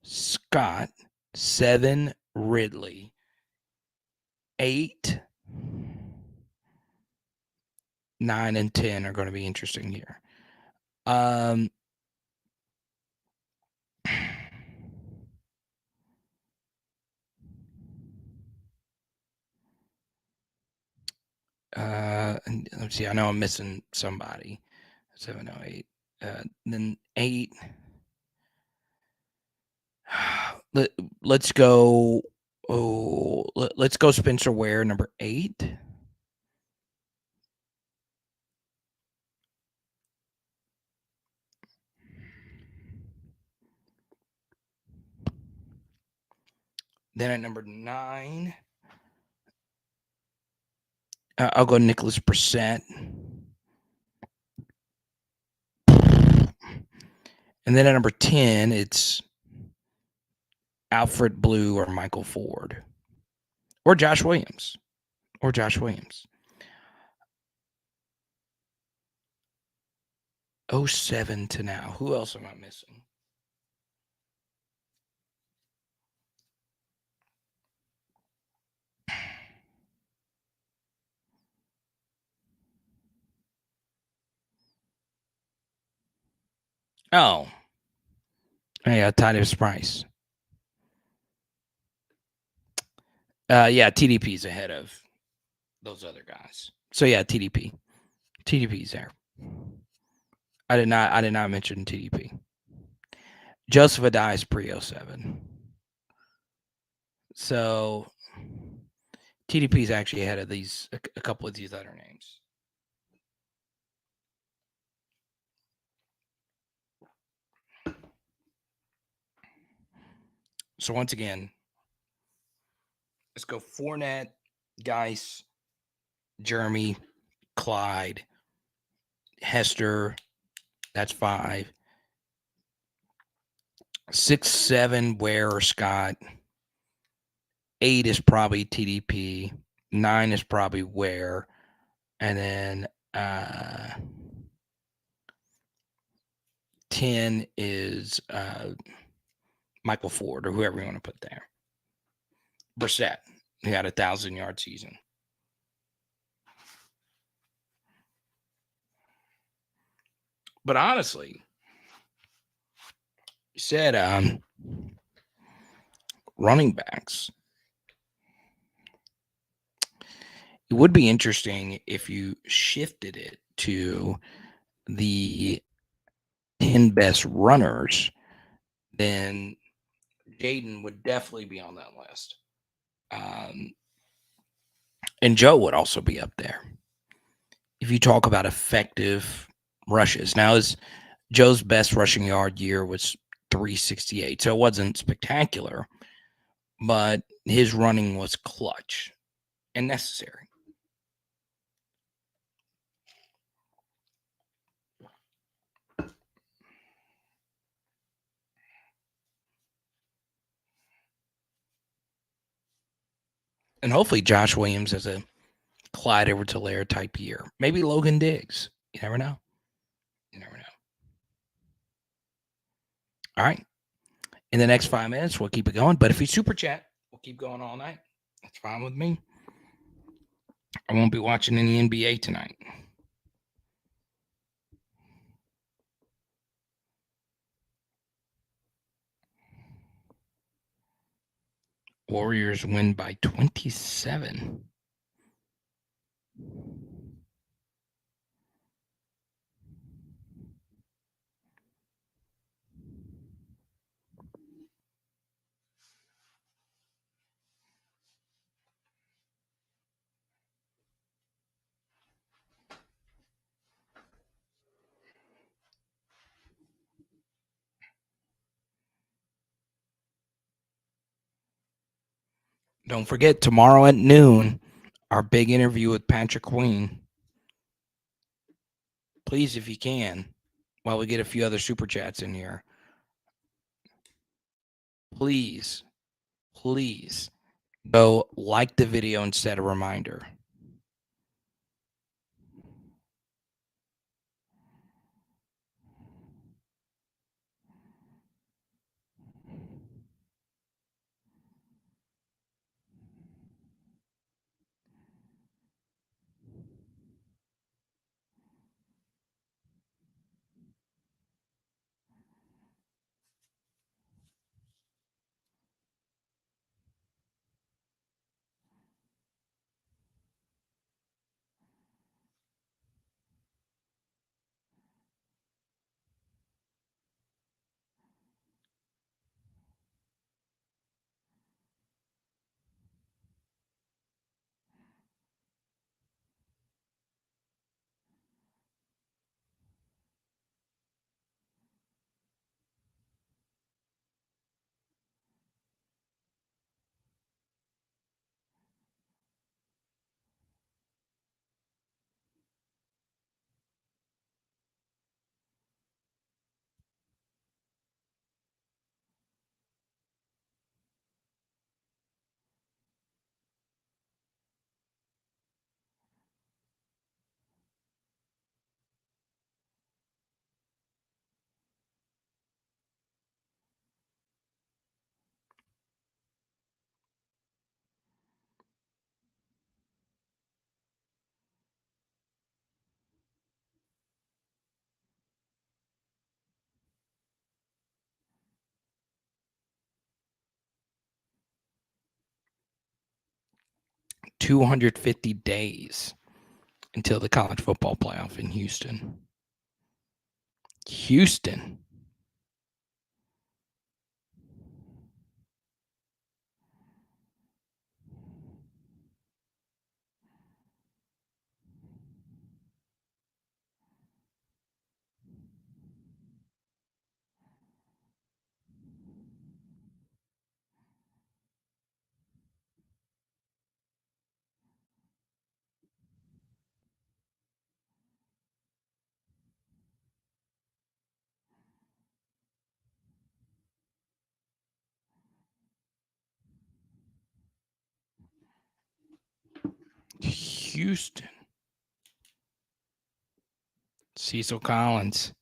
Scott. 7, Ridley. 8, 9, and 10 are going to be interesting here. Let's see. I know I'm missing somebody. 7, 8. Then 8. Let's go. Let's go Spencer Ware, number 8. Then at number 9, I'll go Nicholas Brissett. And then at number 10, it's Alfred Blue or Michael Ford. Or Josh Williams. 07 to now. Who else am I missing? Oh. Yeah, Titus Price. Yeah, TDP's ahead of those other guys. So yeah, TDP. TDP's there. I did not mention TDP. Joseph Adai is pre-07. So TDP is actually ahead of a couple of these other names. So once again, let's go Fournette, Geis, Jeremy, Clyde, Hester. That's 5. 6, 7, Ware or Scott. 8 is probably TDP. 9 is probably Ware. And then 10 is Michael Ford or whoever you want to put there. Brissett, he had a 1,000-yard season. But honestly, you said running backs. It would be interesting if you shifted it to the 10 best runners, then Jaden would definitely be on that list. And Joe would also be up there. If you talk about effective rushes. Now, Joe's best rushing yard year was 368, so it wasn't spectacular, but his running was clutch and necessary. And hopefully Josh Williams has a Clyde Edwards-Helaire type year. Maybe Logan Diggs. You never know. You never know. All right. In the next 5 minutes, we'll keep it going. But if you super chat, we'll keep going all night. That's fine with me. I won't be watching any NBA tonight. Warriors win by 27. Don't forget, tomorrow at noon, our big interview with Patrick Queen. Please, if you can, while we get a few other super chats in here, please go like the video and set a reminder. $250 days until the college football playoff in Houston. Houston. Houston. Cecil Collins.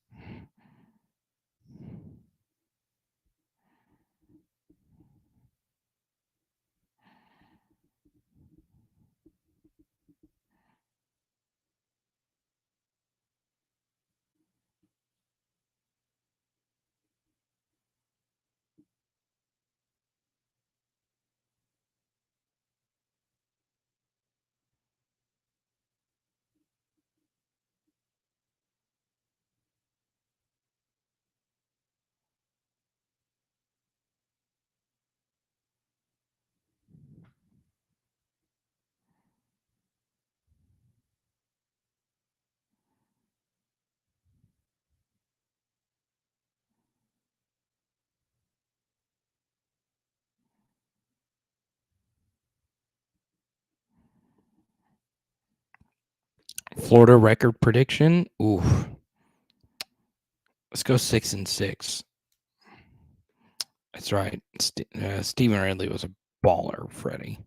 Florida record prediction. Ooh. Let's go 6-6. That's right. Stephen Ridley was a baller, Freddie.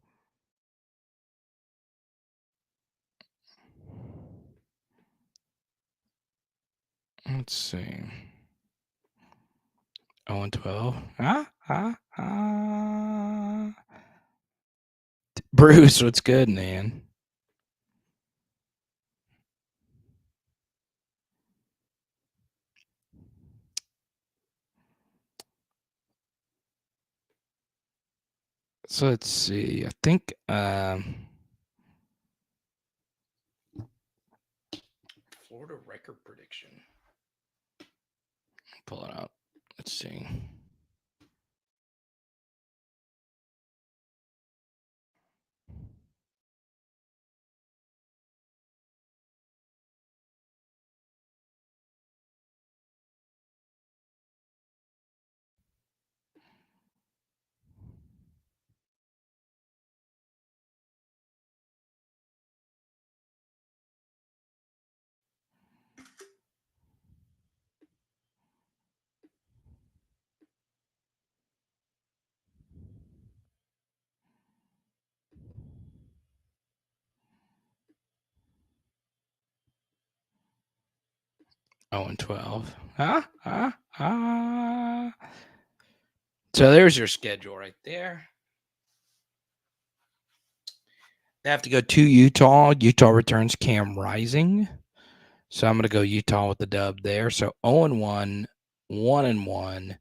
Let's see. 0-12. Bruce, what's good, man? So let's see. I think Florida record prediction. Pull it up. Let's see. Oh, and 12. So there's your schedule right there. They have to go to Utah. Utah returns Cam Rising. So I'm going to go Utah with the dub there. So 0-1, 1-1.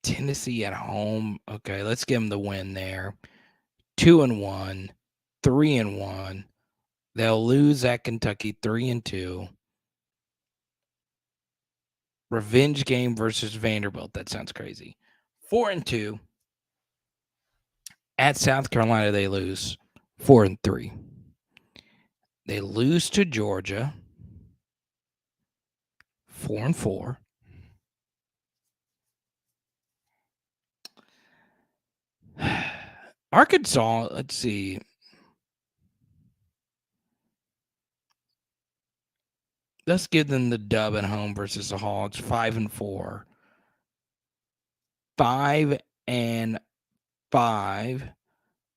Tennessee at home. Okay, let's give them the win there. 2-1, 3-1. They'll lose at Kentucky 3-2. Revenge game versus Vanderbilt. That sounds crazy. 4-2. At South Carolina, they lose 4-3. They lose to Georgia 4-4. Arkansas, let's see. Let's give them the dub at home versus the Hogs. 5-4. 5-5.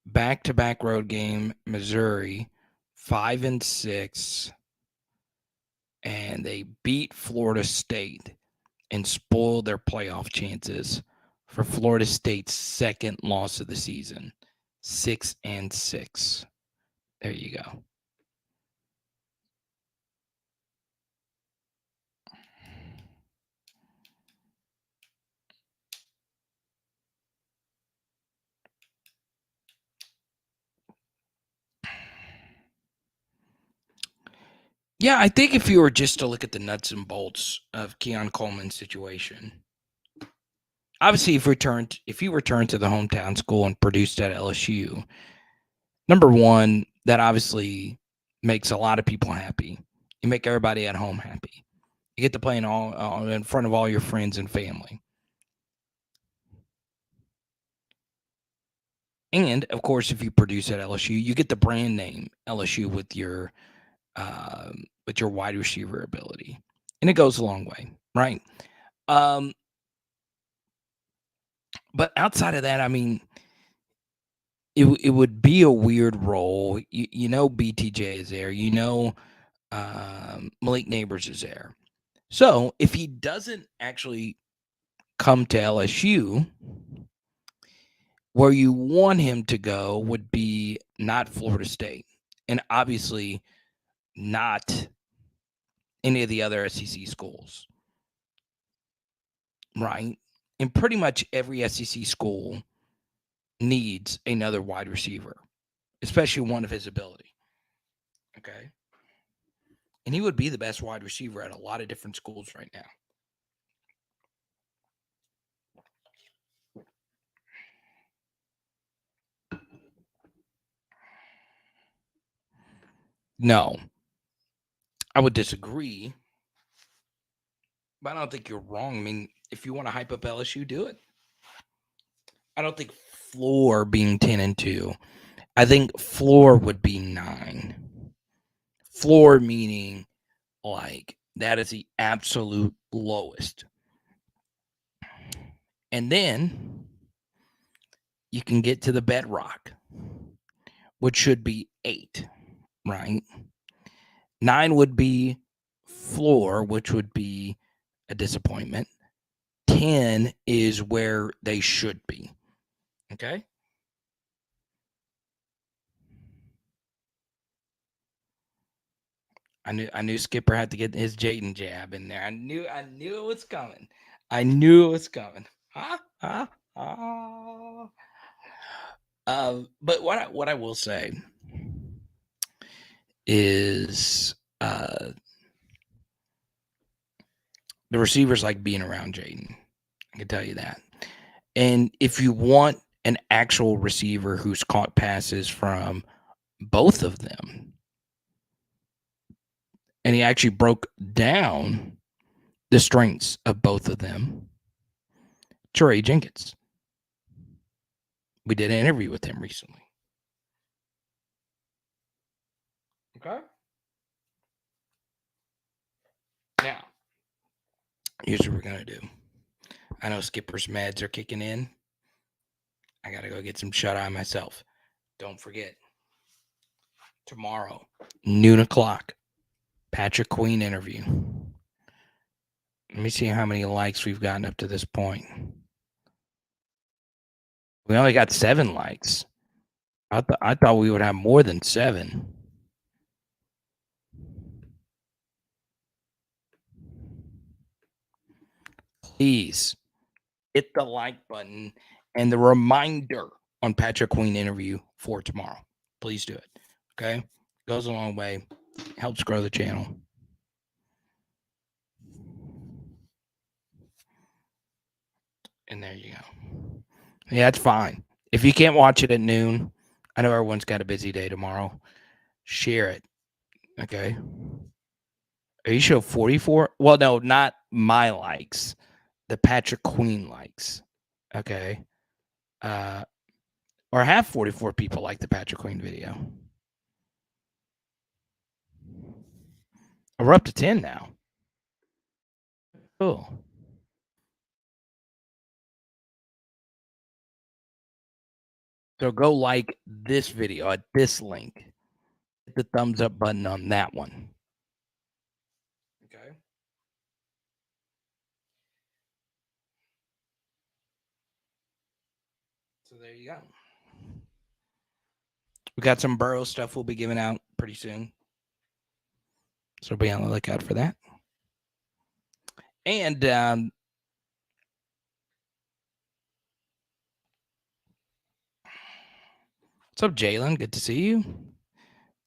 Back-to-back road game, Missouri. 5-6. And they beat Florida State and spoiled their playoff chances for Florida State's second loss of the season. 6-6. There you go. Yeah, I think if you were just to look at the nuts and bolts of KEON Coleman's situation, obviously if you returned to the hometown school and produced at LSU, number one, that obviously makes a lot of people happy. You make everybody at home happy. You get to play in front of all your friends and family. And of course, if you produce at LSU, you get the brand name LSU with your wide receiver ability, and it goes a long way, right? But outside of that, I mean, it would be a weird role. You know, BTJ is there. You know, Malik Neighbors is there. So if he doesn't actually come to LSU, where you want him to go would be not Florida State, and obviously not any of the other SEC schools, right? And pretty much every SEC school needs another wide receiver, especially one of his ability. Okay. And he would be the best wide receiver at a lot of different schools right now. No, I would disagree, but I don't think you're wrong. I mean, if you want to hype up LSU, do it. I don't think floor being 10-2. I think floor would be 9. Floor meaning like that is the absolute lowest. And then you can get to the bedrock, which should be 8, right? 9 would be floor, which would be a disappointment. 10 is where they should be. Okay? I knew Skipper had to get his Jaden jab in there. I knew it was coming. I knew it was coming. But what I will say is the receivers like being around Jaden. I can tell you that. And if you want an actual receiver who's caught passes from both of them, and he actually broke down the strengths of both of them, Trey Jenkins. We did an interview with him recently. Okay. Now, here's what we're going to do. I know Skipper's meds are kicking in. I got to go get some shut-eye myself. Don't forget, tomorrow, noon o'clock, Patrick Queen interview. Let me see how many likes we've gotten up to this point. We only got 7 likes. I thought we would have more than 7. Please hit the like button and the reminder on Patrick Queen interview for tomorrow. Please do it. Okay? Goes a long way. Helps grow the channel. And there you go. Yeah, it's fine. If you can't watch it at noon, I know everyone's got a busy day tomorrow. Share it. Okay? Are you show 44? Well, no, not my likes. The Patrick Queen likes. Okay? Or have 44 people like the Patrick Queen video. We're up to 10 now. Cool. So go like this video at this link. Hit the thumbs up button on that one. Okay. So there you go. We got some Burrow stuff we'll be giving out pretty soon. So be on the lookout for that. And what's up, Jalen? Good to see you.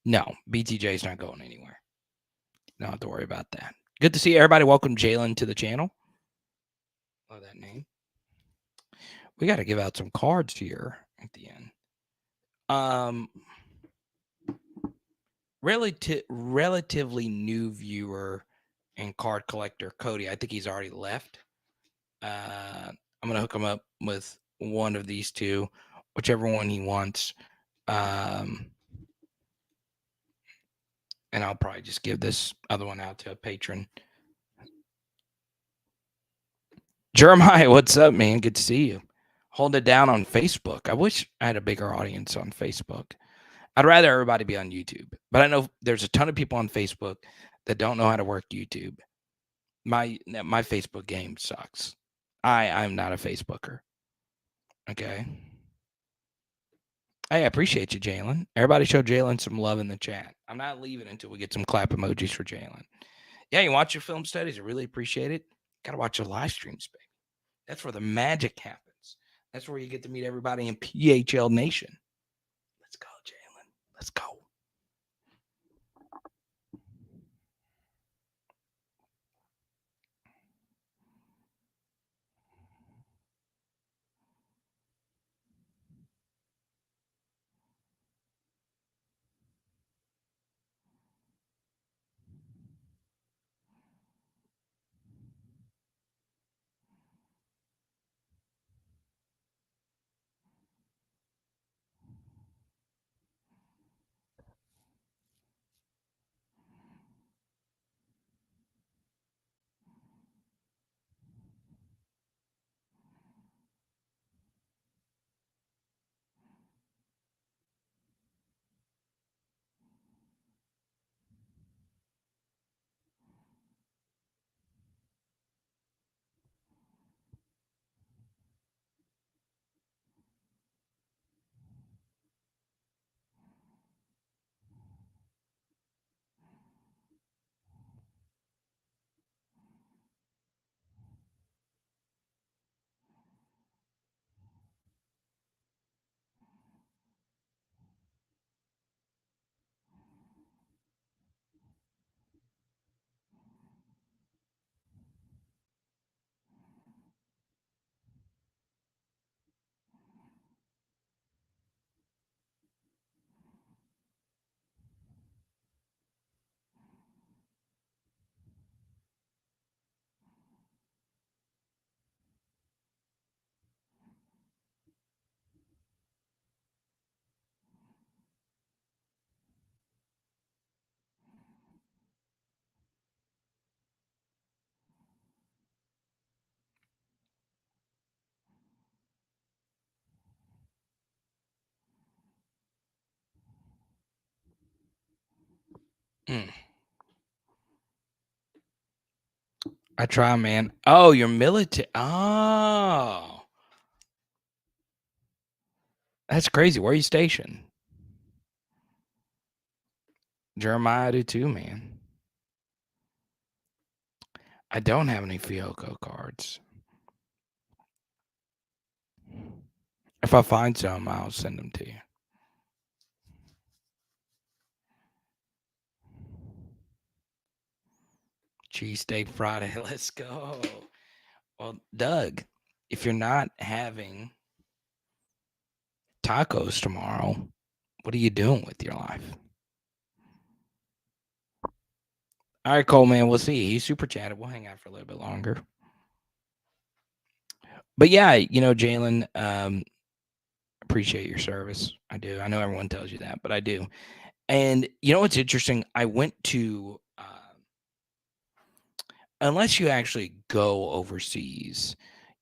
No, BTJ's not going anywhere. Don't have to worry about that. Good to see everybody. Welcome Jalen to the channel. Love that name. We got to give out some cards here at the end. Relatively new viewer and card collector Cody. I think he's already left. I'm gonna hook him up with one of these two, whichever one he wants. And I'll probably just give this other one out to a patron. Jeremiah, what's up, man? Good to see you. Hold it down on Facebook. I wish I had a bigger audience on Facebook. I'd rather everybody be on YouTube, but I know there's a ton of people on Facebook that don't know how to work YouTube. My Facebook game sucks. I'm not a Facebooker. Okay. Hey, I appreciate you, Jalen. Everybody show Jalen some love in the chat. I'm not leaving until we get some clap emojis for Jalen. Yeah, you watch your film studies. I really appreciate it. Got to watch your live streams, baby. That's where the magic happens. That's where you get to meet everybody in PHL Nation. Let's go, Jalen. Let's go. I try, man. Oh, you're military. Oh, that's crazy. Where are you stationed? Jeremiah, I do too, man. I don't have any Fiocco cards. If I find some, I'll send them to you. Cheesesteak Friday. Let's go. Well, Doug, if you're not having tacos tomorrow, what are you doing with your life? All right, Cole, man, we'll see. He's super chatted. We'll hang out for a little bit longer. But yeah, Jalen, appreciate your service. I do. I know everyone tells you that, but I do. And you know what's interesting? I went to, unless you actually go overseas,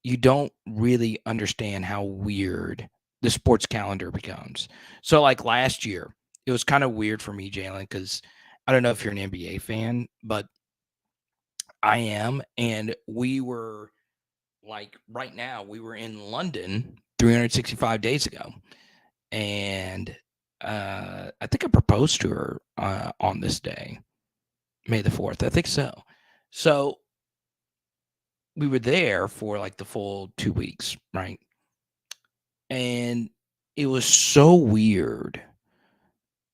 you don't really understand how weird the sports calendar becomes. So, like last year, it was kind of weird for me, Jalen, because I don't know if you're an NBA fan, but I am. And we were like right now, we were in London 365 days ago. And I think I proposed to her on this day, May the 4th. I think so. So we were there for like the full 2 weeks, right? And it was so weird.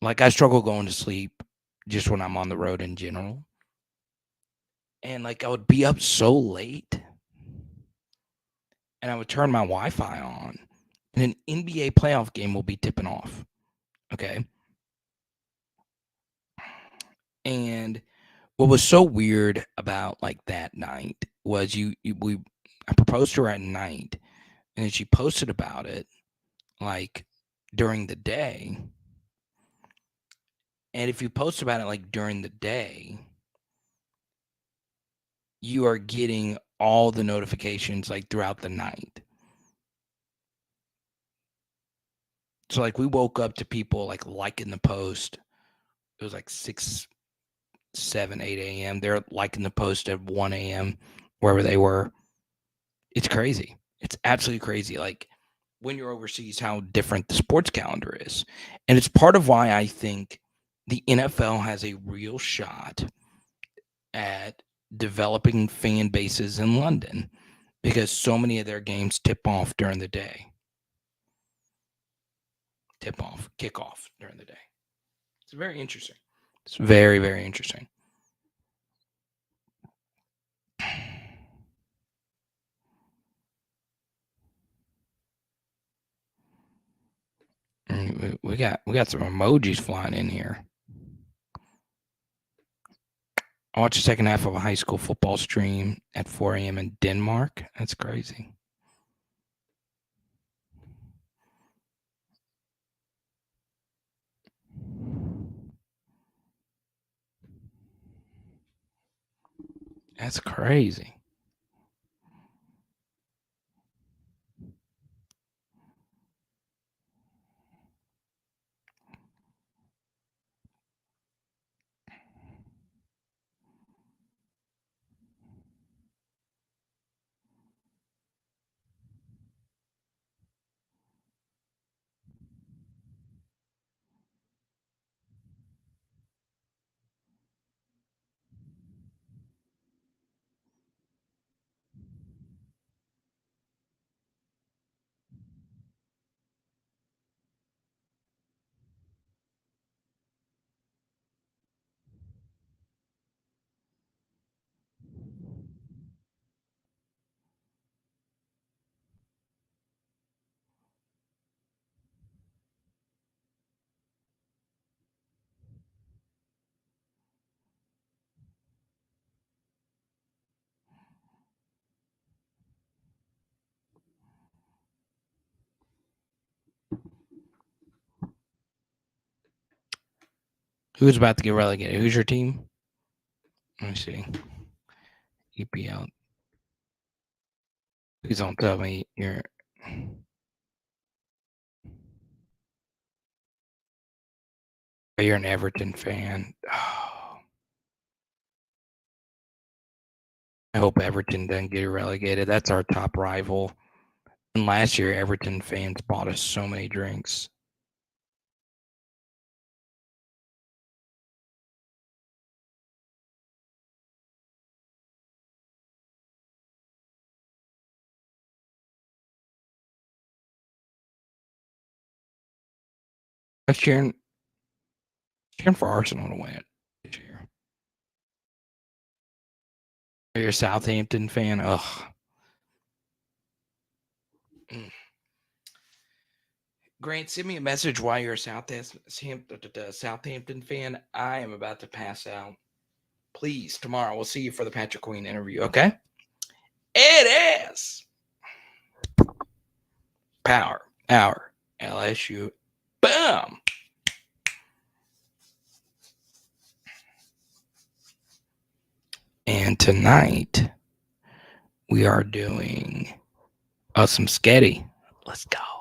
Like I struggle going to sleep just when I'm on the road in general. And like I would be up so late and I would turn my Wi-Fi on and an NBA playoff game will be tipping off. Okay. And what was so weird about like that night was I proposed to her at night and then she posted about it like during the day. And if you post about it like during the day, you are getting all the notifications like throughout the night. So like we woke up to people like liking the post. It was like 6, 7, 8 a.m. They're liking the post at 1 a.m. wherever they were. It's crazy. It's absolutely crazy. Like when you're overseas, how different the sports calendar is. And it's part of why I think the NFL has a real shot at developing fan bases in London because so many of their games tip off during the day. Kick off during the day. It's very interesting. It's very, very interesting. We got some emojis flying in here. I watched the second half of a high school football stream at 4 a.m. in Denmark. That's crazy. That's crazy. Who's about to get relegated? Who's your team? Let me see. EPL. Please don't tell me you're an Everton fan. Oh, I hope Everton doesn't get relegated. That's our top rival. And last year, Everton fans bought us so many drinks. I'm cheering for Arsenal to win it this year. Are you a Southampton fan? Ugh. Grant, send me a message why you're a Southampton fan. I am about to pass out. Please, tomorrow we'll see you for the Patrick Queen interview, okay? It is Power Hour LSU. Boom. And tonight we are doing some sketty. Let's go.